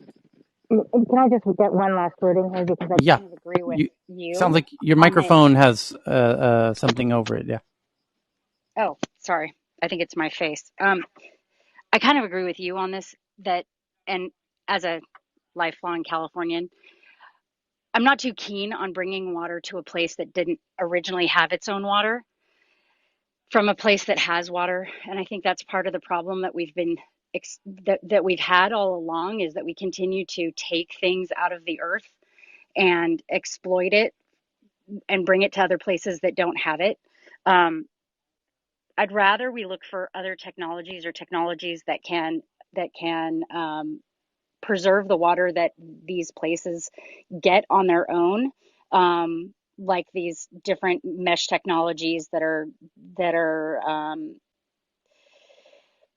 A: Can I just get one last word in here because I
D: yeah.
A: kind of agree with
D: You sounds
A: you
D: like your
A: on this.
D: microphone has something over it. Yeah.
A: Oh, sorry. I think it's my face. I kind of agree with you on this that, and as a lifelong Californian, I'm not too keen on bringing water to a place that didn't originally have its own water from a place that has water. And I think that's part of the problem that we've been that we've had all along, is that we continue to take things out of the earth and exploit it and bring it to other places that don't have it. Um, I'd rather we look for other technologies or technologies that can preserve the water that these places get on their own, like these different mesh technologies that are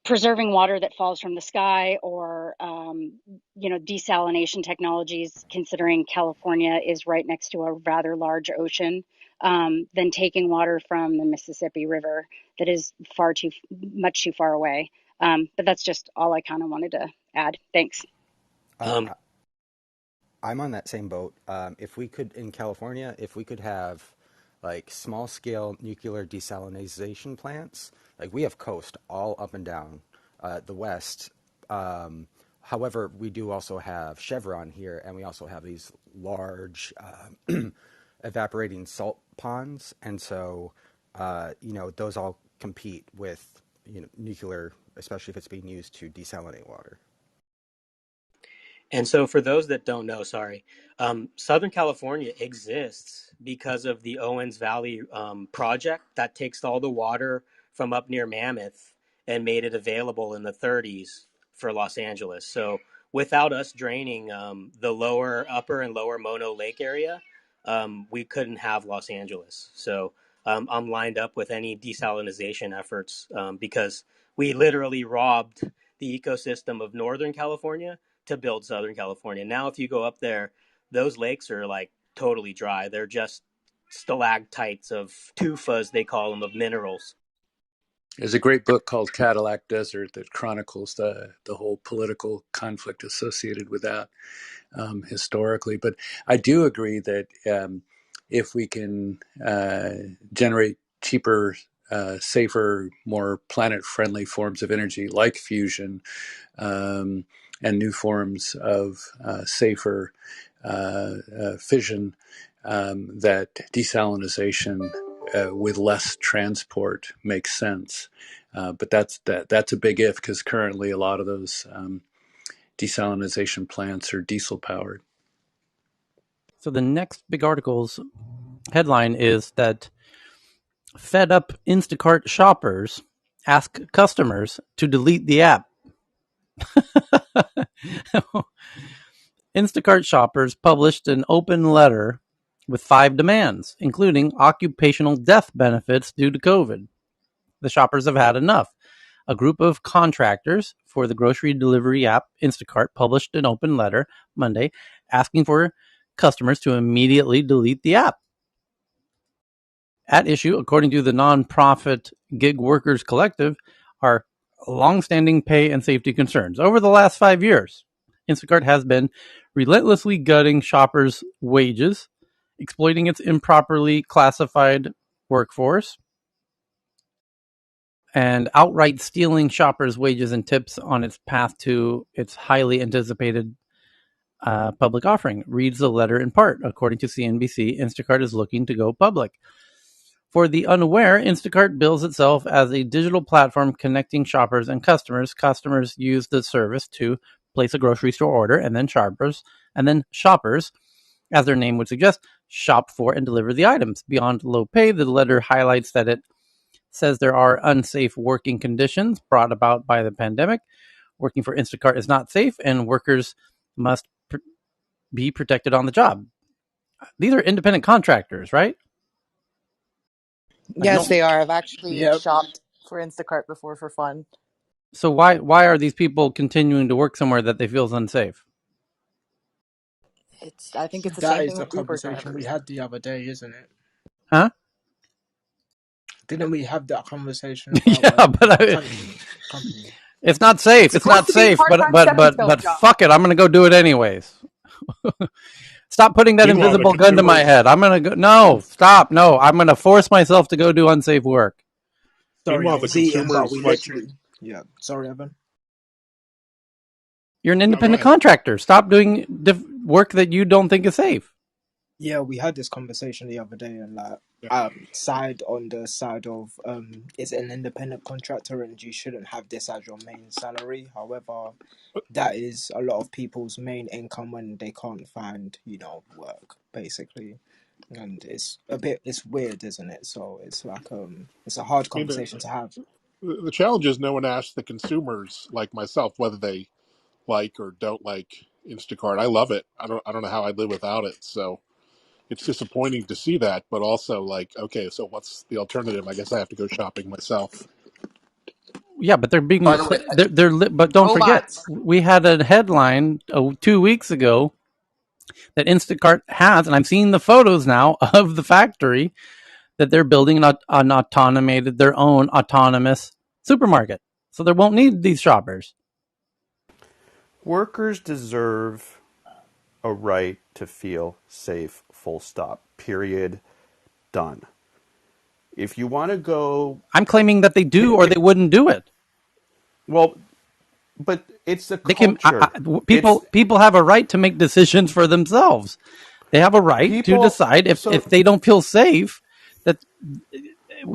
A: preserving water that falls from the sky, or desalination technologies, considering California is right next to a rather large ocean, than taking water from the Mississippi River that is far too much too far away. But that's just all I kind of wanted to add. Thanks.
Q: Uh,
L: Um,
Q: I'm on that same boat. If we could, in California, if we could have like small scale nuclear desalination plants, like we have coast all up and down the West. However, we do also have Chevron here, and we also have these large evaporating salt ponds. And so, those all compete with, nuclear, especially if it's being used to desalinate water.
L: And so, for those that don't know, sorry, Southern California exists because of the Owens Valley project that takes all the water from up near Mammoth and made it available in the 30s for Los Angeles. So, without us draining the upper and lower Mono Lake area, we couldn't have Los Angeles. So, I'm lined up with any desalinization efforts because we literally robbed the ecosystem of Northern California to build Southern California. Now, if you go up there, those lakes are like totally dry. They're just stalactites of tufas, they call them, of minerals.
J: There's a great book called Cadillac Desert that chronicles the whole political conflict associated with that historically. But I do agree that if we can generate cheaper, safer, more planet-friendly forms of energy like fusion, and new forms of safer fission, that desalinization with less transport makes sense. But that's a big if, because currently a lot of those desalination plants are diesel powered.
D: So the next big article's headline is that fed up Instacart shoppers ask customers to delete the app. Instacart shoppers published an open letter with 5 demands, including occupational death benefits due to COVID. The shoppers have had enough. A group of contractors for the grocery delivery app Instacart published an open letter Monday asking for customers to immediately delete the app. At issue, according to the nonprofit Gig Workers Collective, are longstanding pay and safety concerns. Over the last 5 years, Instacart has been relentlessly gutting shoppers' wages, exploiting its improperly classified workforce, and outright stealing shoppers' wages and tips on its path to its highly anticipated public offering. Reads the letter in part. According to CNBC, Instacart is looking to go public. For the unaware, Instacart bills itself as a digital platform connecting shoppers and customers. Customers use the service to place a grocery store order, and then shoppers, as their name would suggest, shop for and deliver the items. Beyond low pay, the letter highlights that it says there are unsafe working conditions brought about by the pandemic. Working for Instacart is not safe, and workers must be protected on the job. These are independent contractors, right? Like
R: Yes,
D: no.
R: they are. I've actually
O: Yep.
R: shopped for Instacart before for fun.
D: So why are these people continuing to work somewhere that they feel is unsafe?
R: I think it's the
O: That
R: same
O: is
R: thing
O: the
R: with Uber
O: conversation we
R: drivers.
O: had the other day, isn't it?
D: Huh?
O: Didn't we have that conversation about
D: Yeah, but
O: company?
D: it's not safe.
R: It's
D: It's
R: supposed
D: not
R: to be a
D: safe.
R: part-time stepping stone
D: But
R: job.
D: fuck it. I'm gonna go do it anyways. Stop putting that
H: Meanwhile, the
D: invisible gun to my
H: consumers,
D: head. I'm gonna go. No, stop. No, I'm gonna force myself to go do unsafe work.
O: Sorry, I
H: meanwhile, the
O: was eating, but
H: consumers,
O: we
H: like
O: literally. Yeah, sorry, Evan.
D: You're an
H: no, go
D: independent
H: ahead.
D: contractor. Stop doing work that you don't think is safe.
O: Yeah, we had this conversation the other day, and like,
H: Yeah.
O: side on the side of is an independent contractor, and you shouldn't have this as your main salary. However, that is a lot of people's main income when they can't find, work, basically. And it's weird, isn't it? So it's like it's a hard
H: I mean,
O: conversation to have.
H: the challenge is no one asks the consumers like myself whether they like or don't like Instacart. I love it. I don't know how I'd live without it. So it's disappointing to see that, but also like, okay, so what's the alternative? I guess I have to go shopping myself.
D: Yeah, but they're
C: By
D: being
C: the way,
D: but don't forget,
R: Robots.
D: we had a headline 2 weeks ago that Instacart has, and I'm seeing the photos now of the factory that they're building their own autonomous supermarket. So they won't need these shoppers.
N: Workers deserve a right to feel safe, full stop. Period. Done. If you want to go,
D: I'm claiming that they do, or they wouldn't do it.
N: well, but it's a
D: They can.
N: culture. It's
D: People have a right to make decisions for themselves. They have a right to
N: people.
D: decide if
N: So,
D: they don't feel safe. That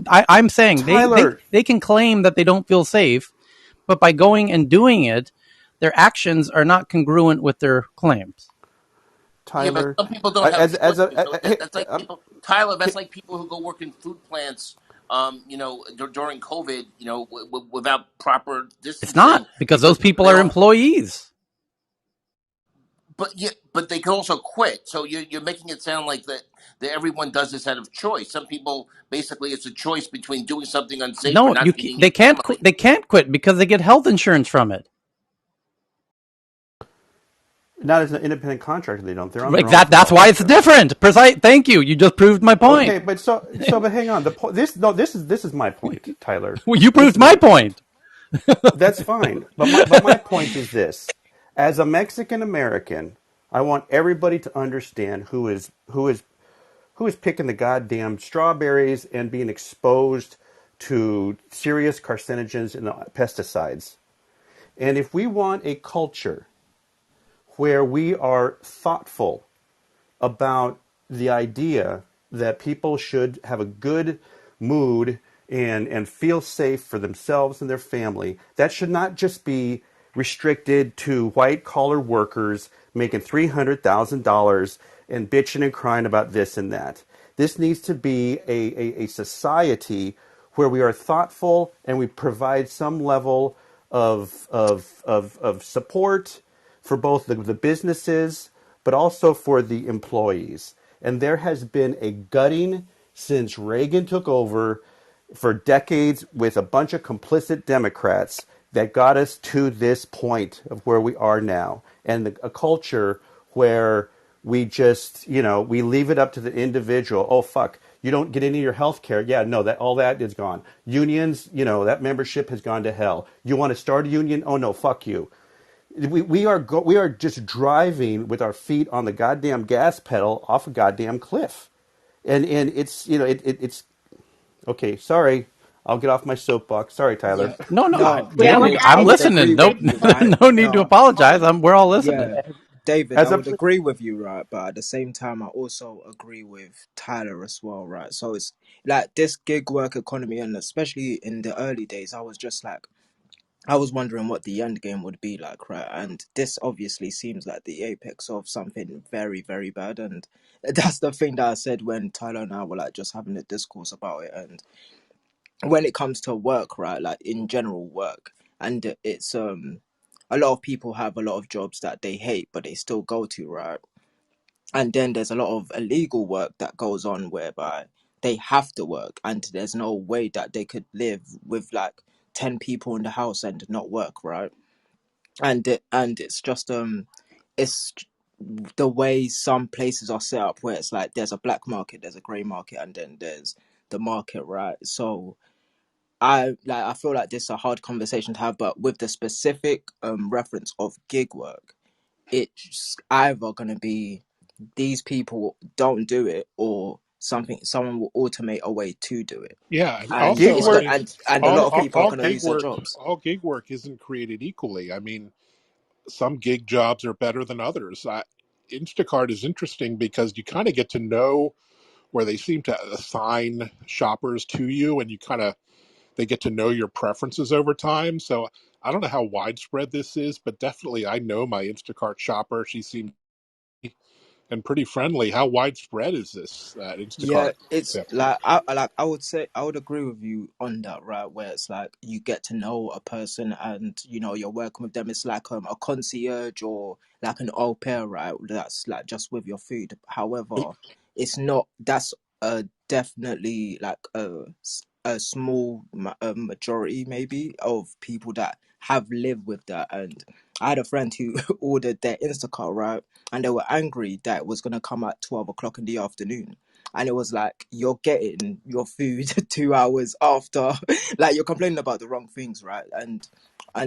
D: I'm saying
N: Tyler,
D: they can claim that they don't feel safe, but by going and doing it, their actions are not congruent with their claims.
C: yeah, but
N: Tyler,
C: some people don't have
N: as
C: choices.
N: as a,
C: So that's like people, Tyler. That's like people who go work in food plants. During COVID, without proper
D: It's not
C: distancing,
D: because
C: because
D: those people
C: they
D: are
C: don't.
D: employees.
C: But yeah, but they can also quit. So you're making it sound like that everyone does this out of choice. Some people basically it's a choice between doing something unsafe or
D: No,
C: not feeding your
D: they can't.
C: family.
D: They can't quit because they get health insurance from it.
N: not as an independent contractor, they don't. They're on their own for
D: That's
N: health
D: why it's
N: insurance.
D: different. Precise. Thank you. You just proved my point.
N: Okay, but but hang on. This is my point, Tyler.
D: Well, you proved
N: Listen to
D: my
N: me.
D: point.
N: That's fine. But my point is this: as a Mexican American, I want everybody to understand who is picking the goddamn strawberries and being exposed to serious carcinogens and pesticides. And if we want a culture where we are thoughtful about the idea that people should have a good mood and feel safe for themselves and their family, that should not just be restricted to white collar workers making $300,000 and bitching and crying about this and that. This needs to be a society where we are thoughtful and we provide some level of support for both the businesses but also for the employees. And there has been a gutting since Reagan took over for decades with a bunch of complicit Democrats that got us to this point of where we are now. And a culture where we just, we leave it up to the individual. Oh, fuck. You don't get any of your health care. Yeah, no, that all that is gone. Unions, that membership has gone to hell. You want to start a union? Oh, no, fuck you. We are just driving with our feet on the goddamn gas pedal off a goddamn cliff, and it's it's okay. Sorry, I'll get off my soapbox. Sorry, Tyler.
O: Yeah.
D: No, no,
O: No,
B: Yeah, I want
D: David,
B: to
O: David, I
D: I'm
B: add
O: would
B: something.
O: agree
D: listening.
O: with
D: Nope,
O: you, right?
D: no need to
O: No,
D: apologize. We're all listening.
O: yeah, David,
N: As
O: I
N: a
O: would agree with you, right? But at the same time, I also agree with Tyler as well, right? So it's like this gig work economy, and especially in the early days, I was just like, I was wondering what the end game would be like, right? And this obviously seems like the apex of something very, very bad. And that's the thing that I said when Tyler and I were like just having a discourse about it. And when it comes to work, right, like in general work, and it's a lot of people have a lot of jobs that they hate but they still go to, right? And then there's a lot of illegal work that goes on whereby they have to work and there's no way that they could live with like 10 people in the house and not work, right? And it's just it's the way some places are set up where it's like there's a black market, there's a grey market, and then there's the market, right? So I feel like this is a hard conversation to have, but with the specific reference of gig work, it's either gonna be these people don't do it or someone will automate a way to do it,
B: Yeah,
N: gig
B: also,
O: it's
B: I
O: go
N: work.
B: mean,
O: and a lot
B: all,
O: of
B: all
O: people are
B: all
O: gonna
B: gig
O: lose their
B: work,
O: jobs.
B: all gig work isn't created equally. I mean, some gig jobs are better than others. Instacart is interesting because you kind of get to know where they seem to assign shoppers to you, and they get to know your preferences over time. So I don't know how widespread this is, but definitely I know my Instacart shopper. She seems and pretty friendly. How widespread is this
O: Yeah,
B: Instacart
O: it's
B: thing?
O: like I would say I would agree with you on that, right? Where it's like you get to know a person and you're working with them. It's like a concierge or like an au pair, right? That's like just with your food. However, it's not. That's definitely like a small majority maybe of people that have lived with that. And I had a friend who ordered their Instacart, right? And they were angry that it was gonna come at 12 o'clock in the afternoon, and it was like you're getting your food 2 hours after. Like you're complaining about the wrong things, right? And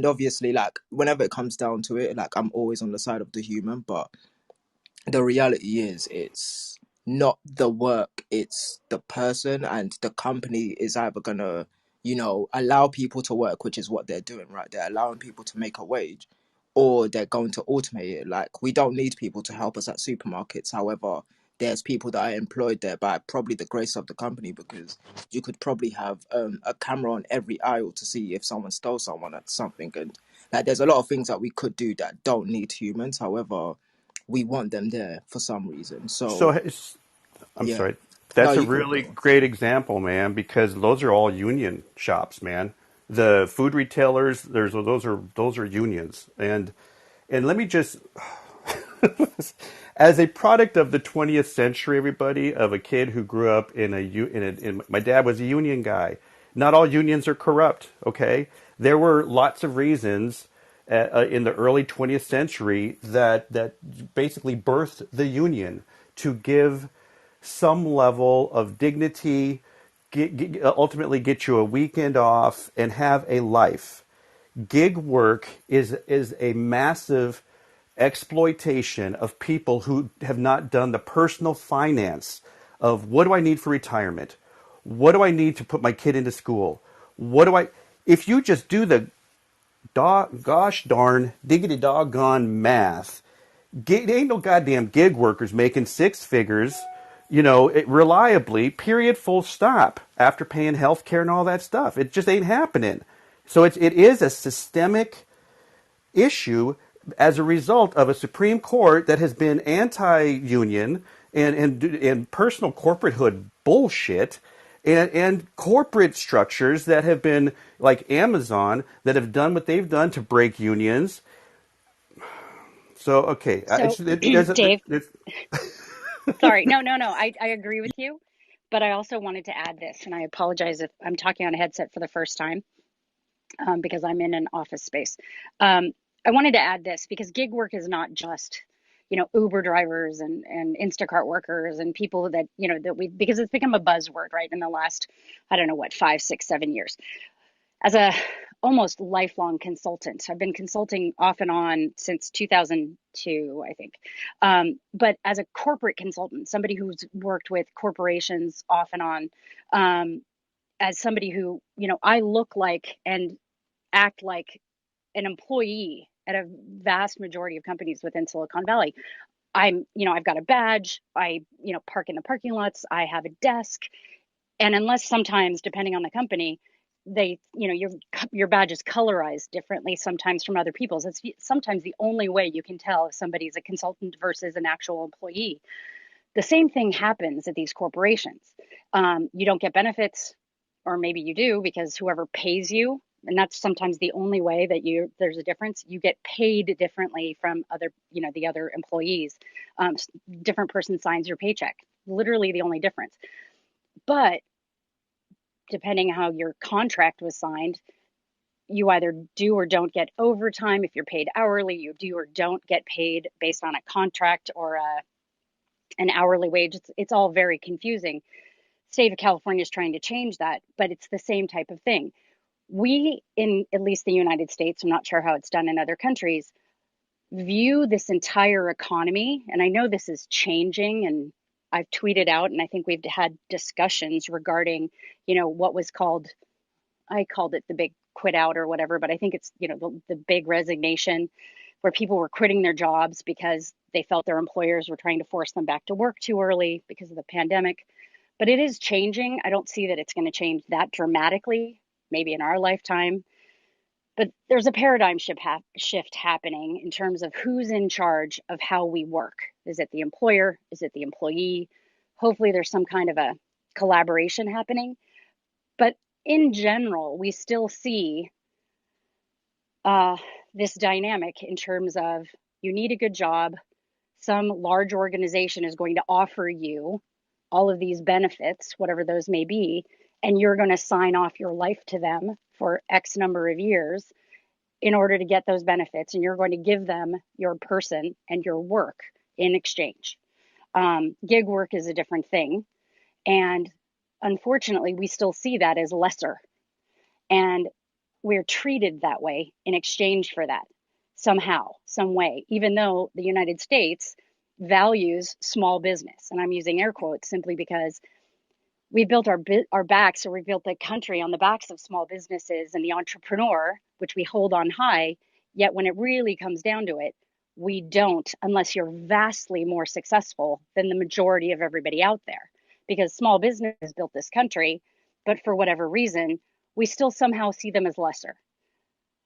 O: obviously, like whenever it comes down to it, like I'm always on the side of the human, but the reality is it's not the work, it's the person, and the company is either gonna allow people to work, which is what they're doing, right? They're allowing people to make a wage, or they're going to automate it. Like we don't need people to help us at supermarkets. However, there's people that are employed there by probably the grace of the company, because you could probably have a camera on every aisle to see if someone stole someone at something. And like there's a lot of things that we could do that don't need humans. However, we want them there for some reason.
N: So
O: So
N: I'm
O: yeah,
N: sorry.
O: no,
N: That's a
O: you can
N: really
O: go.
N: great example, man, because those are all union shops, man. The food retailers, those are unions, and let me just as a product of the 20th century, everybody, of a kid who grew up my dad was a union guy. Not all unions are corrupt, okay? There were lots of reasons in the early 20th century that basically birthed the union to give some level of dignity, ultimately get you a weekend off and have a life. Gig work is a massive exploitation of people who have not done the personal finance of what do I need for retirement? What do I need to put my kid into school? What do I if you just do the gosh darn diggity doggone math, ain't no goddamn gig workers making six figures, reliably, period, full stop, after paying health care and all that stuff. It just ain't happening. So it is a systemic issue as a result of a Supreme Court that has been anti-union and personal corporatehood bullshit, and corporate structures that have been like Amazon that have done what they've done to break unions. So okay,
B: So,
N: there's
B: Dave,
N: there's
B: sorry. No. I agree with you. But I also wanted to add this, and I apologize if I'm talking on a headset for the first time because I'm in an office space. I wanted to add this because gig work is not just, Uber drivers and Instacart workers and people that, because it's become a buzzword, right, in the last, I don't know what, 5, 6, 7 years. As a almost lifelong consultant, I've been consulting off and on since 2002, I think. But as a corporate consultant, somebody who's worked with corporations off and on, as somebody who, I look like and act like an employee at a vast majority of companies within Silicon Valley. I've got a badge. I, park in the parking lots. I have a desk. And unless sometimes, depending on the company, they, your badge is colorized differently sometimes from other people's. It's sometimes the only way you can tell if somebody's a consultant versus an actual employee. The same thing happens at these corporations. You don't get benefits, or maybe you do because whoever pays you, and that's sometimes the only way that there's a difference. You get paid differently from other, the other employees. Different person signs your paycheck. Literally the only difference. But depending how your contract was signed, you either do or don't get overtime. If you're paid hourly, you do or don't get paid based on a contract or an hourly wage. It's all very confusing. State of California is trying to change that, but it's the same type of thing. We, in at least the United States, I'm not sure how it's done in other countries, view this entire economy, and I know this is changing, and I've tweeted out, and I think we've had discussions regarding, what was called, I called it the big quit out or whatever, but I think it's, the big resignation where people were quitting their jobs because they felt their employers were trying to force them back to work too early because of the pandemic. But it is changing. I don't see that it's going to change that dramatically, maybe in our lifetime. But there's a paradigm shift happening in terms of who's in charge of how we work. Is it the employer? Is it the employee? Hopefully, there's some kind of a collaboration happening. But in general, we still see this dynamic in terms of you need a good job. Some large organization is going to offer you all of these benefits, whatever those may be, and you're going to sign off your life to them for X number of years in order to get those benefits, and you're going to give them your person and your work in exchange. Gig work is a different thing, and unfortunately, we still see that as lesser, and we're treated that way in exchange for that somehow, some way, even though the United States values small business. And I'm using air quotes simply because we built our backs, or we built the country on the backs of small businesses and the entrepreneur, which we hold on high. Yet when it really comes down to it, we don't, unless you're vastly more successful than the majority of everybody out there. Because small business has built this country, but for whatever reason, we still somehow see them as lesser.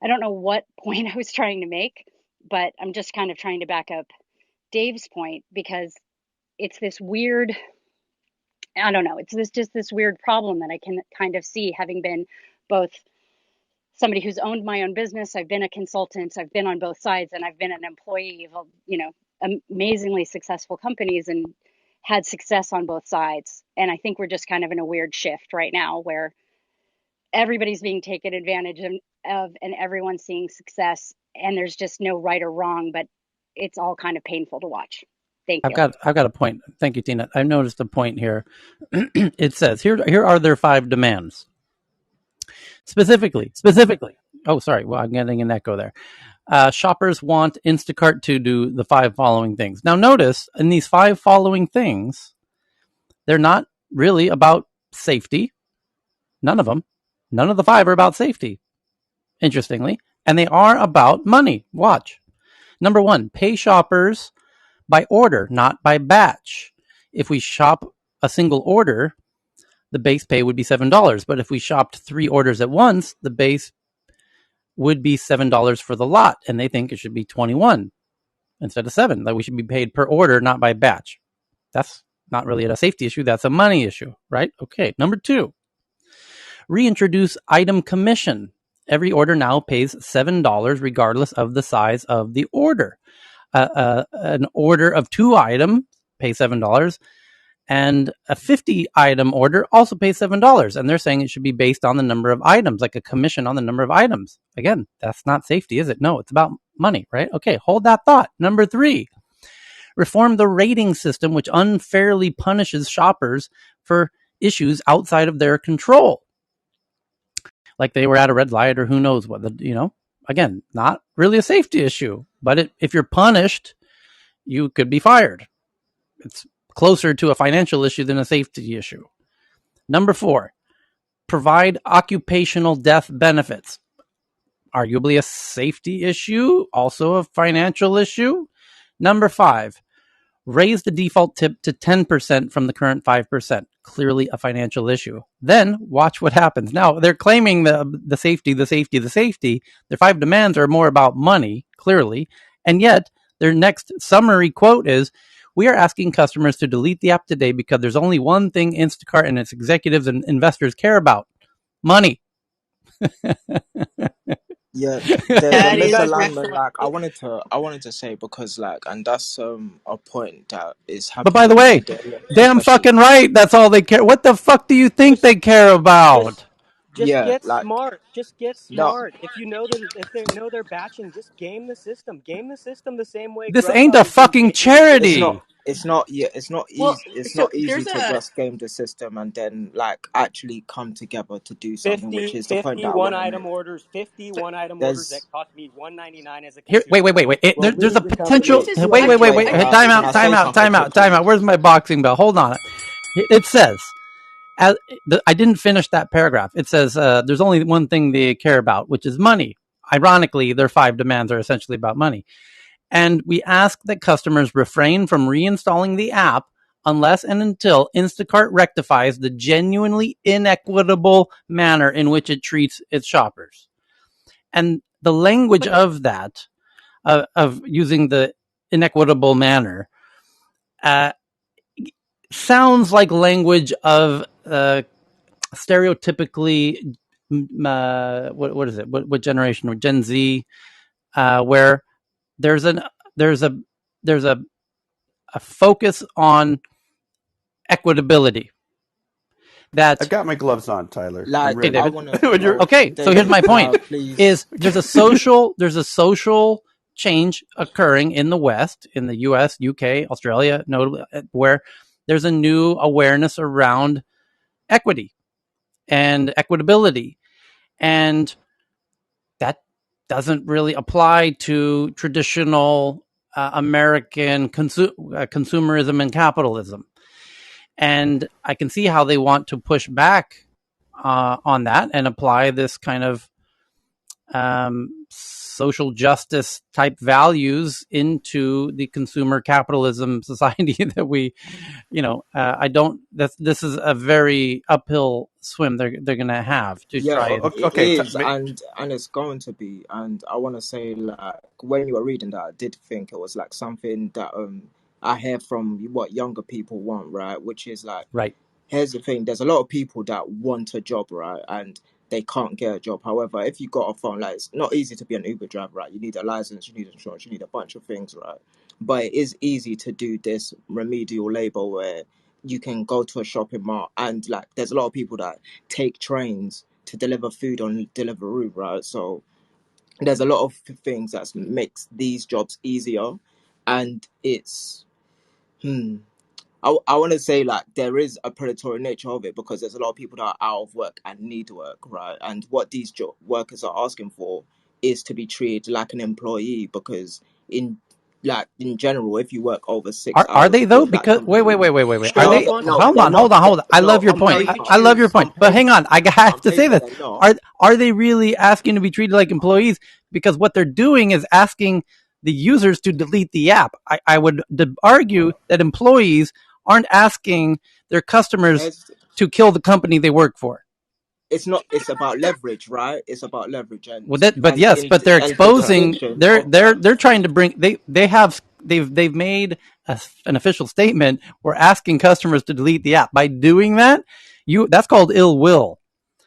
B: I don't know what point I was trying to make, but I'm just kind of trying to back up Dave's point because it's this weird, I don't know, it's just this weird problem that I can kind of see, having been both somebody who's owned my own business, I've been a consultant, I've been on both sides, and I've been an employee of, amazingly successful companies and had success on both sides. And I think we're just kind of in a weird shift right now where everybody's being taken advantage of and everyone's seeing success, and there's just no right or wrong, but it's all kind of painful to watch. Thank you.
D: I've got a point. Thank you, Tina. I noticed a point here. It says here are their 5 demands. Specifically. Oh, sorry. Well, I'm getting an echo there. Shoppers want Instacart to do the 5 following things. Now, notice in these 5 following things, they're not really about safety. None of them. None of the 5 are about safety, interestingly. And they are about money. Watch. Number 1, pay shoppers by order, not by batch. If we shop a single order, the base pay would be $7. But if we shopped 3 orders at once, the base would be $7 for the lot, and they think it should be 21 instead of 7, that we should be paid per order, not by batch. That's not really a safety issue, that's a money issue, right? Okay, number 2, reintroduce item commission. Every order now pays $7 regardless of the size of the order. An order of 2 items pays $7, and a 50 item order also pays $7. And they're saying it should be based on the number of items, like a commission on the number of items. Again, that's not safety, is it? No, it's about money, right? Okay, hold that thought. Number 3, reform the rating system, which unfairly punishes shoppers for issues outside of their control. Like they were at a red light or who knows what, again, not really a safety issue, but if you're punished, you could be fired. It's closer to a financial issue than a safety issue. Number 4, provide occupational death benefits. Arguably a safety issue, also a financial issue. Number 5, raise the default tip to 10% from the current 5%. Clearly a financial issue. Then watch what happens. Now, they're claiming the safety. Their 5 demands are more about money, clearly. And yet, their next summary quote is, we are asking customers to delete the app today because there's only one thing Instacart and its executives and investors care about: money.
O: Yeah, the
L: Yeah,
G: That
L: you
G: is
L: guys were
O: misalignment,
G: definitely.
O: like I wanted to say, because like, and that's a point that is
D: But by the
O: happening
D: way,
O: today,
D: damn
O: especially.
L: just
D: fucking right, that's all they care. What the fuck do you think
L: just
D: they care about?
L: just just
O: Yeah,
L: get
O: like
L: smart. Just get
O: no,
L: smart. If you know that if they know they're batching, just game the system. Game the system the same way
D: This ain't
L: Grubhub
D: a
L: has been
D: fucking
L: gaming the
O: it's
L: system.
O: not.
D: charity.
O: It's not. Yeah, it's not
G: Well,
O: easy. It's
G: so
O: not easy
G: there's
O: to
G: a
O: just game the system and then like actually come together to do something, which
L: 50,
O: is the point
L: 50
O: that I
L: one
O: want to
L: item
O: make.
L: orders, 50
G: so,
L: one item orders that
O: There's
L: cost me $1.99 as a
D: Here, wait,
L: consumer
D: wait, wait, wait.
L: will
D: There's a
L: leave the
G: but
D: potential.
L: company
G: this is
D: Wait, wait,
L: with
D: wait,
G: actually
O: wait.
D: wait.
O: Can I
G: actually
O: can I say something
D: Time out,
O: quickly?
D: time out. Where's my boxing bell? Hold on. It says, I didn't finish that paragraph. It says, there's only one thing they care about, which is money. Ironically, their 5 demands are essentially about money. And we ask that customers refrain from reinstalling the app unless and until Instacart rectifies the genuinely inequitable manner in which it treats its shoppers. And the language
G: but
D: of that, of using the inequitable manner, uh, sounds like language of stereotypically, what is it? What generation? Or Gen Z, where there's an there's a there's a focus on equitability.
N: I've
D: That
N: got my gloves on, Tyler. I'm
O: Like
D: Hey,
O: I
N: ready.
D: David.
O: want to.
N: When you're
O: Oh,
D: Okay, so here's
O: David,
D: my
O: can
D: point:
O: I please?
D: is there's a social change occurring in the West, in the U.S., UK, Australia, notably, where there's a new awareness around equity and equitability, and that doesn't really apply to traditional American consumerism and capitalism. And I can see how they want to push back on that and apply this kind of social justice type values into the consumer capitalism society that we, I don't. This is a very uphill swim they're going to have to
O: Yeah,
D: try and.
O: it is, and it's going to be. And I want to say, like, when you were reading that, I did think it was like something that I hear from what younger people want, right? Which is like,
D: Right.
O: here's the thing: there's a lot of people that want a job, right, and they can't get a job. However, if you got a phone, like, it's not easy to be an Uber driver, right? You need a license, you need insurance, you need a bunch of things, right? But it is easy to do this remedial labor where you can go to a shopping mall and like, there's a lot of people that take trains to deliver food on Deliveroo, right? So there's a lot of things that makes these jobs easier, and it's hmm, I want to say like there is a predatory nature of it because there's a lot of people that are out of work and need work, right? And what these workers are asking for is to be treated like an employee because in in general, if you work over six
D: Are
O: hours
D: they though?
O: for that
D: Because wait,
O: company,
D: Are
L: Show
O: no,
L: up
D: they?
L: on
O: no,
D: Hold
L: time.
O: they're
D: on,
O: not.
D: hold on. I love
O: No,
D: your
O: on
D: point.
G: so if
O: paper,
G: you
D: I love your
G: choose
D: point.
O: on
D: But hang
O: paper,
D: on, I have
O: on
D: to say
O: paper,
D: this.
O: they're not.
D: Are they really asking to be treated like employees? Because what they're doing is asking the users to delete the app. I would argue that employees aren't asking their customers
O: Here's
D: to kill the company they work for.
O: it's not, it's about leverage, right? It's about leverage
D: Well, that, but
O: and
D: yes, but they're
O: and the
C: Ty-
D: exposing.
O: distinction
D: They're
O: of
D: they're they're trying to bring. They've made an official statement. We're asking customers to delete the app. By doing that, that's called ill will.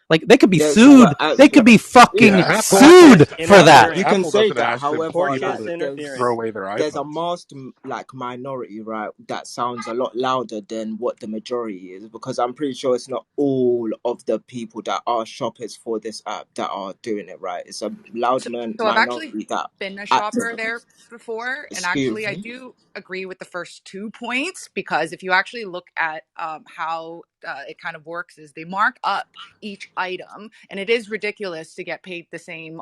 D: Like they could be
O: there's
D: sued.
O: but
D: They could be
H: Yeah,
D: fucking
H: Apple
D: sued
Q: It's
D: for that.
O: you
Q: interfering.
O: can
H: Apple
O: say
H: doesn't
O: that.
H: ask
O: However,
H: people
Q: Portraits
O: like
H: to
Q: interfering.
H: throw away their
O: there's a
H: iPhones.
O: masked like minority, right, that sounds a lot louder than what the majority is, because I'm pretty sure it's not all of the people that are shoppers for this app that are doing it, right? It's a loud
B: So, so I've actually
O: minority that
B: been a shopper
O: actively.
B: there before, and
O: Excuse
B: actually, I
O: me.
B: do agree with the first 2 points because if you actually look at how it kind of works, is they mark up each item, and it is ridiculous to get paid the same,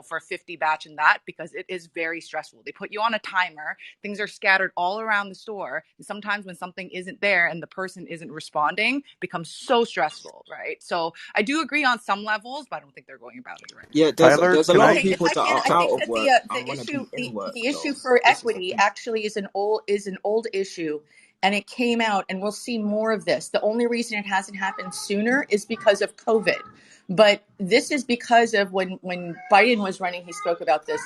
B: for 50 batch and that because it is very stressful. They put you on a timer. Things are scattered all around the store, and sometimes when something isn't there and the person isn't responding, it becomes so stressful, right? So I do agree on some levels, but I don't think they're going about it the right way.
O: Yeah,
N: Tyler,
O: there's a
N: can
O: lot of
N: I?
A: Okay, if
O: people
A: I
O: that
A: can,
O: are
A: I
O: out
A: think
O: of
A: that
O: work
A: the
O: and want to
A: issue
O: be in work
A: the issue
O: though.
A: for
O: This is the
A: equity
O: thing.
A: actually is an old issue, and it came out, and we'll see more of this. The only reason it hasn't happened sooner is because of COVID, but this is because of when Biden was running, he spoke about this,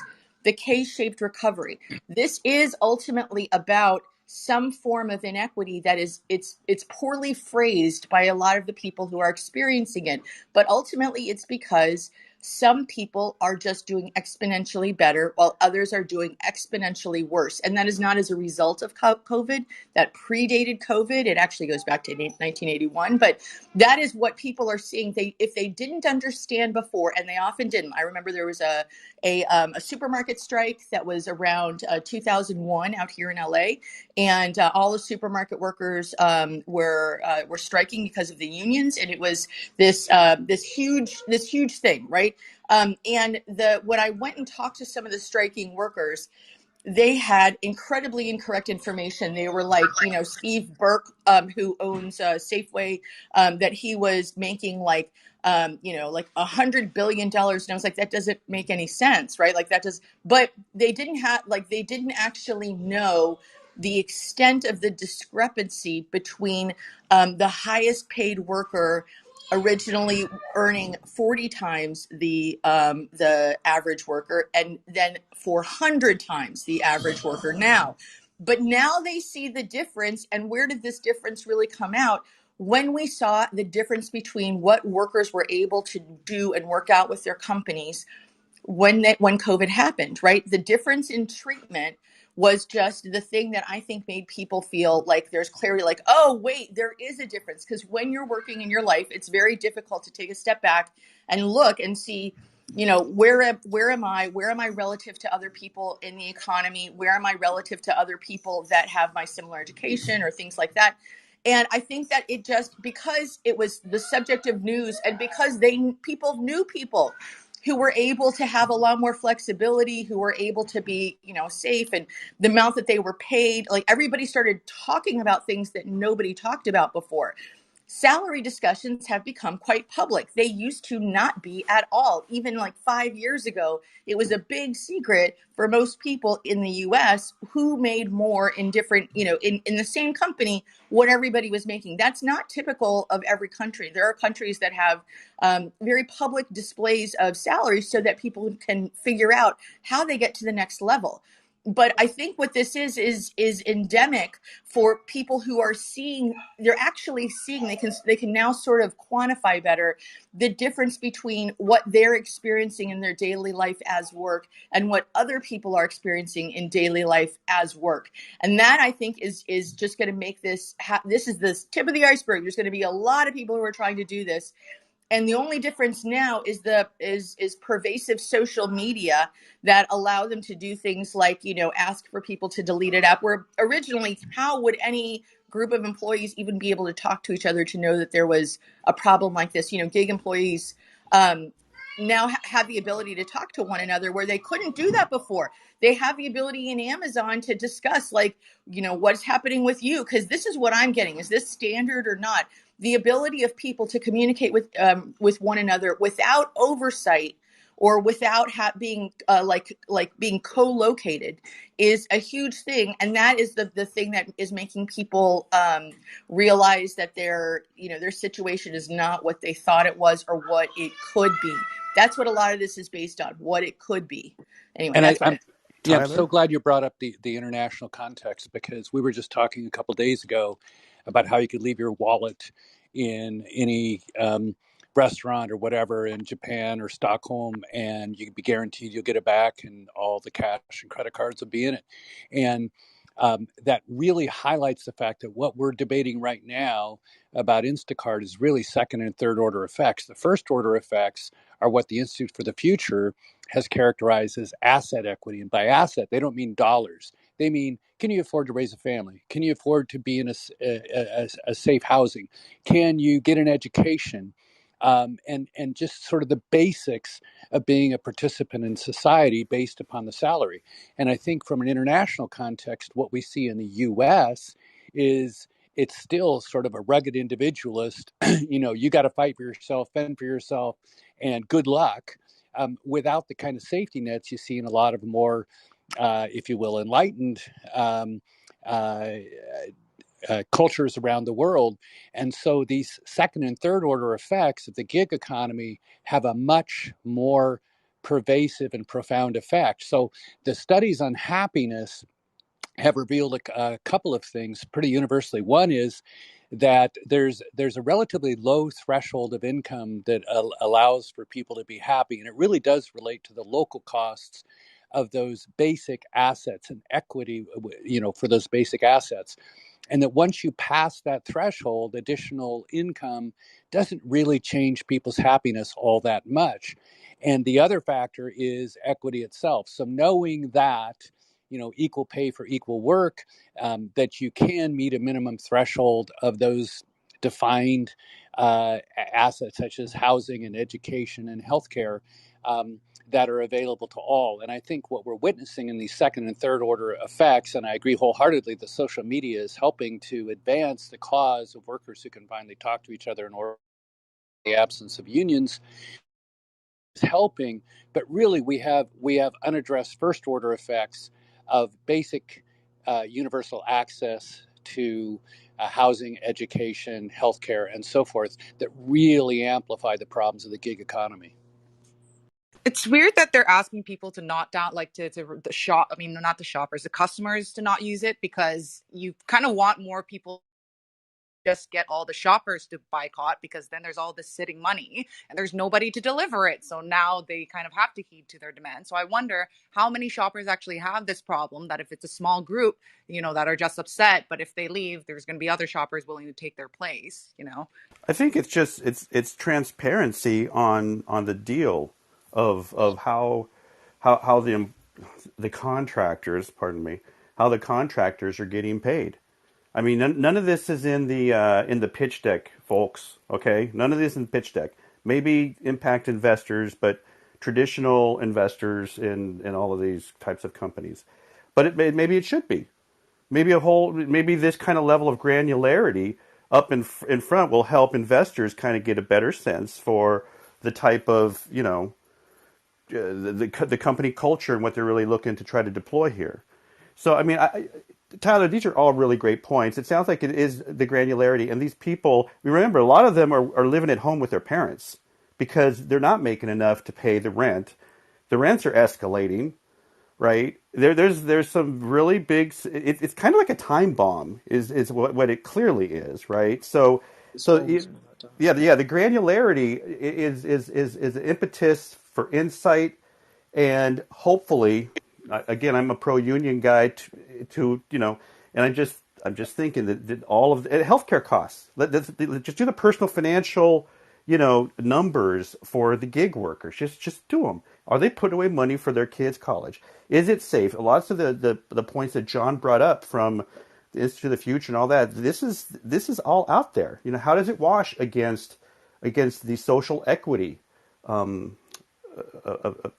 A: the K-shaped recovery. This is ultimately about some form of inequity that is it's poorly phrased by a lot of the people who are experiencing it, but ultimately it's because some people are just doing exponentially better while others are doing exponentially worse. And that is not as a result of COVID. That predated COVID. It actually goes back to 1981. But that is what people are seeing. If they didn't understand before, and they often didn't. I remember there was a supermarket strike that was around 2001 out here in LA, and all the supermarket workers were striking because of the unions, and it was this huge thing, right? And when I went and talked to some of the striking workers, they had incredibly incorrect information. They were like, Steve Burke, who owns Safeway, that he was making like, like $100 billion. And I was like, that doesn't make any sense, right? Like that does, but they didn't actually know the extent of the discrepancy between the highest paid worker originally earning 40 times the average worker, and then 400 times the average worker now. But now they see the difference. And where did this difference really come out? When we saw the difference between what workers were able to do and work out with their companies when COVID happened, right? The difference in treatment was just the thing that I think made people feel like there's clarity, like, oh, wait, there is a difference. Because when you're working in your life, it's very difficult to take a step back and look and see, where am I? Where am I relative to other people in the economy? Where am I relative to other people that have my similar education or things like that? And I think that it just, because it was the subject of news, and because people knew people who were able to have a lot more flexibility, who were able to be, safe, and the amount that they were paid, like everybody started talking about things that nobody talked about before. Salary discussions have become quite public. They used to not be at all. Even like 5 years ago, it was a big secret for most people in the US who made more in different, in the same company, what everybody was making. That's not typical of every country. There are countries that have very public displays of salaries so that people can figure out how they get to the next level. But I think what this is endemic for people who are seeing, they're actually seeing, they can now sort of quantify better the difference between what they're experiencing in their daily life as work and what other people are experiencing in daily life as work. And that, I think, is just going to make this this is the tip of the iceberg. There's going to be a lot of people who are trying to do this, and the only difference now is pervasive social media that allow them to do things like, ask for people to delete it up, where originally, how would any group of employees even be able to talk to each other to know that there was a problem like this? Gig employees now have the ability to talk to one another where they couldn't do that before. They have the ability in Amazon to discuss, like, what's happening with you, because this is what I'm getting. Is this standard or not? The ability of people to communicate with one another without oversight
B: or without being being co-located is a huge thing, and that is the thing that is making people realize that their situation is not what they thought it was or what it could be. That's what a lot of this is based on, what it could be. Anyway,
J: And
B: that's what I.
J: I'm
N: Tyler?
J: so glad you brought up the international context, because we were just talking a couple days ago about how you could leave your wallet in any restaurant or whatever in Japan or Stockholm, and you can be guaranteed you'll get it back, and all the cash and credit cards will be in it. And that really highlights the fact that what we're debating right now about Instacart is really second and third order effects. The first order effects are what the Institute for the Future has characterized as asset equity. And by asset, they don't mean dollars. They mean, can you afford to raise a family? Can you afford to be in a safe housing? Can you get an education? And just sort of the basics of being a participant in society based upon the salary. And I think from an international context, what we see in the US is it's still sort of a rugged individualist, you got to fight for yourself, fend for yourself, and good luck, without the kind of safety nets you see in a lot of more, if you will, enlightened um, uh, cultures around the world. And so these second and third order effects of the gig economy have a much more pervasive and profound effect. So the studies on happiness have revealed a couple of things pretty universally. One is that there's a relatively low threshold of income that allows for people to be happy, and it really does relate to the local costs of those basic assets and equity, for those basic assets. And that once you pass that threshold, additional income doesn't really change people's happiness all that much. And the other factor is equity itself. So knowing that, equal pay for equal work, that you can meet a minimum threshold of those defined assets such as housing and education and healthcare, that are available to all. And I think what we're witnessing in these second and third order effects, and I agree wholeheartedly that social media is helping to advance the cause of workers who can finally talk to each other in order, the absence of unions is helping, but really we have unaddressed first order effects of basic universal access to housing, education, healthcare, and so forth that really amplify the problems of the gig economy.
A: It's weird that they're asking people to not down, like to the shop. I mean, not the shoppers, the customers to not use it, because you kind of want more people just get all the shoppers to boycott, because then there's all this sitting money and there's nobody to deliver it. So now they kind of have to heed to their demand. So I wonder how many shoppers actually have this problem, that if it's a small group, that are just upset, but if they leave, there's going to be other shoppers willing to take their place.
N: I think it's just it's transparency on the deal of how the contractors, pardon me, how the contractors are getting paid. I mean, none of this is in the pitch deck, folks. Okay, none of this in pitch deck. Maybe impact investors, but traditional investors in all of these types of companies. But maybe it should be. Maybe this kind of level of granularity up in front will help investors kind of get a better sense for the type of the company culture and what they're really looking to try to deploy here. So I mean, Tyler, these are all really great points. It sounds like it is the granularity, and these people. Remember, a lot of them are living at home with their parents because they're not making enough to pay the rent. The rents are escalating, right? There's some really big. It's kind of like a time bomb, is what it clearly is, right? So
O: It's
N: so
O: always been like that.
N: yeah, the granularity is an impetus for insight, and hopefully, again, I'm a pro union guy and I'm just thinking that all of the healthcare costs. Let's just do the personal financial numbers for the gig workers. Just do them. Are they putting away money for their kids' college? Is it safe? Lots of the points that John brought up from the Institute of the Future and all that. This is all out there. How does it wash against the social equity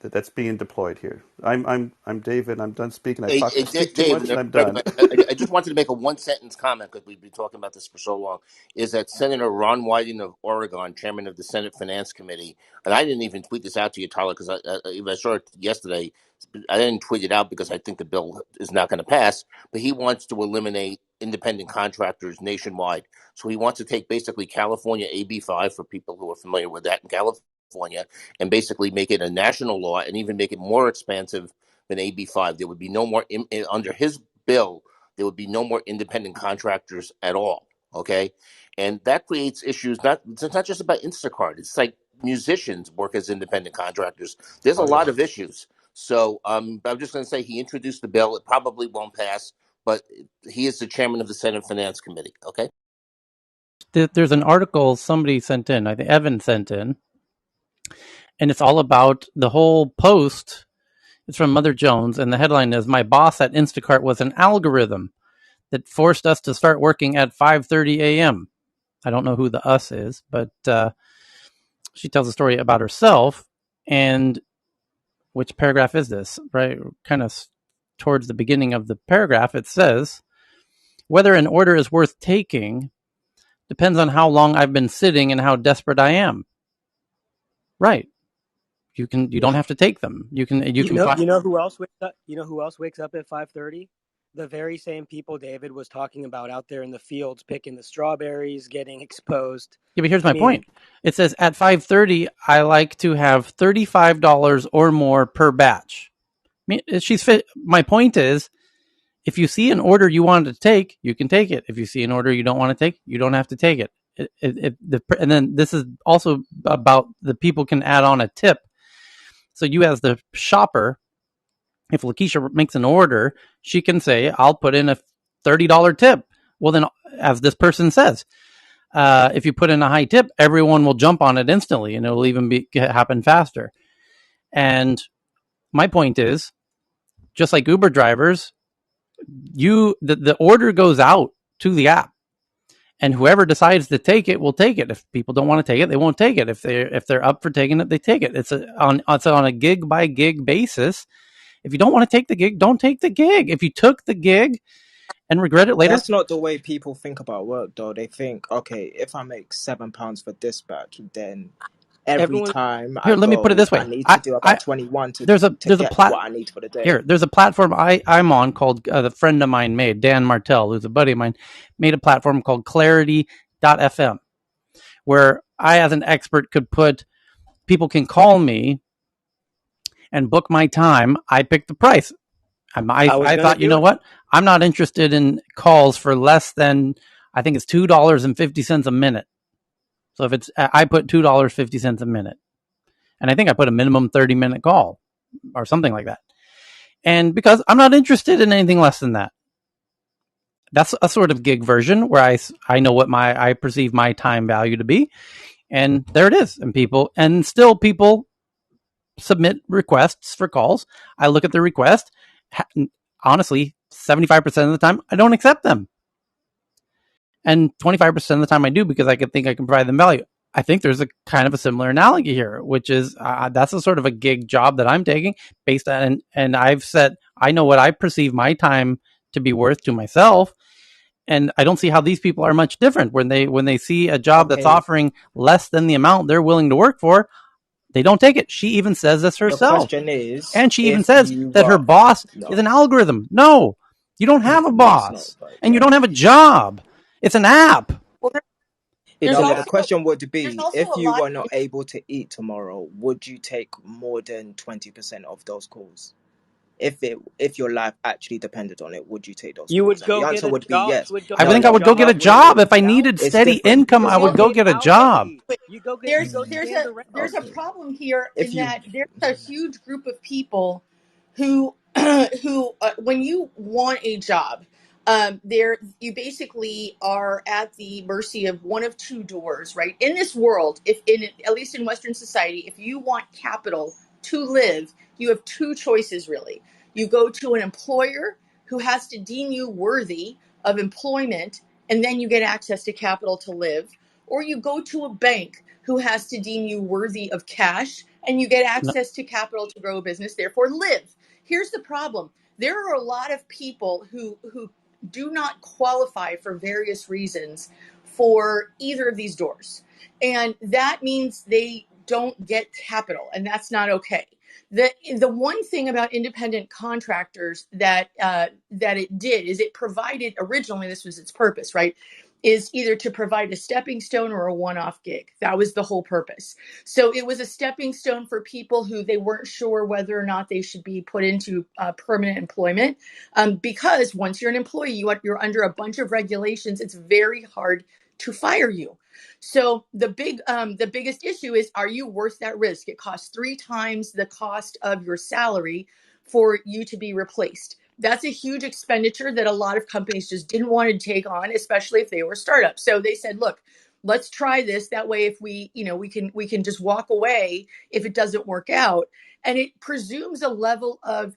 N: that's being deployed here. I'm David. I'm done speaking.
C: Hey,
N: I speak too
C: Dave,
N: much, and I'm
C: very
N: done.
C: quick. I just wanted to make a one sentence comment because we've been talking about this for so long. Is that Senator Ron Wyden of Oregon, chairman of the Senate Finance Committee, and I didn't even tweet this out to you, Tyler, because I saw it yesterday. I didn't tweet it out because I think the bill is not going to pass, but he wants to eliminate independent contractors nationwide. So he wants to take basically California AB5 for people who are familiar with that in California and basically make it a national law and even make it more expansive than AB5. There would be no more under his bill. There would be no more independent contractors at all. Okay, and that creates issues. It's not just about Instacart. It's like musicians work as independent contractors. There's a
L: Oh yeah.
C: lot of issues. So I'm just going to say he introduced the bill. It probably won't pass, but he is the chairman of the Senate Finance Committee. Okay.
D: There's an article somebody sent in, I think Evan sent in, and it's all about the whole post. It's from Mother Jones, and the headline is, "My boss at Instacart was an algorithm that forced us to start working at 5:30 a.m." I don't know who the us is, but she tells a story about herself. And which paragraph is this? Right, kind of towards the beginning of the paragraph, it says, "Whether an order is worth taking depends on how long I've been sitting and how desperate I am." Right. You don't
L: Yeah.
D: have to take them. You can find.
L: You know who else wakes up? You know who else wakes up at 5:30? The very same people David was talking about out there in the fields picking the strawberries, getting exposed.
D: Yeah, but here's
L: I
D: my
L: mean,
D: point. It says at 5:30 I like to have $35 or more per batch. I mean, she's fit. My point is, if you see an order you want to take, you can take it. If you see an order you don't want to take, you don't have to take it. And then this is also about the people can add on a tip. So you, as the shopper, if Lakeisha makes an order, she can say, "I'll put in a $30 tip." Well, then, as this person says, if you put in a high tip, everyone will jump on it instantly, and it'll even happen faster. And my point is, just like Uber drivers, the order goes out to the app, and whoever decides to take it will take it. If people don't want to take it, they won't take it. If they're up for taking it, they take it. It's on a gig by gig basis. If you don't want to take the gig, don't take the gig. If you took the gig and regret it later,
O: That's not the way people think about work, though. They think, okay, if I make £7 for dispatch, then every
L: everyone.
O: time
D: here,
O: I
D: let me put it
O: go,
D: this
O: I
D: way.
O: need to
D: I,
O: do
D: I
O: about 21
D: there's a
O: to get
D: plat
O: what I need for the
D: here.
O: day.
D: There's a platform I'm on called the friend of mine made, Dan Martell, who's a buddy of mine, made a platform called Clarity.fm, where I, as an expert, could put people can call me and book my time. I pick the price.
L: I was
D: I
L: gonna
D: thought, you
L: do
D: know
L: it.
D: what? I'm not interested in calls for less than, I think it's $2.50 a minute. So if it's, I put $2.50 a minute, and I think I put a minimum 30-minute call or something like that. And because I'm not interested in anything less than that. That's a sort of gig version where I know what I perceive my time value to be, and there it is. And still people submit requests for calls. I look at the request. Honestly, 75% of the time I don't accept them, and 25% of the time I do because I think I can provide them value. I think there's a kind of a similar analogy here, which is that's a sort of a gig job that I'm taking based on, and I've said I know what I perceive my time to be worth to myself, and I don't see how these people are much different when they see a job that's
O: Okay,
D: offering less than the amount they're willing to work for. They don't take it. She even says this
O: the
D: herself,
O: question is,
D: and she even
O: if
D: says
O: you
D: that her
O: work,
D: boss is
O: no,
D: an algorithm. No, you don't have a
O: no, it's not,
D: boss,
O: but
D: and you
O: yeah.
D: don't have a job. It's an app.
B: Well, there's
O: No,
I: Yeah.
O: but the
B: also
O: question would
B: there's
O: be,
B: also
O: if
B: a
O: you
B: lot
O: were not able to eat tomorrow, would you take more than 20% of those calls? If your life actually depended on it, would you take those
L: You
O: calls?
L: would
O: And the
L: go get
O: answer
L: a
O: would be
L: job. You
O: yes.
L: would go
D: I
L: get
O: No,
L: a
D: think I
O: no,
D: would go get
O: no.
D: a
L: job where
D: job
L: you
D: if I
L: sell.
D: needed
O: It's
D: steady
O: different.
D: income.
L: You
D: I
L: go
D: would go
L: get
D: get a job.
L: hourly.
B: But
L: You go pay the rent.
I: There's a
O: Okay.
I: problem here
O: If
I: in
O: you
I: that there's a huge group of people who who when you want a job, there you basically are at the mercy of one of two doors, right? In this world, if in at least in Western society, if you want capital to live, you have two choices really. You go to an employer who has to deem you worthy of employment, and then you get access to capital to live, or you go to a bank who has to deem you worthy of cash
B: and you get
D: No,
B: access to capital to grow a business, therefore live. Here's the problem. There are a lot of people who do not qualify for various reasons for either of these doors. And that means they don't get capital, and that's not okay. The one thing about independent contractors that it did is it provided, originally this was its purpose, right? Is either to provide a stepping stone or a one-off gig. That was the whole purpose. So it was a stepping stone for people who they weren't sure whether or not they should be put into permanent employment, because once you're an employee, you're under a bunch of regulations. It's very hard to fire you. So the biggest issue is, are you worth that risk? It costs 3 times the cost of your salary for you to be replaced. That's a huge expenditure that a lot of companies just didn't want to take on, especially if they were startups. So they said, look, let's try this. That way, if we can just walk away if it doesn't work out. And it presumes a level of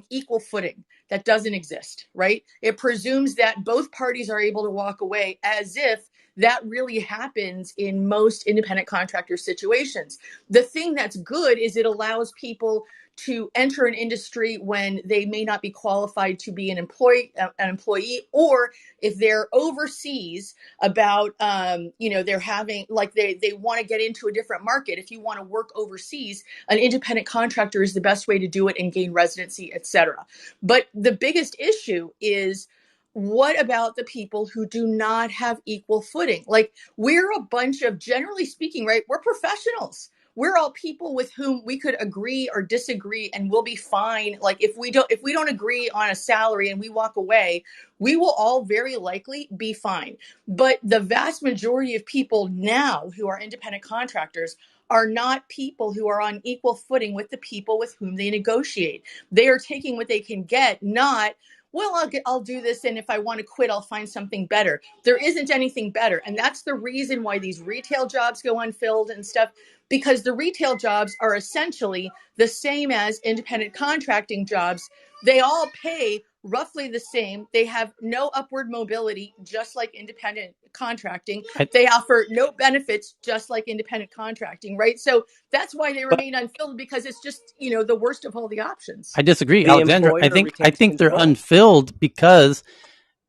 B: equal footing that doesn't exist, right? It presumes that both parties are able to walk away, as if that really happens in most independent contractor situations. The thing that's good is it allows people to enter an industry when they may not be qualified to be an employee, or if they're overseas about, they're having, like, they want to get into a different market. If you want to work overseas, an independent contractor is the best way to do it and gain residency, etc. But the biggest issue is, what about the people who do not have equal footing? Like, we're a bunch of, generally speaking, right? We're professionals. We're all people with whom we could agree or disagree, and we'll be fine. Like, if we don't agree on a salary and we walk away, we will all very likely be fine. But the vast majority of people now who are independent contractors are not people who are on equal footing with the people with whom they negotiate. They are taking what they can get, not, well, I'll do this, and if I want to quit, I'll find something better. There isn't anything better. And that's the reason why these retail jobs go unfilled and stuff, because the retail jobs are essentially the same as independent contracting jobs. They all pay roughly the same. They have no upward mobility, just like independent contracting.
D: I,
B: They offer no benefits, just like independent contracting, right? So that's why they
L: But
B: remain unfilled, because it's just, the worst of all the options.
D: I disagree,
L: the
D: Alexandra. I
L: employer
D: think I
L: retains
D: think they're
L: control.
D: unfilled because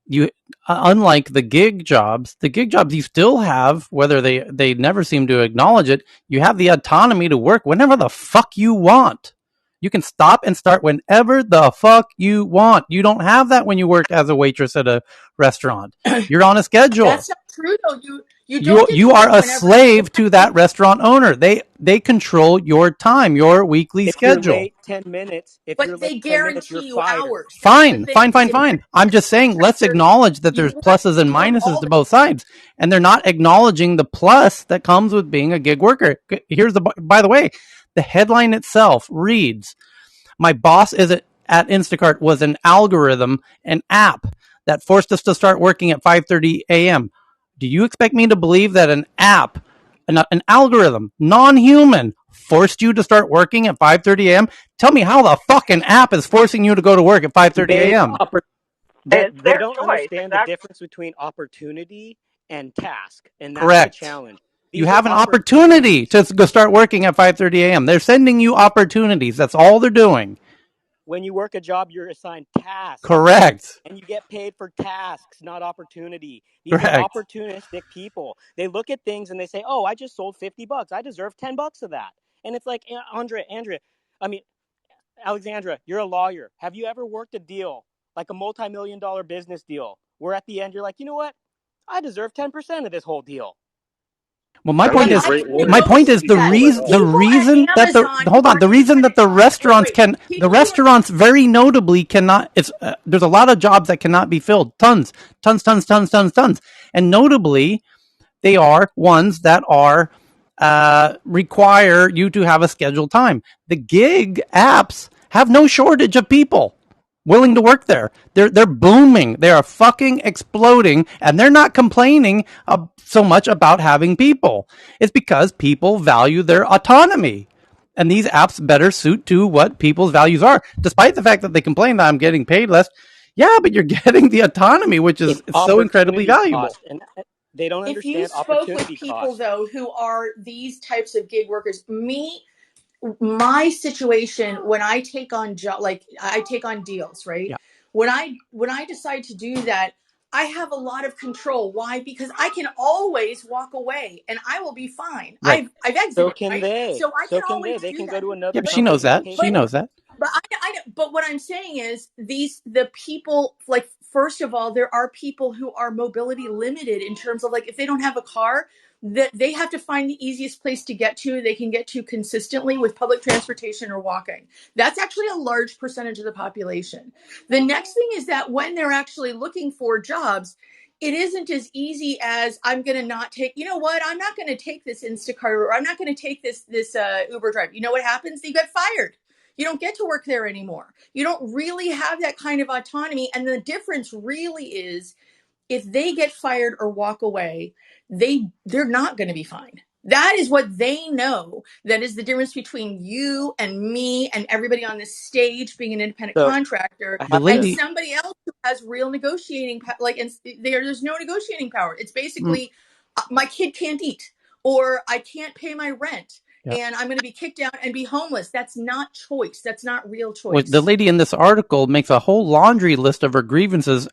D: you, unlike the gig jobs you still have, whether they never seem to acknowledge it. You have the autonomy to work whenever the fuck you want. You can stop and start whenever the fuck you want. You don't have that when you work as a waitress at a restaurant. You're on a schedule.
B: That's not true, though. You
D: you
B: don't get
D: you
B: to
D: are
B: work
D: a
B: whenever you
D: slave
B: want.
D: to that restaurant owner. They control your time, your weekly
L: If you're
D: schedule.
L: late 10 minutes, if
B: But
L: you're late
B: they
L: 10 minutes, you're
B: guarantee you
L: fired.
B: hours. That's the
D: Fine,
B: thing.
D: fine, fine,
B: As
D: fine.
B: independent
D: I'm just saying, let's
B: contractors,
D: acknowledge that there's
B: you work
D: pluses and
B: you work
D: minuses
B: all
D: to
B: the
D: both sides, and they're not acknowledging the plus that comes with being a gig worker. Here's by the way, the headline itself reads, my boss is at Instacart was an algorithm, an app that forced us to start working at 5:30 a.m. Do you expect me to believe that an app, an algorithm, non-human, forced you to start working at 5:30 a.m.? Tell me how the fucking app is forcing you to go to work at 5:30
L: They
D: a.m.
F: It's
L: they
F: their
L: don't
F: choice.
L: understand the
F: Exactly.
L: difference between opportunity and task, and that's the
D: Correct.
L: challenge.
D: You
L: These are
D: have an opportunity
L: opportunities.
D: to go start working at 5:30 a.m. They're sending you opportunities. That's all they're doing.
L: When you work a job, you're assigned tasks,
D: Correct.
L: and you get paid for tasks, not opportunity. These are
D: Correct.
L: opportunistic people. They look at things and they say, "Oh, I just sold $50. I deserve $10 of that." And it's like, Andrea, I mean, Alexandra, you're a lawyer. Have you ever worked a deal, like a multi-million dollar business deal, where at the end you're like, you know what? I deserve 10% of this whole deal.
D: Well, my
F: That would
D: point
B: and
F: be a
D: is,
B: I
F: great
B: can
F: lawyer
B: negotiate
F: to
B: that.
F: pull that off.
D: the
B: People at
D: reason that the
B: Amazon
D: hold
B: who
D: on,
B: are
D: the reason that
B: independent
D: the
B: wait,
D: restaurants
B: wait.
D: can, the
B: People who are
D: restaurants very notably cannot. It's there's a lot of jobs that cannot be filled. Tons, and notably they are ones that are require you to have a scheduled time. The gig apps have no shortage of people willing to work there. They're booming. They are fucking exploding, and they're not complaining so much about having people. It's because people value their autonomy. And these apps better suit to what people's values are, despite the fact that they complain that I'm getting paid less. Yeah, but you're getting the autonomy, which is
L: It's
D: so incredibly
L: opportunity
D: valuable.
L: cost, and they don't
B: If you
L: understand
B: spoke with
L: opportunity
B: people,
L: cost.
B: though, who are these types of gig workers, me my situation when I take on like I take on deals, right?
D: Yeah.
B: When I decide to do that, I have a lot of control. Why? Because I can always walk away and I will be fine.
D: Right.
B: I've
L: So
B: exited,
L: can
B: right?
L: they.
B: So I can
L: So can they.
B: always
L: They
B: do
L: can
B: that.
L: go to
D: Yeah,
L: another
D: but she
B: But
D: knows
L: company and
D: that.
L: pay
D: She
B: but
D: knows
L: more.
D: that.
B: but but what I'm saying is the people, like, first of all, there are people who are mobility limited in terms of, like, if they don't have a car, that they have to find the easiest place to get to, they can get to consistently with public transportation or walking. That's actually a large percentage of the population. The next thing is that when they're actually looking for jobs, it isn't as easy as, I'm going to not take, you know what, I'm not going to take this Instacart, or I'm not going to take this Uber drive. You know what happens? You get fired. You don't get to work there anymore. You don't really have that kind of autonomy. And the difference really is, if they get fired or walk away, they're not going to be fine. That is what they know. That is the difference between you and me and everybody on this stage being an independent
L: So
B: contractor
L: I
D: The
L: have
B: and
L: to.
D: lady,
B: somebody else who has real negotiating like, and there's no negotiating power. It's
D: mm,
B: basically, my kid can't eat, or I can't pay my rent,
D: yeah.
B: and I'm going to be kicked out and be homeless. That's not choice. That's not real
D: The
B: choice.
D: lady in this article makes a whole laundry list of her grievances.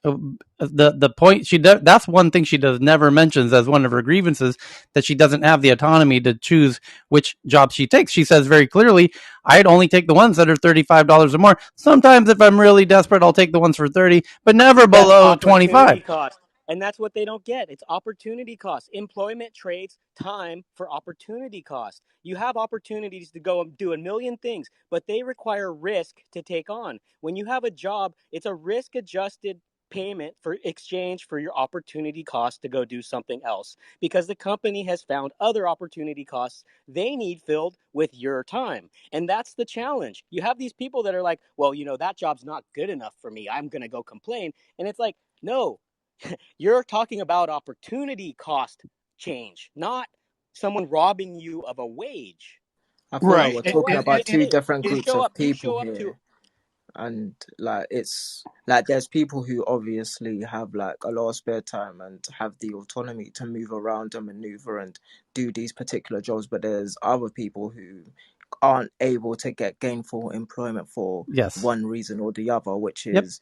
D: The point she does, that's one thing she does never mentions as one of her grievances, that she doesn't have the autonomy to choose which job she takes. She says very clearly, I'd only take the ones that are $35 or more. Sometimes if I'm really desperate, I'll take the ones for 30, but never
L: That's
D: below 25.
L: opportunity cost. And that's what they don't get. It's opportunity cost. Employment trades time for opportunity cost. You have opportunities to go and do a million things, but they require risk to take on. When you have a job, it's a risk adjusted payment for exchange for your opportunity cost to go do something else, because the company has found other opportunity costs they need filled with your time. And that's the challenge. You have these people that are like, well, that job's not good enough for me, I'm going to go complain. And it's like, no, you're talking about opportunity cost change, not someone robbing you of a wage.
O: I feel like
T: Right.
O: we're
L: You know
O: talking
L: what?
O: about two
L: Hey,
O: different
L: you
O: groups
L: show
O: of
L: up. You
O: people
L: show up to.
O: here. And like it's like there's people who obviously have like a lot of spare time and have the autonomy to move around and maneuver and do these particular jobs, but there's other people who aren't able to get gainful employment for
D: Yes.
O: one reason or the other, which
D: Yep.
O: is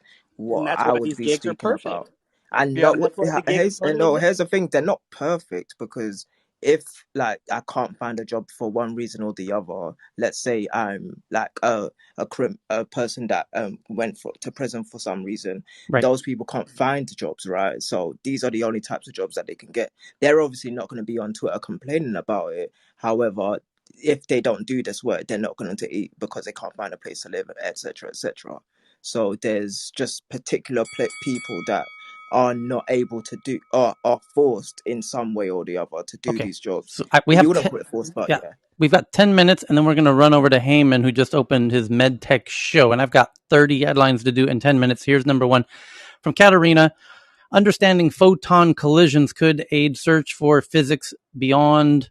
L: And
O: what
L: that's
O: I
L: why
O: would
L: these
O: be
L: gigs are
O: speaking
L: perfect.
O: about. And
T: Yeah.
O: not
L: And that's why the gigs
O: here's and
L: only
O: no,
L: exist.
O: here's the thing, they're not perfect, because if like I can't find a job for one reason or the other, let's say I'm like a person that went to prison for some reason,
D: Right.
O: those people can't find jobs, right? So these are the only types of jobs that they can get. They're obviously not going to be on Twitter complaining about it. However, if they don't do this work, they're not going to eat because they can't find a place to live, etc., etc. So there's just particular people that are not able to do, or are forced in some way or the other to do
D: Okay.
O: these jobs.
D: So
O: You wouldn't call it forced, but
D: yeah,
O: yeah.
D: we've got 10 minutes, and then we're going to run over to Heyman, who just opened his MedTech show. And I've got 30 headlines to do in 10 minutes. Here's number one from Katerina. Understanding photon collisions could aid search for physics beyond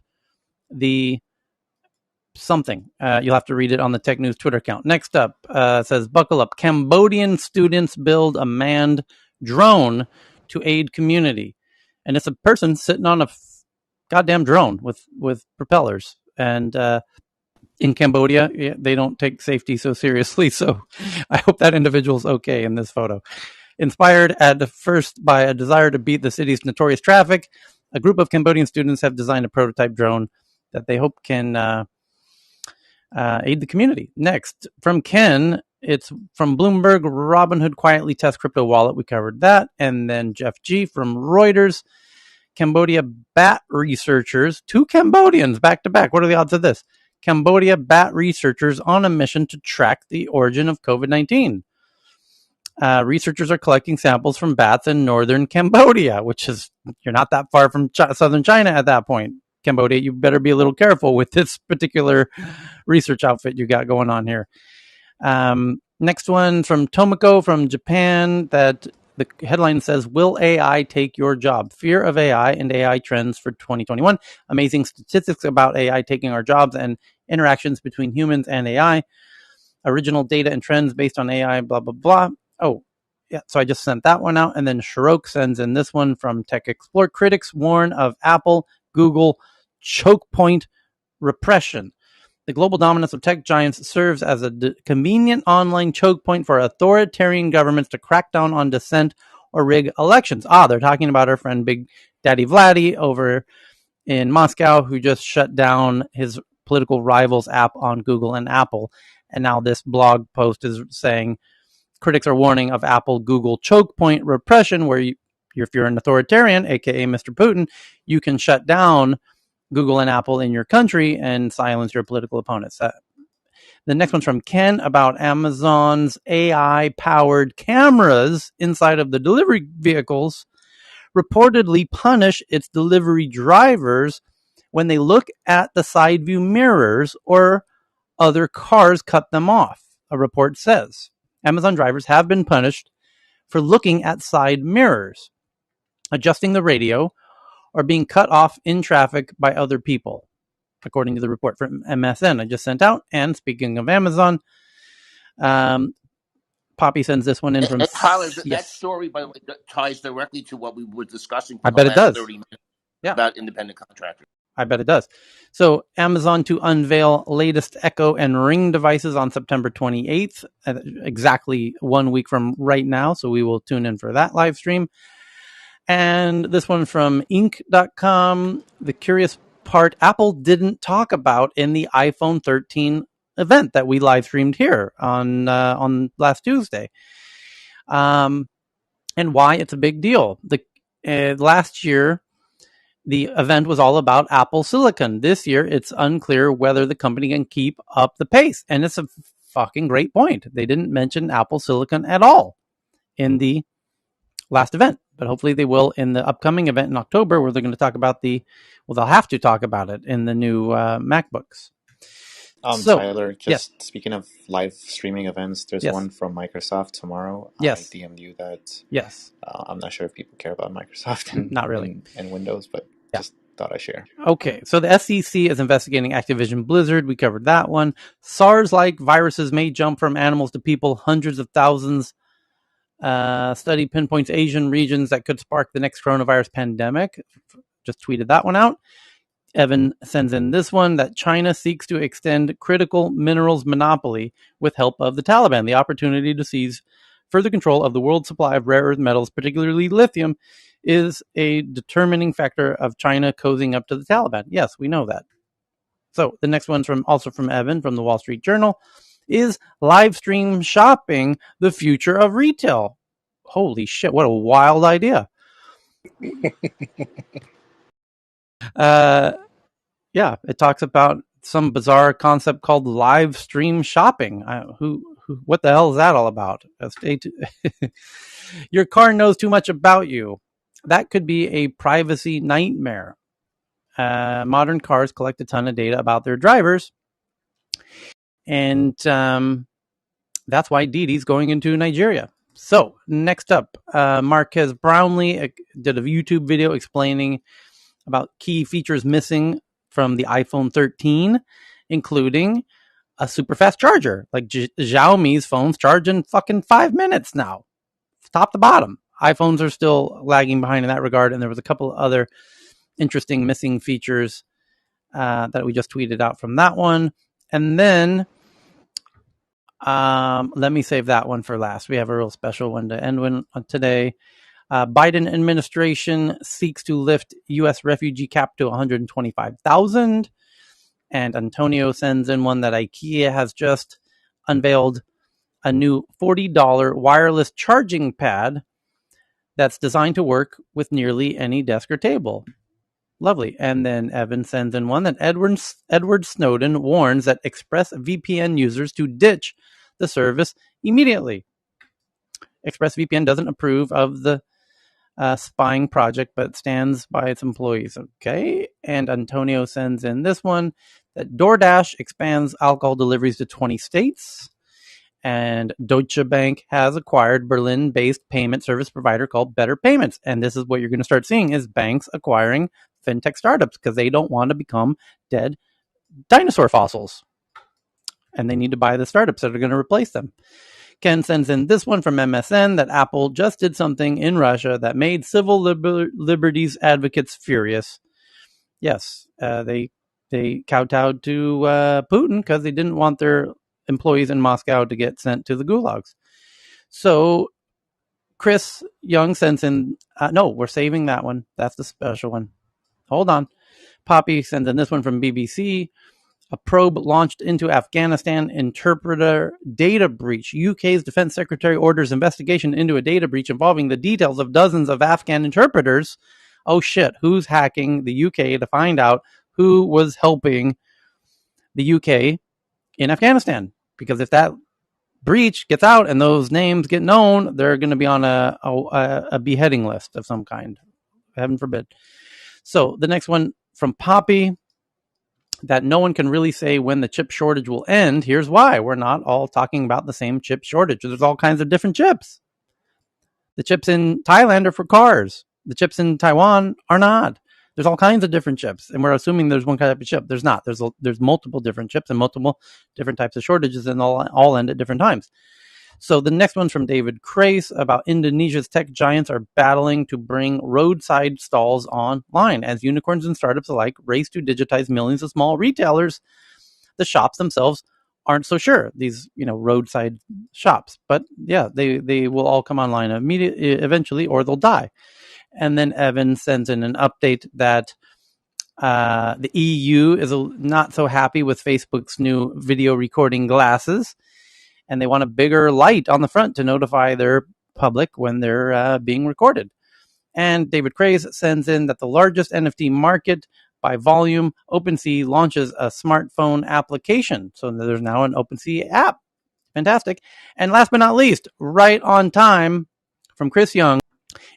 D: the something. You'll have to read it on the Tech News Twitter account. Next up, says, buckle up. Cambodian students build a manned drone to aid community. And it's a person sitting on a goddamn drone with propellers. And in Cambodia, they don't take safety so seriously. So I hope that individual's okay in this photo. Inspired at first by a desire to beat the city's notorious traffic, a group of Cambodian students have designed a prototype drone that they hope can aid the community. Next, from Ken, it's from Bloomberg. Robinhood quietly tests crypto wallet. We covered that. And then Jeff G from Reuters. Cambodia bat researchers, two Cambodians back to back. What are the odds of this? Cambodia bat researchers on a mission to track the origin of COVID-19. Researchers are collecting samples from bats in northern Cambodia, which is, you're not that far from southern China at that point. Cambodia, you better be a little careful with this particular research outfit you got going on here. Next one from Tomoko from Japan, that the headline says, will AI take your job? Fear of AI and AI trends for 2021. Amazing statistics about AI taking our jobs and interactions between humans and AI. Original data and trends based on AI, blah, blah, blah. Oh, yeah. So I just sent that one out. And then Shirok sends in this one from Tech Explore. Critics warn of Apple, Google, choke point repression. The global dominance of tech giants serves as a convenient online choke point for authoritarian governments to crack down on dissent or rig elections. They're talking about our friend Big Daddy Vladdy over in Moscow, who just shut down his political rivals app on Google and Apple. And now this blog post is saying critics are warning of Apple Google choke point repression, where if you're an authoritarian, aka Mr. Putin, you can shut down Google and Apple in your country and silence your political opponents. The next one's from Ken about Amazon's AI-powered cameras inside of the delivery vehicles reportedly punish its delivery drivers when they look at the side view mirrors or other cars cut them off, a report says. Amazon drivers have been punished for looking at side mirrors, adjusting the radio, or being cut off in traffic by other people, according to the report from MSN I just sent out. And speaking of Amazon, Poppy sends this one in from...
C: And Tyler, that
D: Yes,
C: story, by the way, that ties directly to what we were discussing
D: I
C: for the
D: bet it
C: last
D: does.
C: 30 minutes
D: Yeah,
C: about independent contractors.
D: I bet it does. So Amazon to unveil latest Echo and Ring devices on September 28th, exactly 1 week from right now. So we will tune in for that live stream. And this one from Inc.com. The curious part Apple didn't talk about in the iPhone 13 event that we live streamed here on last Tuesday. And why it's a big deal. Last year, the event was all about Apple Silicon. This year, it's unclear whether the company can keep up the pace. And it's a fucking great point. They didn't mention Apple Silicon at all in the last event, but hopefully they will in the upcoming event in October, where they're going to talk about they'll have to talk about it in the new MacBooks. So,
B: Tyler,
D: yes,
B: just speaking of live streaming events, there's
D: yes,
B: one from Microsoft tomorrow. I
D: yes,
B: DM'd you that.
D: yes.
B: I'm not sure if people care about Microsoft and
D: Not really.
B: and Windows, but
D: Yeah.
B: just thought I'd share.
D: Okay, so the SEC is investigating Activision Blizzard. We covered that one. SARS-like viruses may jump from animals to people, hundreds of thousands. Study pinpoints Asian regions that could spark the next coronavirus pandemic. Just tweeted that one out. Evan sends in this one, that China seeks to extend critical minerals monopoly with help of the Taliban. The opportunity to seize further control of the world's supply of rare earth metals, particularly lithium, is a determining factor of China cozying up to the Taliban. Yes, we know that. So the next one's also from Evan from the Wall Street Journal. Is live stream shopping the future of retail? Holy shit, what a wild idea. Yeah, it talks about some bizarre concept called live stream shopping. What the hell is that all about? Your car knows too much about you. That could be a privacy nightmare. Modern cars collect a ton of data about their drivers, and that's why Didi's going into Nigeria. So next up, Marquez Brownlee did a YouTube video explaining about key features missing from the iPhone 13, including a super fast charger. Like Xiaomi's phones charge in fucking 5 minutes now, top to bottom. iPhones are still lagging behind in that regard, and there was a couple of other interesting missing features that we just tweeted out from that one. And then let me save that one for last. We have a real special one to end with today. Biden administration seeks to lift U.S. refugee cap to 125,000. And Antonio sends in one that IKEA has just unveiled a new $40 wireless charging pad that's designed to work with nearly any desk or table. Lovely. And then Evan sends in one that Edward Snowden warns that ExpressVPN users to ditch the service immediately. ExpressVPN doesn't approve of the spying project, but stands by its employees. Okay. And Antonio sends in this one that DoorDash expands alcohol deliveries to 20 states. And Deutsche Bank has acquired Berlin-based payment service provider called Better Payments. And this is what you're going to start seeing is banks acquiring fintech startups because they don't want to become dead dinosaur fossils. And they need to buy the startups that are going to replace them. Ken sends in this one from MSN that Apple just did something in Russia that made civil liberties advocates furious. Yes, they they kowtowed to Putin because they didn't want their employees in Moscow to get sent to the gulags. So Chris Young sends in, no, we're saving that one. That's the special one. Hold on. Poppy sends in this one from BBC. A probe launched into Afghanistan interpreter data breach. UK's defense secretary orders investigation into a data breach involving the details of dozens of Afghan interpreters. Oh shit, who's hacking the UK to find out who was helping the UK in Afghanistan? Because if that breach gets out and those names get known, they're going to be on a beheading list of some kind. Heaven forbid. So the next one from Poppy, that no one can really say when the chip shortage will end. Here's why. We're not all talking about the same chip shortage. There's all kinds of different chips. The chips in Thailand are for cars. The chips in Taiwan are not. There's all kinds of different chips, and we're assuming there's one type of chip. There's not. There's multiple different chips and multiple different types of shortages, and all end at different times. So the next one's from David Crace about Indonesia's tech giants are battling to bring roadside stalls online as unicorns and startups alike race to digitize millions of small retailers. The shops themselves aren't so sure, these roadside shops, but yeah, they will all come online eventually, or they'll die. And then Evan sends in an update that the EU is not so happy with Facebook's new video recording glasses, and they want a bigger light on the front to notify their public when they're being recorded. And David Craze sends in that the largest NFT market by volume, OpenSea launches a smartphone application. So there's now an OpenSea app. Fantastic. And last but not least, right on time from Chris Young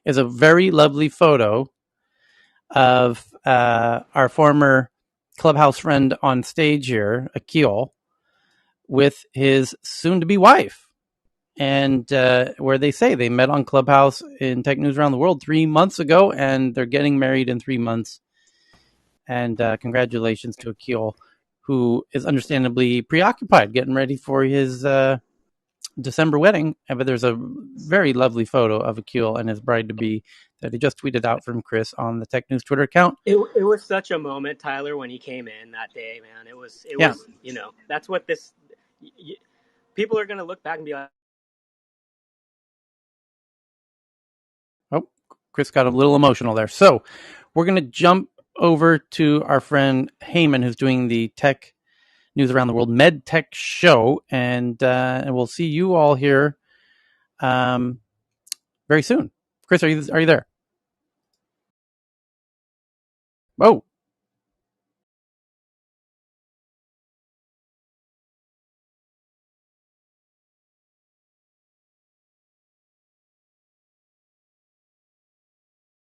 D: is a very lovely photo of our former Clubhouse friend on stage here, Akil, with his soon-to-be wife. And where they say they met on Clubhouse in Tech News Around the World 3 months ago, and they're getting married in 3 months. And congratulations to Akil, who is understandably preoccupied getting ready for his December wedding. But there's a very lovely photo of Akil and his bride-to-be that he just tweeted out from Chris on the Tech News Twitter account.
L: It was such a moment, Tyler, when he came in that day, man. It was
D: Yeah.
L: That's what this people are going to look back and be like,
D: oh, Chris got a little emotional there. So we're going to jump over to our friend Heyman, who's doing the Tech News Around the World Med Tech show, and we'll see you all here very soon. Chris, are you there? Oh,